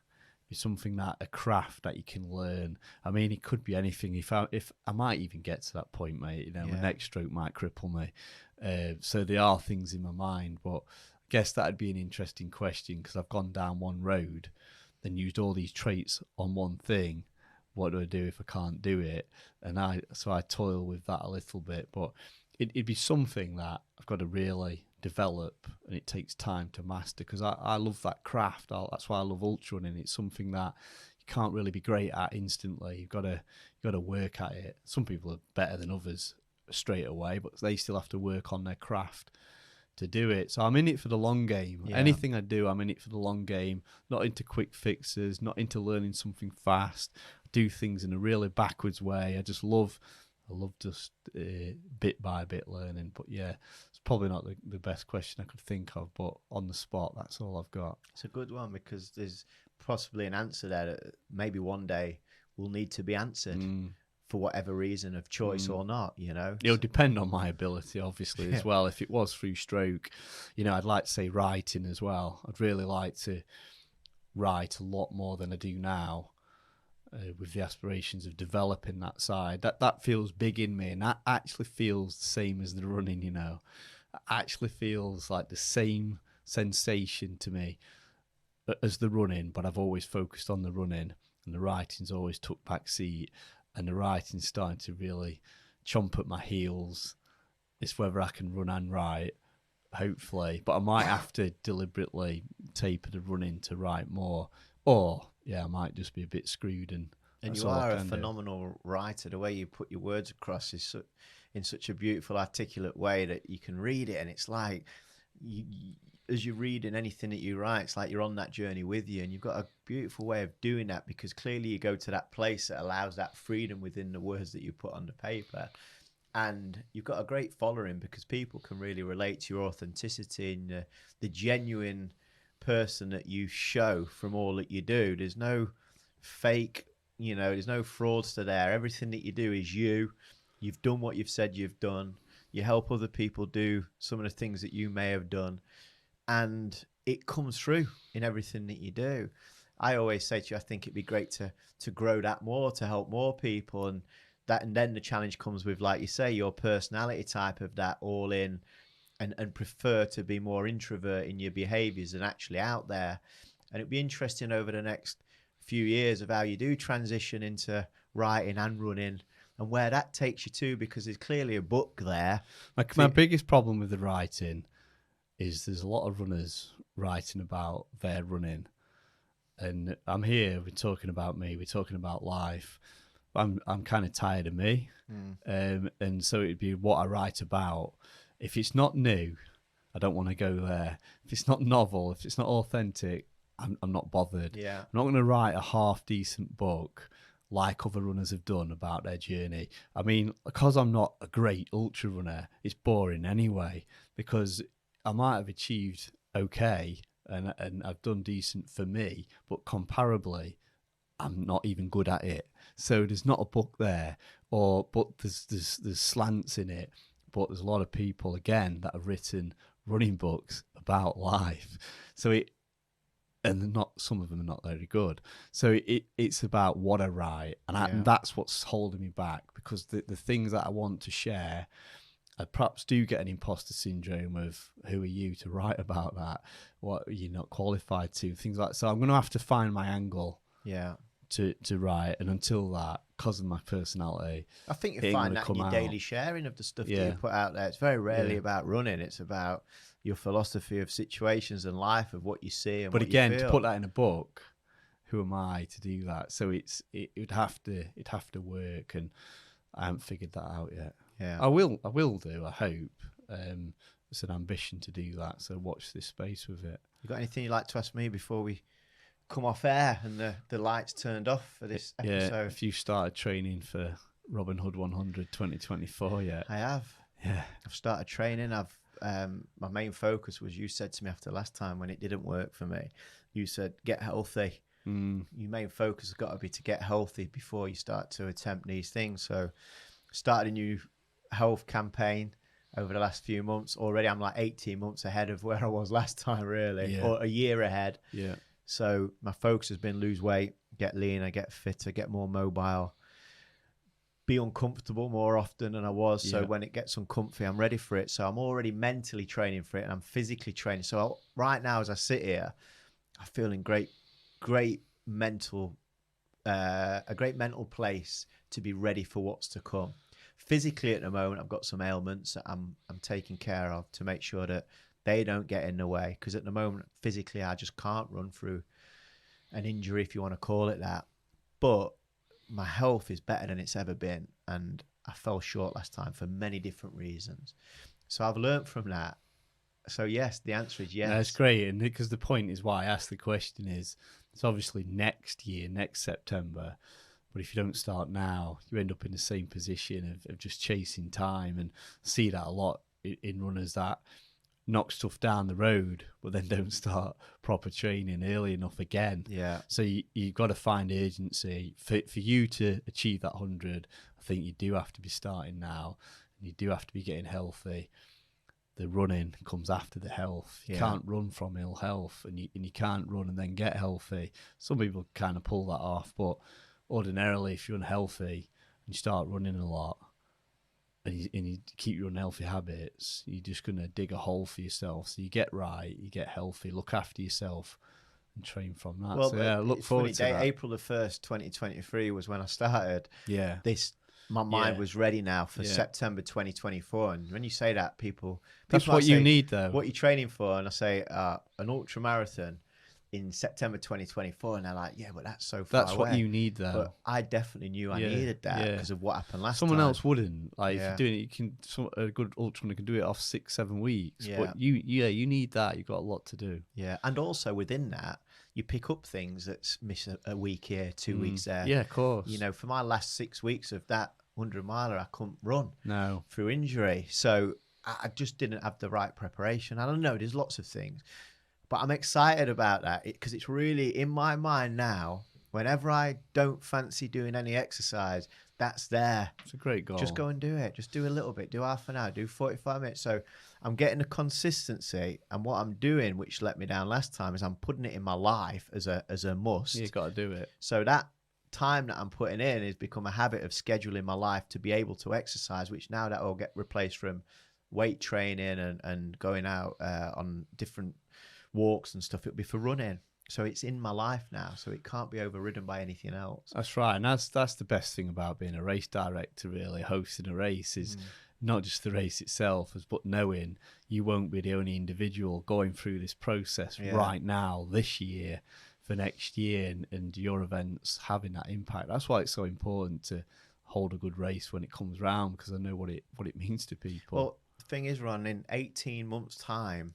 It'd be something that a craft that you can learn. I mean, it could be anything. If I might even get to that point, mate, you know, my next stroke might cripple me. So there are things in my mind, but I guess that'd be an interesting question because I've gone down one road and used all these traits on one thing. What do I do if I can't do it? And I toil with that a little bit, but it'd be something that I've got to really develop, and it takes time to master because I love that craft. That's why I love ultra running. It's something that you can't really be great at instantly. You've got to work at it. Some people are better than others straight away, but they still have to work on their craft to do it. So I'm in it for the long game. Anything I do, I'm in it for the long game. Not into quick fixes, not into learning something fast. Do things in a really backwards way. I love just bit by bit learning. But yeah, it's probably not the best question I could think of, but on the spot, that's all I've got.
It's a good one because there's possibly an answer there that maybe one day will need to be answered for whatever reason of choice or not, you know.
It'll depend on my ability, obviously, as well. If it was through stroke, you know, I'd like to say writing as well. I'd really like to write a lot more than I do now. With the aspirations of developing that side, that feels big in me, and that actually feels the same as the running. You know, it actually feels like the same sensation to me as the running. But I've always focused on the running, and the writing's always took back seat. And the writing's starting to really chomp at my heels. It's whether I can run and write, hopefully. But I might have to deliberately taper the running to write more, or I might just be a bit screwed. And
you are a phenomenal writer. The way you put your words across is in such a beautiful, articulate way that you can read it, and it's like as you're reading anything that you write, it's like you're on that journey with you, and you've got a beautiful way of doing that because clearly you go to that place that allows that freedom within the words that you put on the paper. And you've got a great following because people can really relate to your authenticity and the genuine person that you show from all that you do. There's no fake, you know, there's no fraudster there. Everything that you do is you. You've done what you've said you've done. You help other people do some of the things that you may have done. And it comes through in everything that you do. I always say to you, I think it'd be great to grow that more, to help more people. And then the challenge comes with, like you say, your personality type of that all in and prefer to be more introvert in your behaviours and actually out there. And it'd be interesting over the next few years of how you do transition into writing and running and where that takes you to, because there's clearly a book there.
My biggest problem with the writing is there's a lot of runners writing about their running, and I'm here, we're talking about me, we're talking about life. I'm kind of tired of me, and so it'd be what I write about. If it's not new, I don't want to go there. If it's not novel, if it's not authentic, I'm not bothered.
Yeah.
I'm not going to write a half decent book like other runners have done about their journey. I mean, because I'm not a great ultra runner, it's boring anyway, because I might have achieved okay and I've done decent for me, but comparably, I'm not even good at it. So there's not a book there, but there's slants in it. But there's a lot of people, again, that have written running books about life. So some of them are not very good. So it's about what I write, and that's what's holding me back, because the things that I want to share, I perhaps do get an imposter syndrome of who are you to write about that? What are you not qualified to? Things like that. So I'm going to have to find my angle.
Yeah.
to write, and until that, because of my personality,
I think
it
you
ain't
find
gonna
that in
come
your
out.
daily sharing of the stuff that
Yeah.
you put out there. It's very rarely
Yeah.
about running. It's about your philosophy of situations and life, of what you see and
But
what
again,
you
to
feel.
put that in a book, who am I to do that? So it'd have to work, and I haven't figured that out yet.
Yeah.
I will do. I hope. It's an ambition to do that. So watch this space with it.
You got anything you'd like to ask me before we come off air and the lights turned off for this
Yeah.
episode?
If you started training for Robin Hood 100 2024 yet?
I have.
Yeah.
I've started training. My main focus was, you said to me after last time when it didn't work for me, you said get healthy. Your main focus has got to be to get healthy before you start to attempt these things. So started a new health campaign over the last few months. Already I'm like 18 months ahead of where I was last time, really,
Yeah.
or a year ahead.
Yeah.
So my focus has been lose weight, get leaner, get fitter, get more mobile, be uncomfortable more often than I was. So
Yeah.
when it gets uncomfy, I'm ready for it. So I'm already mentally training for it, and I'm physically training. So right now, as I sit here, I'm feeling great mental, a great mental place to be ready for what's to come. Physically at the moment, I've got some ailments that I'm taking care of to make sure that they don't get in the way. Because at the moment, physically, I just can't run through an injury, if you want to call it that. But my health is better than it's ever been, and I fell short last time for many different reasons. So I've learned from that. So yes, the answer is yes.
That's great, and because the point is why I asked the question is, it's obviously next year, next September, but if you don't start now, you end up in the same position of just chasing time, and see that a lot in runners that knock stuff down the road, but then don't start proper training early enough again.
Yeah.
So you've got to find urgency. For you to achieve that 100, I think you do have to be starting now, and you do have to be getting healthy. The running comes after the health. You can't run from ill health, and you can't run and then get healthy. Some people kind of pull that off, but ordinarily, if you're unhealthy and you start running a lot, and you keep your unhealthy habits, you're just going to dig a hole for yourself. So you get right, you get healthy, look after yourself, and train from that.
Well,
so yeah, look
it's
forward
funny,
to that.
April the 1st, 2023 was when I started.
Yeah.
My mind
Yeah.
was ready now for
Yeah.
September 2024. And when you say that, people
That's
might
what you
say,
need, though.
What are you training for? And I say, an ultra marathon in September 2024. And they're like, yeah, but that's so far
That's
away.
what you need, though.
But I definitely knew I
Yeah,
needed that
yeah.
because of what happened last
Someone
time.
else wouldn't. Like if
Yeah.
you're doing it, a good ultra runner can do it off 6-7 weeks.
Yeah.
But you need that. You've got a lot to do.
Yeah. And also within that, you pick up things that's miss a week here, 2 weeks there.
Yeah, of course.
You know, for my last 6 weeks of that 100 miler, I couldn't run
No.
through injury. So I just didn't have the right preparation. I don't know, there's lots of things. But I'm excited about that because it's really in my mind now. Whenever I don't fancy doing any exercise, that's there.
It's a great goal.
Just go and do it. Just do a little bit. Do half an hour. Do 45 minutes. So I'm getting a consistency. And what I'm doing, which let me down last time, is I'm putting it in my life as a must.
You've got to do it.
So that time that I'm putting in has become a habit of scheduling my life to be able to exercise, which now that will get replaced from weight training and going out on different walks and stuff. It'll be for running. So it's in my life now. So it can't be overridden by anything else.
That's right. And that's the best thing about being a race director, really, hosting a race is not just the race itself, but knowing you won't be the only individual going through this process right now, this year, for next year, and your events having that impact. That's why it's so important to hold a good race when it comes round, because I know what it means to people.
Well, the thing is, Ron, in 18 months' time,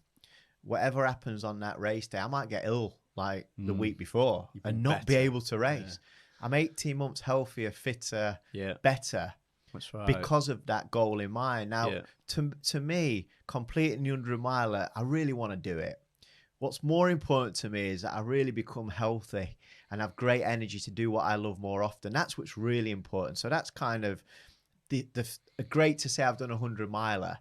whatever happens on that race day, I might get ill like the week before and not be able to race. Yeah. I'm 18 months healthier, fitter, better.
That's right.
Because of that goal in mind. Now, to me, completing the 100 miler, I really want to do it. What's more important to me is that I really become healthy and have great energy to do what I love more often. That's what's really important. So that's kind of the great to say I've done a 100 miler.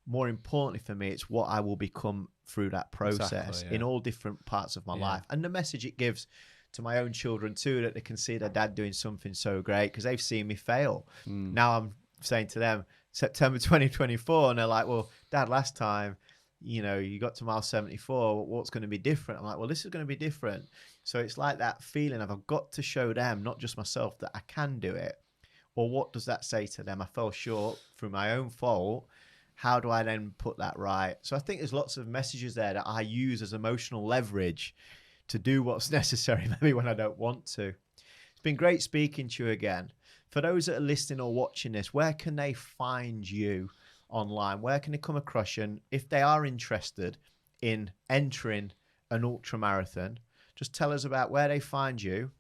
More importantly for me, it's what I will become through that process in all different parts of my life. And the message it gives to my own children too, that they can see their dad doing something so great because they've seen me fail. Now I'm saying to them, September 2024, and they're like, well, Dad, last time you know, you got to mile 74, what's going to be different? I'm like, well, this is going to be different. So it's like that feeling of I've got to show them, not just myself, that I can do it. Or what does that say to them? I fell short through my own fault. How do I then put that right? So I think there's lots of messages there that I use as emotional leverage to do what's necessary, maybe when I don't want to. It's been great speaking to you again. For those that are listening or watching this, where can they find you online? Where can they come across you? And if they are interested in entering an ultra marathon, just tell us about where they find you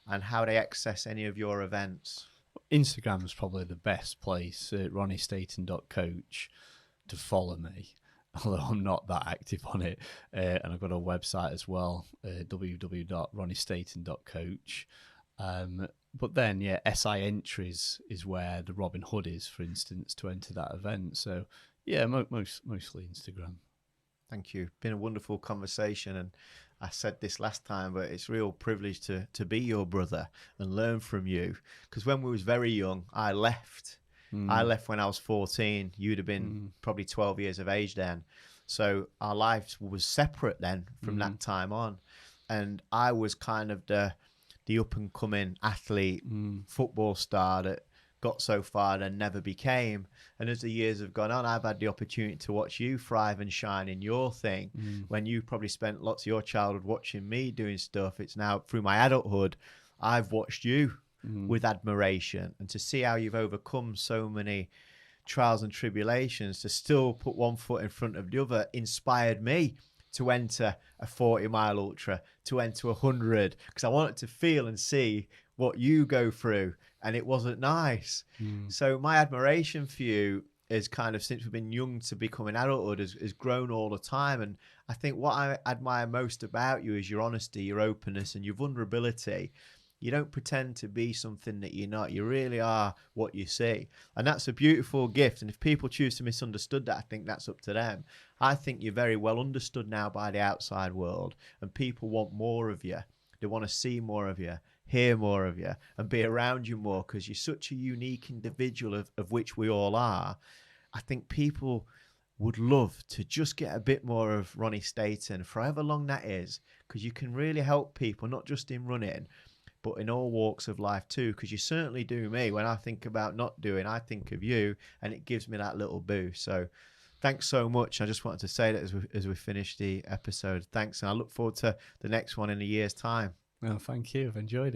and how they access any of your events.
Instagram is probably the best place, ronniestaton.coach, to follow me, although I'm not that active on it. And I've got a website as well, www.ronniestaton.coach. But then, yeah, SI entries is where the Robin Hood is, for instance, to enter that event. So, yeah, mostly Instagram.
Thank you. Been a wonderful conversation, and I said this last time, but it's a real privilege to be your brother and learn from you. Because when we was very young, I left. I left when I was 14. You'd have been probably 12 years of age then. So our lives was separate then from that time on. And I was kind of the up-and-coming athlete, football star that got so far and never became. And as the years have gone on, I've had the opportunity to watch you thrive and shine in your thing. When you probably spent lots of your childhood watching me doing stuff, it's now through my adulthood, I've watched you with admiration. And to see how you've overcome so many trials and tribulations, to still put one foot in front of the other, inspired me to enter a 40-mile ultra, to enter 100, because I wanted to feel and see what you go through, and it wasn't nice. So my admiration for you is kind of, since we've been young to becoming adulthood, has grown all the time. And I think what I admire most about you is your honesty, your openness, and your vulnerability. You don't pretend to be something that you're not. You really are what you see. And that's a beautiful gift. And if people choose to misunderstand that, I think that's up to them. I think you're very well understood now by the outside world, and people want more of you. They want to see more of you, hear more of you, and be around you more, because you're such a unique individual, of which we all are. I think people would love to just get a bit more of Ronnie Staton, for however long that is, because you can really help people, not just in running, but in all walks of life too, because you certainly do me. When I think about not doing, I think of you, and it gives me that little boost. So thanks so much. I just wanted to say that as we finish the episode. Thanks, and I look forward to the next one in a year's time.
Well, thank you. I've enjoyed it.